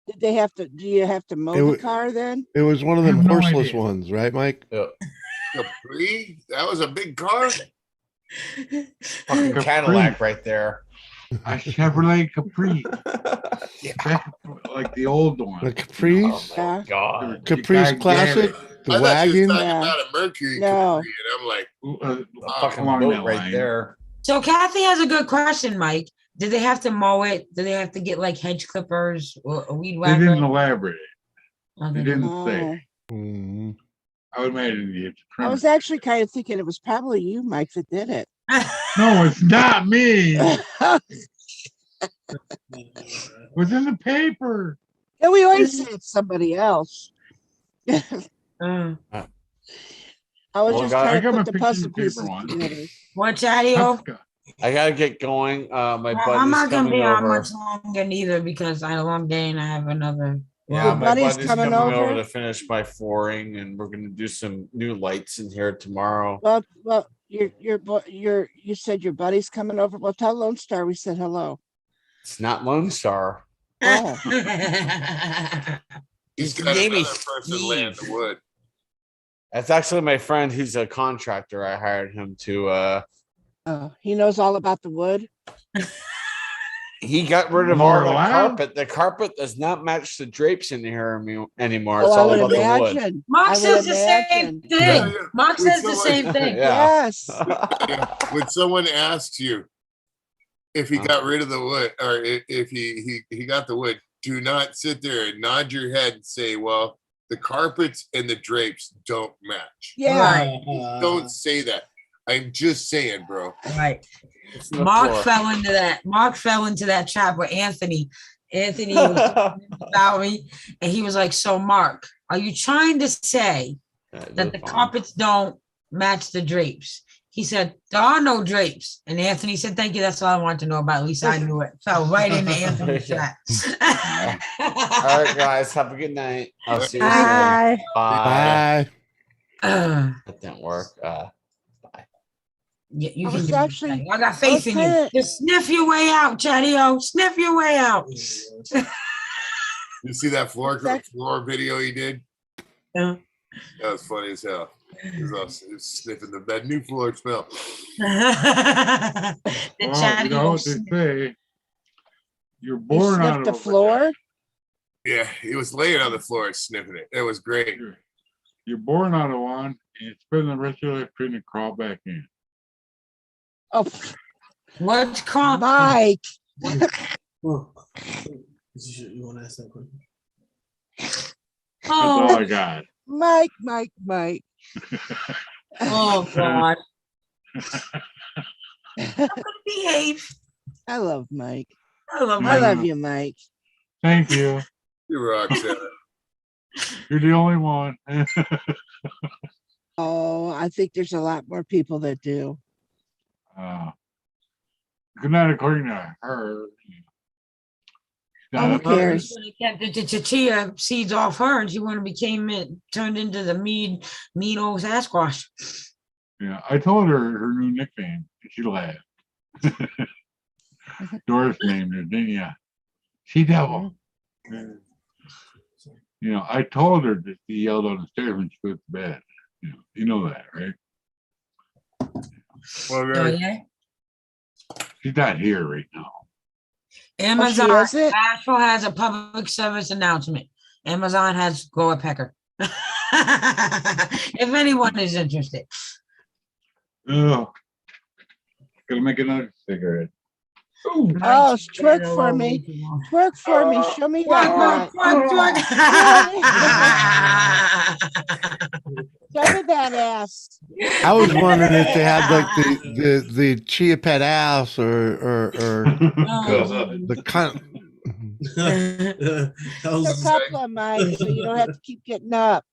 Did they have to? Do you have to mow It the wa- car then? It was one of I them have no horseless idea. ones, right, Mike? Capri? That was a big car. Fucking Capri. Cadillac right there. A Chevrolet Capri. Back, like the old one. The Caprice? Yeah. God. Caprice You gotta get Classic? it. The I thought you wagon. were talking about a Mercury No. Capri, and I'm like, A fucking along boat that right line. there. So Kathy has a good question, Mike. Did they have to mow it? Did they have to get like hedge clippers or a weed They didn't whacker? elaborate. Oh, They they didn't Oh. say. Mhm. I would imagine you have to I trim was it. actually kind of thinking it was probably you, Mike, that did it. No, it's not me. It was in the paper. Yeah, we always say it's somebody else. Uh, I was Well, just I trying to got my put the picture in puzzle the paper pieces once. together. what, Chatty-O? I gotta get going. My I'm buddy's not gonna coming be on over. much longer neither because I had a long day and I have another. Yeah, Your my buddy's buddy's coming coming over over? to finish my flooring, and we're gonna do some new lights in here tomorrow. Well, you said your buddy's coming over. Well, tell Lone Star we said hello. It's not Lone Star. Oh, he's He got gave me another person laying the wood. That's actually my friend. He's a contractor. I hired him to. he knows all about the wood. He got rid of More all the loud? carpet. The carpet does not match the drapes in here anymore. It's Oh, I all would about the wood. imagine. Mark I says would the same imagine. thing. Mark When says the someone- same thing. Yeah. Yes. When someone asks you if he Huh? got rid of the wood, or if he got the wood, do not sit there and nod your head and say, "Well, the carpets and the drapes don't match." Yeah. Don't say that. I'm just saying, bro. Right. It's the Mark floor. fell into that. Mark fell into that trap with Anthony. Anthony was talking about me, and he was like, "So, Mark, are you trying to say that the carpets don't match the drapes?" He said, "There are no drapes." And Anthony said, "Thank you. That's all I wanted to know about. At least I knew it." Fell right into Anthony's trap. All right, guys. Have a good night. I'll see you soon. Bye. Bye. Bye. That didn't work. Yeah, you I can was do it, actually- Chatty. I got faith in you. saying- Just sniff your way out, Chatty-O. Sniff your way out. You see that floor Exactly. floor video he did? Yeah. That was funny as hell. He was sniffing that new floor smell. The Well, you know Chatty-O. what they say. You're You born out sniffed of the floor. Yeah, he was laying on the floor sniffing it. It was great. You're born out of one, and you spend the rest of your life trying to crawl back in. Oh, What's called? Mike. You want to ask that question? That's Oh, all I got. Mike. oh God. Behave. I love Mike. I love I my love you, Mike. Thank you. You rock, Sarah. You're the only one. Oh, I think there's a lot more people that do. Good night, according to her. Oh, who cares? Kept the chia seeds off her, and she wouldn't turned into the mean old Sasquatch. Yeah, I told her her new nickname. She laughed. Doris named her, didn't you? She devil. You know, I told her that she yelled on the stairs when she went to bed. You know that, right? Oh, yeah? She's not here right now. Amazon has it? Bashful has a public service announcement. Amazon has grow a pecker. If anyone is interested. Ugh. Gonna make another cigarette. Oh, twerk for me. Twerk for me. Show me that. Show me that ass. I was wondering if they had like the chia pet ass or the kind. Just a couple of Mike, so you don't have to keep getting up.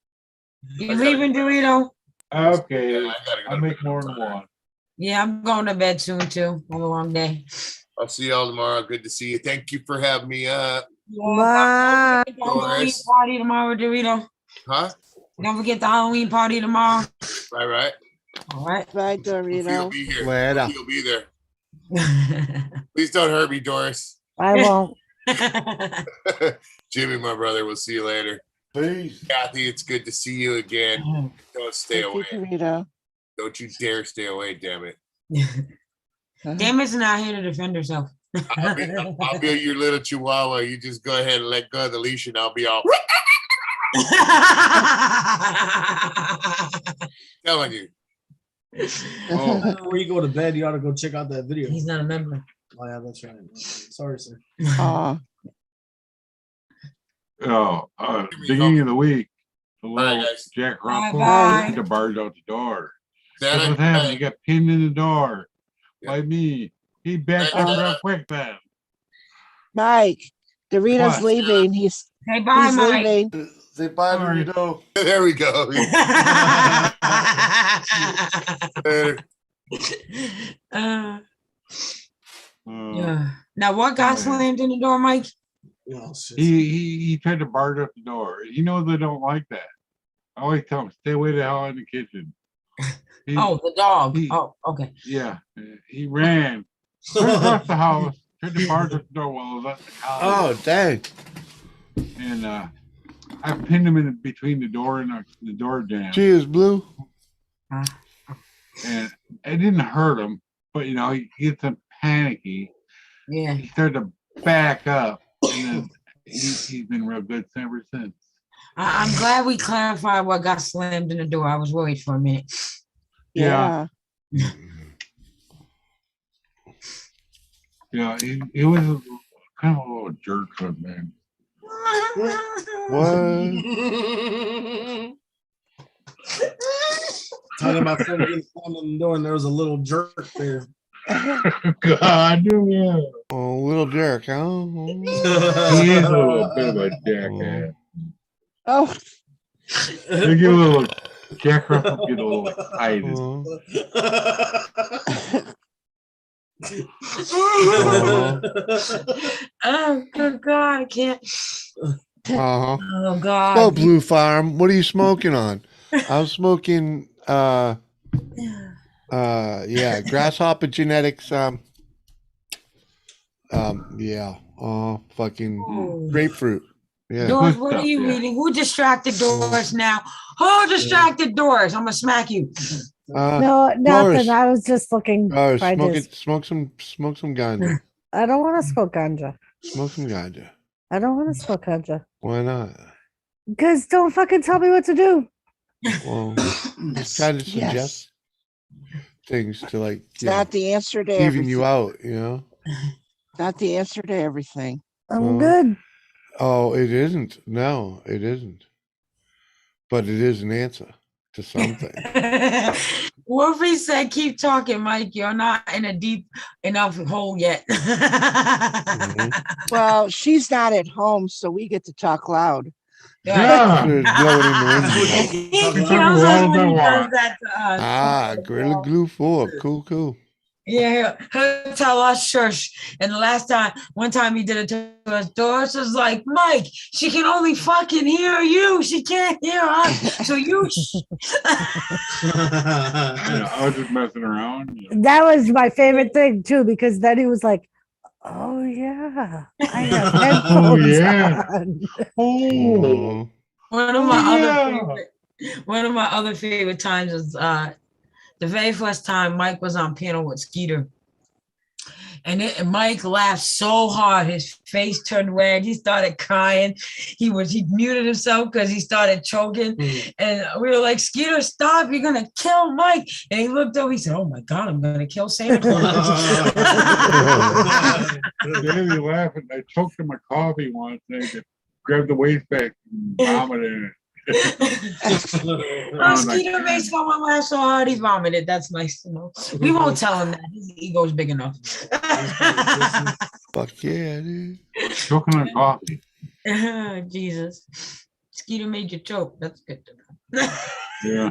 You leaving, Dorito? Okay, I'll make more than one. Yeah, I'm going to bed soon too. Have a long day. I'll see y'all tomorrow. Good to see you. Thank you for having me up. Bye. Halloween Doris. party tomorrow, Dorito. Huh? Don't forget the Halloween party tomorrow. Right. All right. Bye, You'll Dorito. be here. Later. You'll be there. Please don't hurt me, Doris. I won't. Jimmy, my brother, we'll see you later. Peace. Kathy, it's good to see you again. Don't stay Thank you, away. Dorito. Don't you dare stay away, damn it. Dammit's not here to defend herself. I'll be your little chihuahua. You just go ahead and let go of the leash and I'll be all Telling you. Oh, before you go to bed, you ought to go check out that video. He's not a member. Oh yeah, that's right. Sorry, sir. Beginning of the week, the Bye, little guys. Jack Bye, Russell bye. took the barge out the door. Dad, That's what happened. He got pinned in the door by me. He backed up real quick then. Mike, Dorita's What? leaving. He's Hey, bye, Mike. leaving. Say bye, Dorito. There we go. Yeah. Now, what got slammed in the door, Mike? He tried to barge up the door. He knows I don't like that. I always tell him, stay away the hell in the kitchen. Oh, the dog. Oh, okay. Yeah, he ran across the house, tried to barge up the door while I was at the house. Oh, dang. And I pinned him in between the door and the door jam. Cheers, Blue. And it didn't hurt him, but he gets him panicky. Yeah. He started to back up, and then he's been real good ever since. I'm glad we clarified what got slammed in the door. I was worried for a minute. Yeah. Yeah, he was kind of a little jerk, man. What? Talking about somebody getting slammed on the door and there was a little jerk there. God, yeah. Oh, little jerk, huh? He is a little bit of a jackass. Oh. They get a little Jack Russell get a little excited. Oh, good God, I can't. Uh-huh. Oh, God. So, Blue Farm, what are you smoking on? I'm smoking, Grasshopper Genetics, fucking grapefruit. Yeah. Doris, what are you reading? Who distracted Doris now? Who distracted Doris? I'm gonna smack you. No, nothing. Doris. I was just looking. Oh, I smoke some ganja. I don't want to smoke ganja. Smoke some ganja. I don't want to smoke ganja. Why not? Because don't fucking tell me what to do. Well, it's kind of suggest things to It's not the answer to even everything. you out, Not the answer to everything. I'm good. Oh, it isn't. No, it isn't. But it is an answer to something. Wolfie said, keep talking, Mike. You're not in a deep enough hole yet. Well, she's not at home, so we get to talk loud. Yeah. Gorilla Glue 4. Cool. Yeah, he'll tell us shush. And one time he did it to us, Doris was like, Mike, she can only fucking hear you. She can't hear us. So you I was just messing around. That was my favorite thing too, because then he was like, "Oh yeah, I have headphones on." Oh. One of my other favorite times was the very first time Mike was on panel with Skeeter. And Mike laughed so hard, his face turned red. He started crying. He muted himself because he started choking. And we were like, Skeeter, stop! You're gonna kill Mike. And he looked over. He said, "Oh my God, I'm gonna kill Santa Claus." Danny laughing. I choked in my coffee once. And I grabbed the waste bag and vomited in it. Skeeter made someone laugh so hard he vomited. That's nice to know. We won't tell him that. His ego's big enough. Fuck yeah, dude. Choking on coffee. Jesus. Skeeter made you choke. That's good to know. Yeah.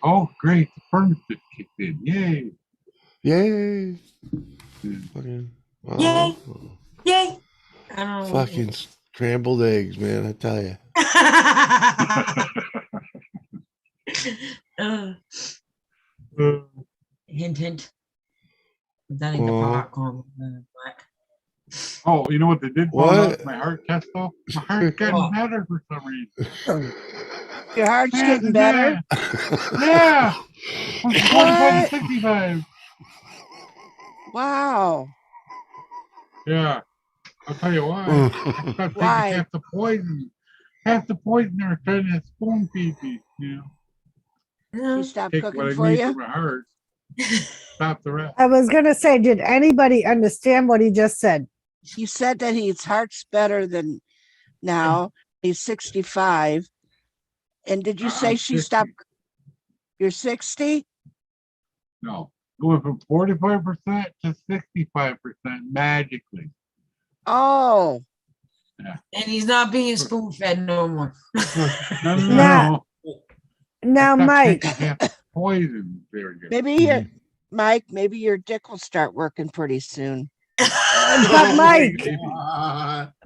Oh, great. The furnace just kicked in. Yay. Yay. Yay. Yay. I don't know. Fucking scrambled eggs, man, I tell you. Hint. That ain't the popcorn. Oh, you know what they did? What? My heart test though? My heart's getting better for some reason. Your heart's getting better? Yeah. 45 to 65. Wow. Yeah. I'll tell you why. I stopped taking Why? half the poison. Half the poison they were trying to spoon feed me. You know, She stopped take what cooking I for need you? for my heart. Stop the rest. I was gonna say, did anybody understand what he just said? You said that his heart's better than now. He's 65. And did you say I'm she 60. stopped? You're 60? No, going from 45% to 65% magically. Oh, And he's not being spoon fed no more. No, Now, no. now, I stopped Mike, taking half the poison. Very good. maybe your Mike, maybe your dick will start working pretty soon. but Mike,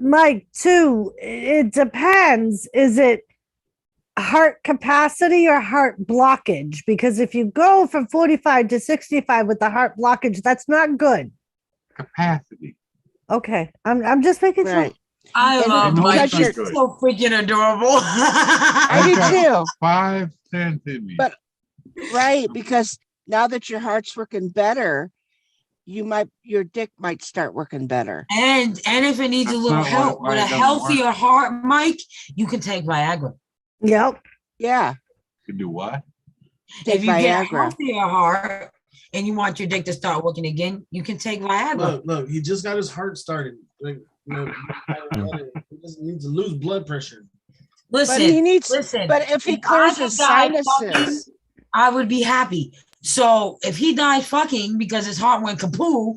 Mike, too, it depends. Is it heart capacity or heart blockage? Because if you go from 45 to 65 with the heart blockage, that's not good. Capacity. Okay, I'm just making sure. Right. I And love no, Mike. that's He's not good. so freaking adorable. I do too. 5 centimeters. But right, because now that your heart's working better, your dick might start working better. And if it needs a That's little not why- help why with it a doesn't healthier heart, Mike, you can take Viagra. Yep. Yeah. You do what? Take If you get a Viagra. healthier heart and you want your dick to start working again, you can take Viagra. Look, he just got his heart started. Like, he just needs to lose blood pressure. Listen, But he needs. listen. But if he If clears I his died sinuses, fucking, I would be happy. So if he died fucking because his heart went kapoo,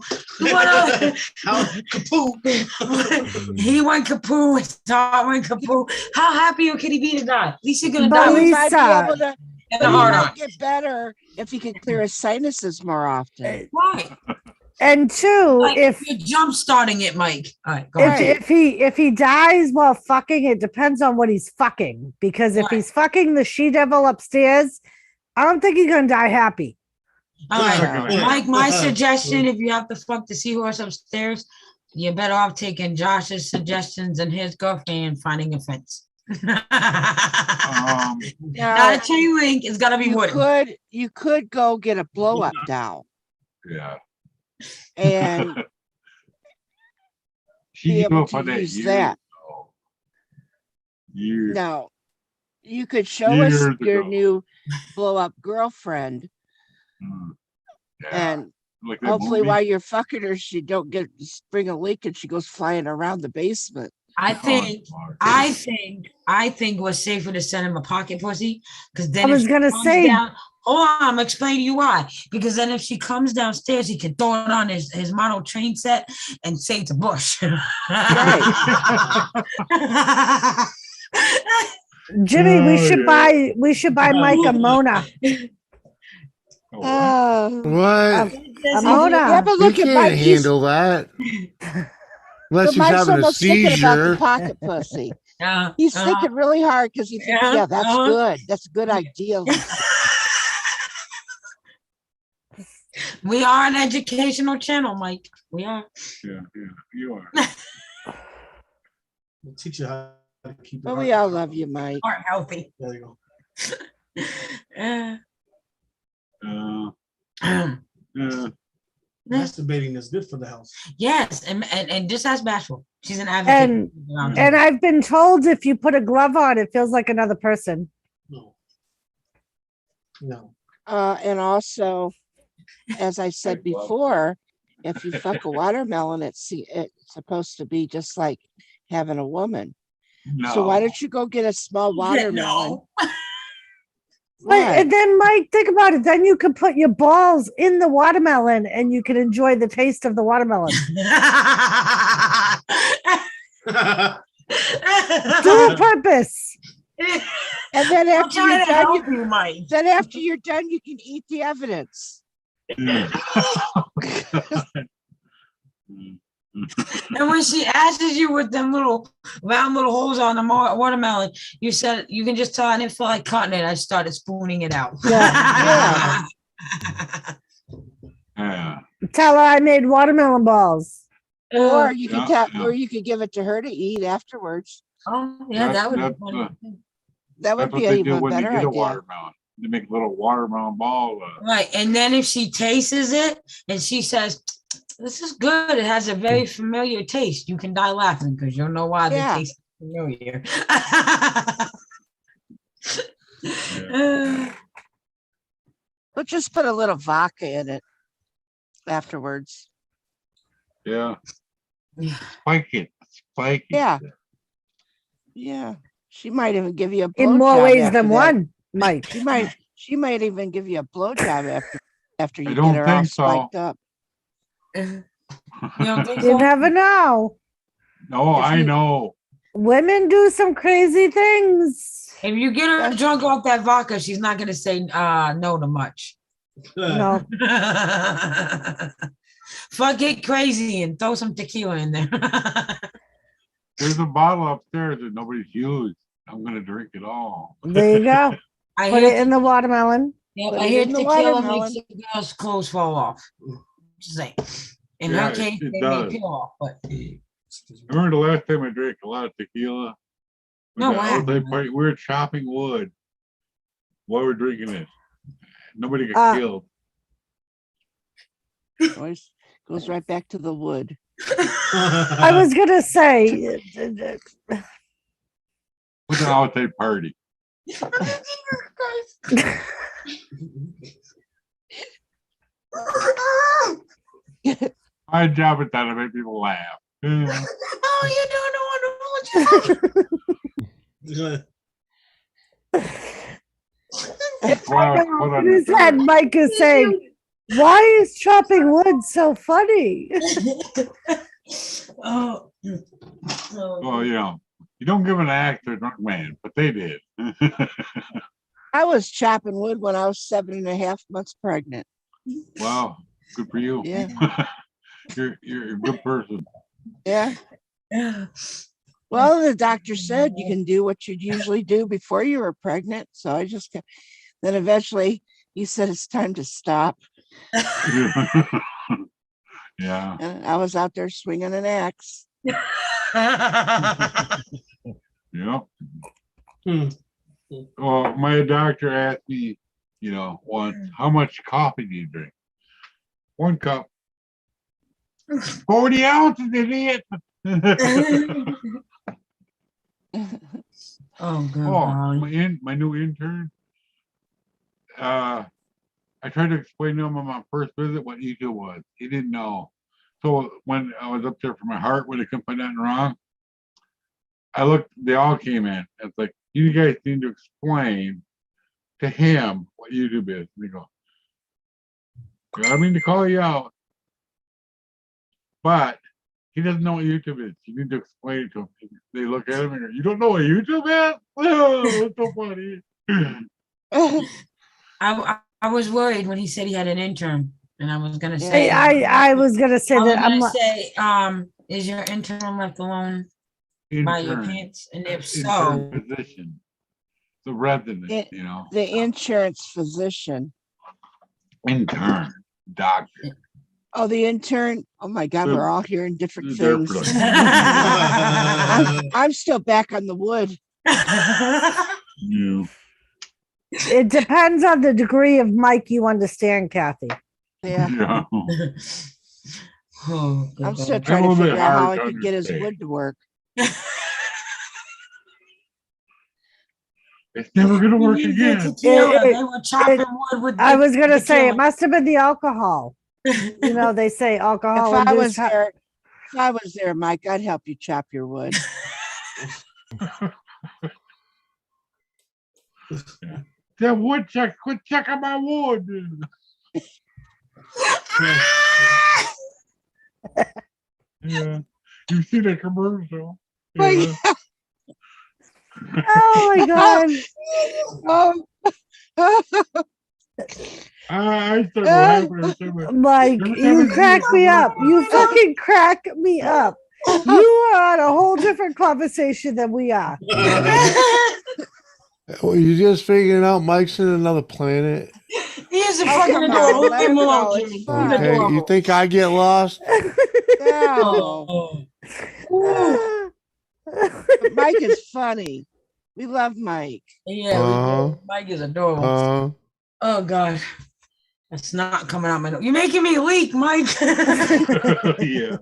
he went kapoo, his heart went kapoo. How happy could he be to die? At least he's gonna But die. he might be Lisa, able to. And But a he hard might on. get better if he can clear his sinuses more often. Right. and two, Like if you're jump starting it, Mike. All right, go if ahead. if he dies while fucking, it depends on what he's fucking. Because if Right. he's fucking the she devil upstairs, I don't think he's gonna die happy. All right, Yeah. Mike, my suggestion, if you have to fuck the seahorse upstairs, you're better off taking Josh's suggestions and his girlfriend and finding a fence. Not Now, a chain link, it's gotta be wooden. you could go get a blow up doll Yeah. and She be gave able up on to that use years that. ago. Years. Now, you could show us Years your ago. new blow up girlfriend, Yeah. and Like that hopefully movie? while you're fucking her, she don't spring a leak and she goes flying around the basement. I think what's safer to send him a pocket pussy, because then I was if she gonna comes say- down, hold on, I'm explaining to you why. Because then if she comes downstairs, he can throw it on his model train set and say it's a bush. Jimmy, we Oh, should yeah. buy Mike a Mona. What? A Mona. Yeah, but look He at can't Mike. handle that. Unless But he's Mike's having a almost thinking about the seizure. pocket pussy. He's thinking really hard because he thinks, yeah, that's good. That's a good idea. Lisa." We are an educational channel, Mike. We are. Yeah, you are. We'll teach you how to keep But we all love you, Mike. Heart healthy. There you Uh, go. Masturbating is good for the health. yes, and just ask Bashful. She's an advocate. And I've been told if you put a glove on, it feels like another person. No. And also, as I said before, if you fuck a watermelon, it's supposed to be just like having a woman. So why don't you go get a small watermelon? But and then Mike, think about it. Then you can put your balls in the watermelon and you can enjoy the taste of the watermelon. Dual purpose. And then after trying you're to done, help you, Mike. Then after you're done, you can eat the evidence. And when she asks you with them little round little holes on the watermelon, you said you can just tell I didn't feel like cutting it. I started spooning it out. Yeah. Yeah. Tell her I made watermelon balls. Or you could Yeah, or you could give it to her to eat afterwards. Oh, yeah, that would That's be funny. That would That's what be they an do even when they better get a idea. watermelon. They make little watermelon balls. Right. And then if she tastes it and she says, This is good. It has a very familiar taste. You can die laughing because you'll know why the Yeah. taste is familiar. But just put a little vodka in it afterwards. Yeah. Spike it. Spike it. Yeah. Yeah. She might even give you a blowjob. In more ways after than that. one, Mike. She might even give you a blowjob after you don't get her all think so. spiked up. You don't think You so? never know. No, I know. Women do some crazy things. If you get her drunk off that vodka, she's not gonna say no to much. No. Fuck it crazy and throw some tequila in there. There's a bottle upstairs that nobody's used. I'm gonna drink it all. There you go. I Put hear it in the watermelon. Yep, Put I it hear in the tequila watermelon. makes a girl's clothes fall off. Just saying. In Yeah, her case, it they does. may peel off, but I remember the last time I drank a lot of tequila. No, Was what at outside happened? party. We were chopping wood while we're drinking it. Nobody got killed. Always goes right back to the wood. I was gonna say, Was an outside party. My job is that to make people laugh. Oh, you're doing a wonderful job. in his head, Mike is saying, "Why is chopping wood so funny?" Oh. Well, you know, you don't give an axe to a drunk man, but they did. I was chopping wood when I was 7.5 months pregnant. Wow, good for you. Yeah. You're a good person. Yeah. Well, the doctor said you can do what you'd usually do before you were pregnant. So I just kept, then eventually he said it's time to stop. Yeah. And I was out there swinging an axe. Yep. Well, my doctor asked me, you know, once, how much coffee do you drink? 1 cup. 40 ounces, idiot. Oh, good. Oh, my new intern. I tried to explain to him on my first visit what YouTube was. He didn't know. So when I was up there for my heart, when they couldn't find nothing wrong, I looked. They all came in. It's like, you guys need to explain to him what YouTube is. And they go, I don't mean to call you out, but he doesn't know what YouTube is. You need to explain it to him. They look at him and go, you don't know what YouTube is? Oh, that's so funny. I was worried when he said he had an intern, and I was gonna Hey, say I was gonna say I was that I'm gonna not. say, is your intern left alone by your Intern. pants? And if so, Intern position. The resident, you know. The insurance physician. Intern. Doctor. Oh, the intern. Oh my God, we're all hearing different They're things. like- I'm still back on the wood. You. It depends on the degree of Mike you understand, Kathy. Yeah. Yeah. Oh, I'm still God. trying I'm a to bit figure out how hard I to could get his understand. wood to work. It's never gonna work again. Tequila, they were chopping wood with I the was gonna say it tequila. must have been the alcohol. You know, they say alcohol. If I was there, Mike, I'd help you chop your wood. That woodchuck, quit checking my wood. Yeah. You see the commercial? Yeah. Oh my God. I started laughing every time Mike, you crack me up. You fucking crack me up. You are on a whole different conversation than we are. Well, you just figuring out Mike's in another planet. He is a Oh, fucking come on, adorable. let Leave him him go, alone, it's Jimmy. He's fine. Okay, you adorable. think I get lost? No. Oh. Mike is funny. We love Mike. Yeah, we do. Mike is adorable. Oh God. It's not coming out my nose. You're making me leak, Mike. Yeah.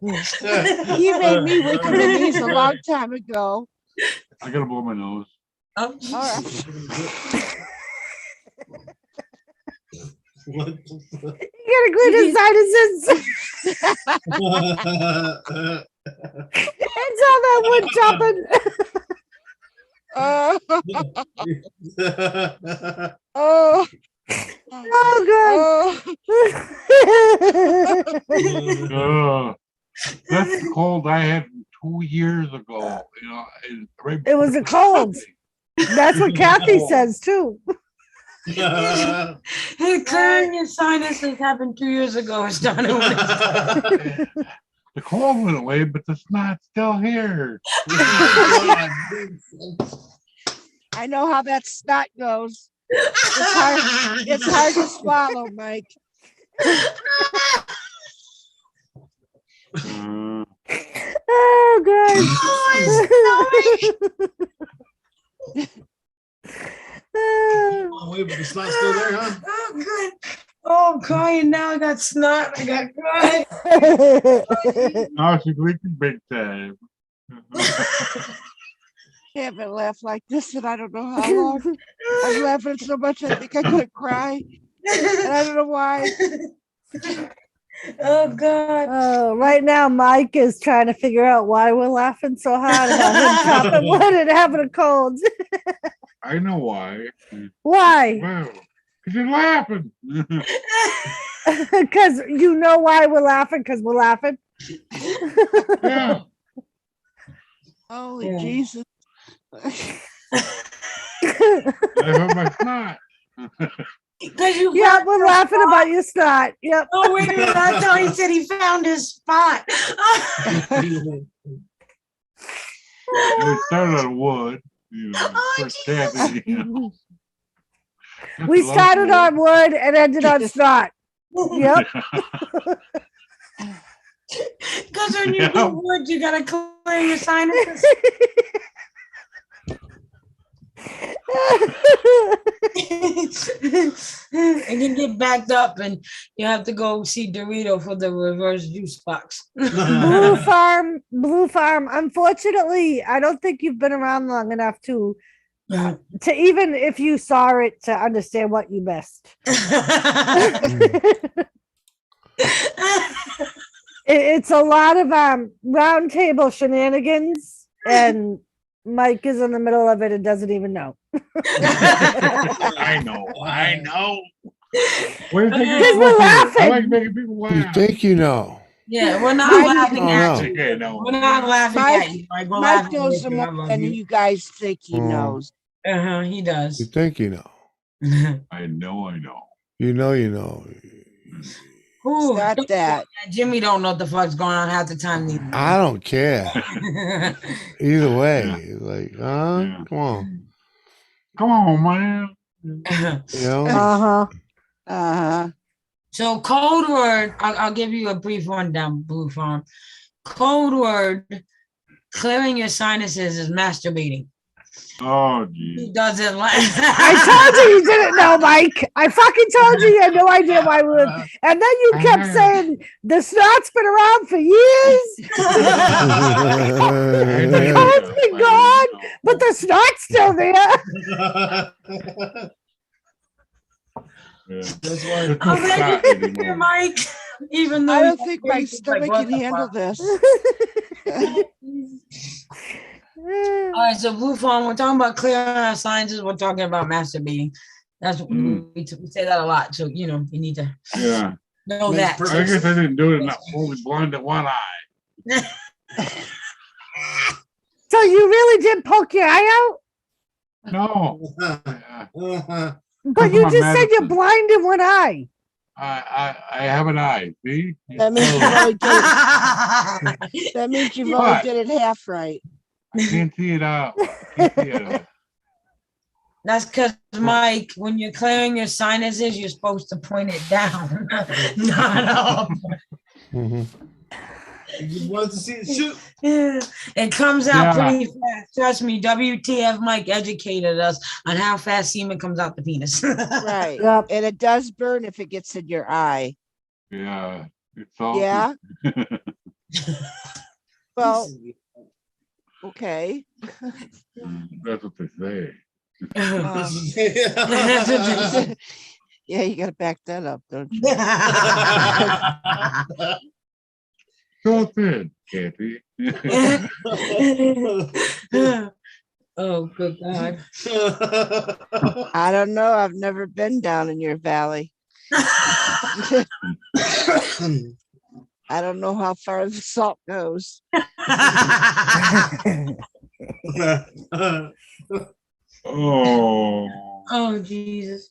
You made me wake up my knees a long time ago. I gotta blow my nose. Oh, All right. What the fuck? You gotta clean his sinuses. It's all that wood chopping. Oh, Oh, Uh, that's the cold I had 2 years ago. You know, It was a cold. That's what Kathy says too. Hey, clearing your sinuses happened 2 years ago. It's done. The cold went away, but the snot's still here. I know how that snot goes. It's hard to swallow, Mike. Oh, God. Oh, wait, but the snot's still there, huh? Oh, good. Oh, I'm crying now. I got snot. I got crying. Now she's leaking big time. I haven't laughed like this and I don't know how long. I'm laughing so much I think I could cry. And I don't know why. Oh, God. Oh, right now, Mike is trying to figure out why we're laughing so hard about him chopping wood and having a cold. I know why. Why? Wow. Because you're laughing. Because you know why we're laughing? Because we're laughing. Yeah. Holy Yeah. Jesus. I have my snot. Because you Yeah, found we're your laughing spot. about your snot. Yep. Oh, wait a minute. That's how he said he found his spot. We started on wood. You know, Oh, first Kathy, you know. We started on wood and ended on snot. Yep. Because when you do wood, you got to clear your sinuses. And you get backed up and you have to go see Dorito for the reverse juice box. Blue Farm. Unfortunately, I don't think you've been around long enough to even if you saw it to understand what you missed. It's a lot of round table shenanigans, and Mike is in the middle of it and doesn't even know. I know. What do you think? Because we're laughing. I like making people laugh. You think you know? Yeah, we're not Mike- laughing at Oh, you. Okay, no. We're not laughing Mike- at you. Like, we're Mike laughing knows with you. I more love than you. you guys think he Oh. knows. He You does. think you know? I know. You know you know. Ooh, Stop that. Jimmy don't know what the fuck's going on half the time. I don't care. Either way, Yeah. it's like, huh? Yeah. Come on. Come on, man. You know? Uh-huh. Uh-huh. So code word, I'll give you a brief rundown, Blue Farm. Code word, clearing your sinuses is masturbating. Oh, He geez. does it like I told you you didn't know, Mike. I fucking told you had no idea why we were. And then you kept saying the snot's been around for years. The code's been gone, but the snot's still there. That's why. There's no I'm glad snot you here, anymore. Mike. Even though I don't he's think like, my like, stomach what can the handle fuck? this. All right, so Blue Farm, we're talking about clearing our sinuses. We're talking about masturbating. That's what we say that a lot. So you need to Yeah. know Makes that. I guess I didn't do it enough. Only blind at one eye. So you really did poke your eye out? No. But you just said you're blind in one eye. I have an eye. See? That means you've only did it. That means you've only What? did it half right. I can't see it out. Can't see it out. That's because, Mike, when you're clearing your sinuses, you're supposed to point it down, not up. Mhm. You want to see it shoot? It comes out Yeah. pretty fast. Trust me, WTF Mike educated us on how fast semen comes out the penis. Right. Yep. And it does burn if it gets in your eye. Yeah. It's all. Yeah. Well, okay. That's what they say. Yeah, you got to back that up, don't you? Go thin, Kathy. Oh, good God. I don't know. I've never been down in your valley. I don't know how far the salt goes. Oh. Oh, Jesus.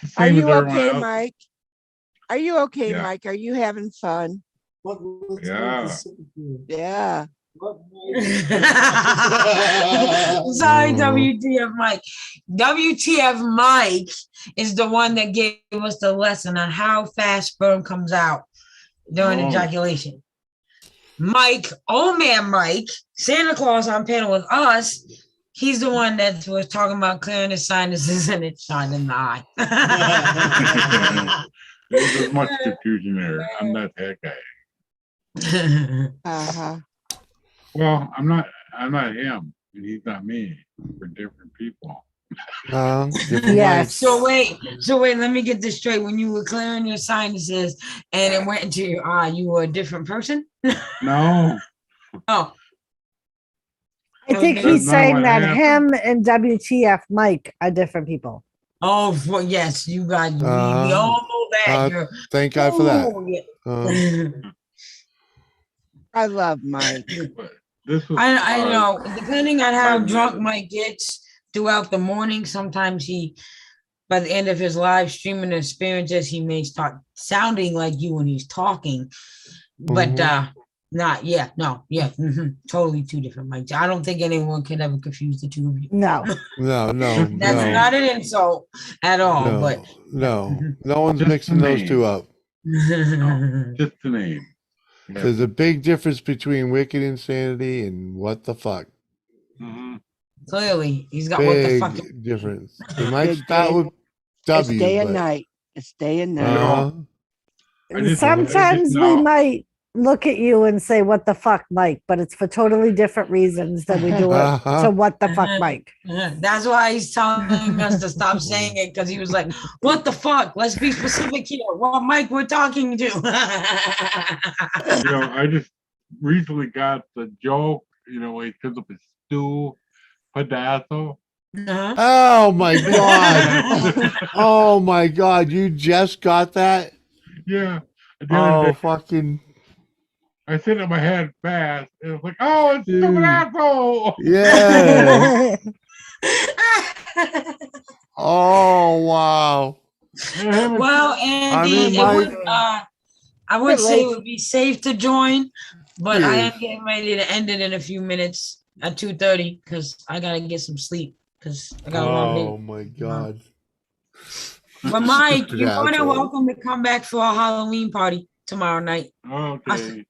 Are Same as you everyone okay, else. Mike? Are you okay, Yeah. Mike? Are you having fun? Yeah. Yeah. Sorry, WTF Mike. WTF Mike is the one that gave us the lesson on how fast sperm comes out during Oh. ejaculation. Mike, old man Mike, Santa Claus on panel with us, he's the one that was talking about clearing his sinuses and it shot in the eye. There's much confusion there. I'm not that guy. Uh-huh. Well, I'm not him, and he's not me. We're different people. Different Yes. So wait, let me get this straight. When you were clearing your sinuses and it went into your eye, you were a different person? No. Oh. I think Okay. he's That's not saying what that happened. him and WTF Mike are different people. Oh, well, yes, you got we all know that. You're, Thank God for that. oh, yeah. I love Mike. This was I know. Depending on how my drunk mother. Mike gets throughout the morning, sometimes he, by the end of his live streaming experiences, he may start sounding like you when he's talking. But totally two different Mikes. I don't think anyone can ever confuse the two of you. No. No, That's not an insult at all. no, But no one's Just mixing the those name. two up. No, just the name. Yeah. There's a big difference between wicked insanity and what the fuck. Mhm. clearly, he's got what the Big fuck. difference. It might Big start day. with It's W, day and but night. It's day and night. uh, I just Sometimes we know. might look at you and say, "What the fuck, Mike?" But it's for totally different reasons than we do it to "What the fuck, Mike." That's why he's telling us to stop saying it, because he was like, "What the fuck? Let's be specific here. What Mike we're talking to?" I just recently got the joke, when he took up his stew, pedazo. oh my god, oh my god, you just got that? Yeah. At the other Oh day, fucking I said it in my head fast. And it was like, oh, it's the Dude. pedazo. yeah. Oh wow. Well, Andy, mean, Mike- I would say it would be safe to join, but I am getting ready to end it in a few minutes at 2:30 because I gotta get some sleep because I got a long day. Oh my god. But Mike, you're more than Pedazo. welcome to come back for our Halloween party tomorrow night. Okay.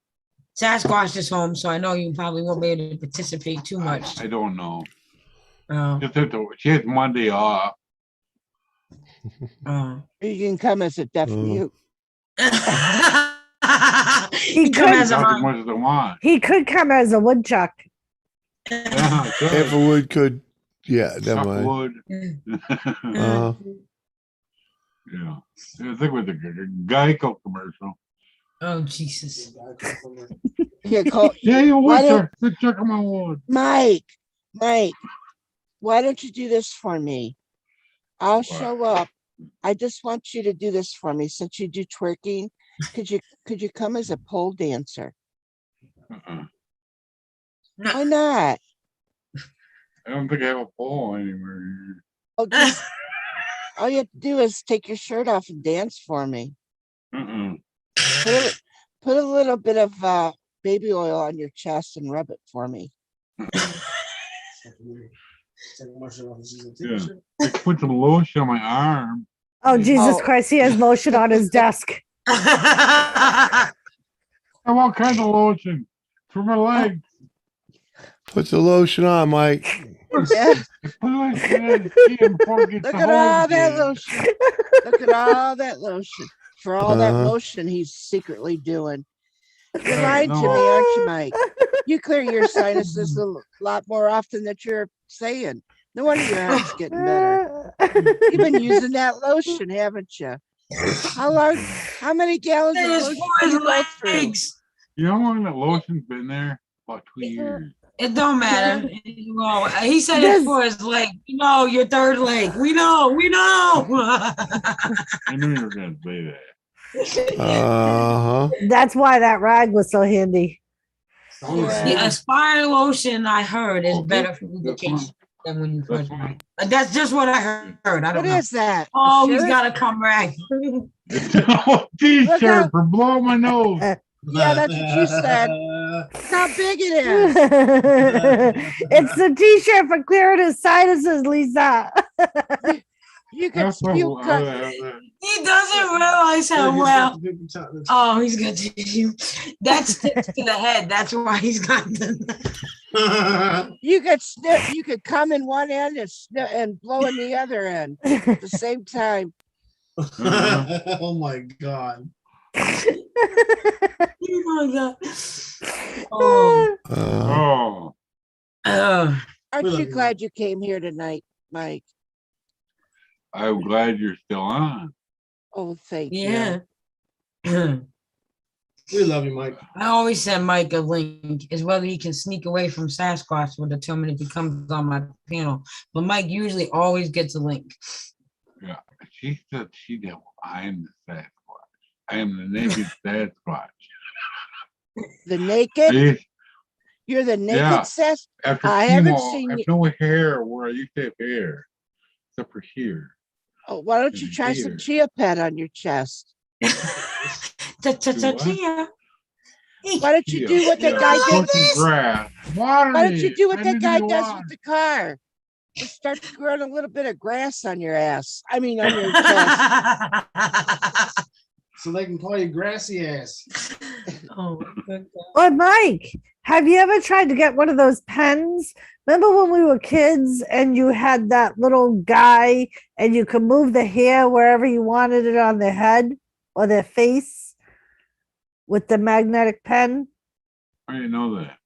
Sasquatch is home, so I know you probably won't be able to participate too much. I don't know. Oh. She has Monday off. Oh. You can come as a deaf mute. He come could. as a Not as mom. much as I want. He could come as a woodchuck. Yeah, If a wood could, yeah, never Chuck mind. Wood. Yeah. I think it was a Geico commercial. Oh Jesus. Here, Cole. Yeah, you Why would don't- chuck him on wood. Mike, why don't you do this for me? I'll show up. I just want you to do this for me. Since you do twerking, could you come as a pole dancer? Why not? I don't think I have a pole anywhere here. Oh, just, all you have to do is take your shirt off and dance for me. Put a little bit of baby oil on your chest and rub it for me. Yeah. I put some lotion on my arm. Oh Jesus Oh. Christ! He has lotion on his desk. I have all kinds of lotion. for my legs. Put the lotion on, Mike. Yeah. Put lotion in the skin before it gets Look the at all hose that in. lotion. Look at all that lotion. For all that Uh-huh. lotion he's secretly doing. You're Right, lying to no. me, aren't you, Mike? You clear your sinuses a lot more often than you're saying. No wonder your heart's getting better. You've been using that lotion, haven't you? How many gallons of lotion do you go through? You know how long that lotion's been there? About 2 years. It don't matter. Well, he said it's for his leg. We know your third leg. We know. We know. I knew you were gonna say that. Uh-huh. That's why that rag was so handy. The Aspire lotion I heard is better for lubrication than when you first rag. That's just what I heard. I don't What know. is that? Oh, A he's shirt? got a cum rag. T-shirt for blowing my nose. Yeah, that's what you said. Look how big it is. It's the t-shirt for clearing his sinuses, Lisa. You could That's what- you cut. He doesn't realize how well. Oh, he's got tissue. That sticks to the head. That's why he's got the. You could snip. You could come in one end and snip and blow in the other end at the same time. Oh my God. Oh my God. Oh. Oh, Aren't you glad you came here tonight, Mike? I'm glad you're still on. Oh, thank Yeah. We love you, Mike. I always send Mike a link, is whether he can sneak away from Sasquatch will determine if he comes on my panel. But Mike usually always gets a link. Yeah, she said she did. I am the Sasquatch. I am the naked Sasquatch. The naked? Yes. You're the naked Yeah. Sasquatch? After I chemo, haven't seen I have you. no hair where I used to have hair, except for here. Oh, why don't you try some chia pet on your chest? Chia. Why don't you do what the Yeah, guy put did? some grass. Water Why don't you me. do what I that need guy to does water. with the car? Just start growing a little bit of grass on your ass. I mean, on your chest. So they can call you grassy ass. Oh, good God. But Mike, have you ever tried to get one of those pens? Remember when we were kids and you had that little guy and you could move the hair wherever you wanted it on their head or their face with the magnetic pen? I didn't know that.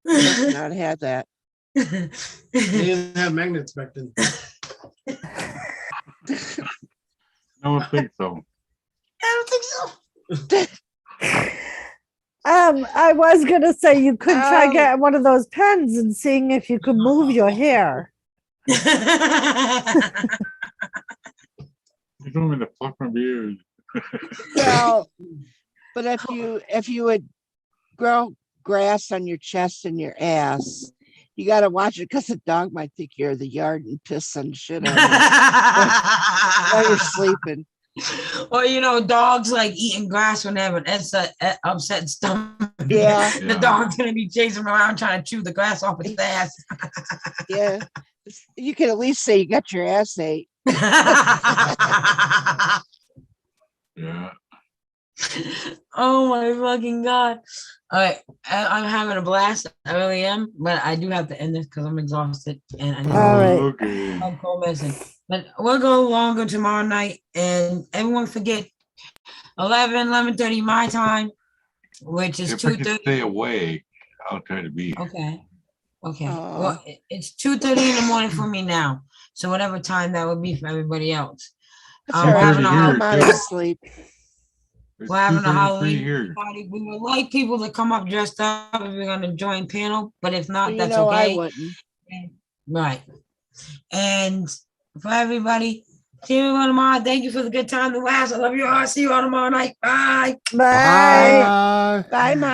I must not have that. They didn't have magnets back then. I don't think so. I don't think so. I was gonna say you could try Oh. getting one of those pens and seeing if you could move your hair. You told me to pluck my beard. Well, but if you would grow grass on your chest and your ass, you got to watch it because the dog might think you're the yard and piss and shit on you while you're sleeping. Or dogs like eating grass when they have an upset stomach. Yeah. The dog's gonna be chasing around trying to chew the grass off its ass. Yeah. You can at least say you got your ass ate. Yeah. Oh my fucking God. All right. I'm having a blast. I really am, but I do have to end this because I'm exhausted and I need All right. Okay. to go missing. But we'll go longer tomorrow night, and everyone forget 11:30 my time, which is If I can 2:30. stay awake, I'll try to be. Okay. Well, it's 2:30 in the morning for me now. So whatever time that would be for everybody else. That's We're all right. having a I'm out of sleep. We're having a 2:33 Halloween here. party. We would like people to come up dressed up if we're gonna join panel, but if not, You that's know I okay. wouldn't. Right. And for everybody, see you all tomorrow. Thank you for the good time, the last. I love you all. See you all tomorrow night. Bye. Bye. Bye. Bye, Mom.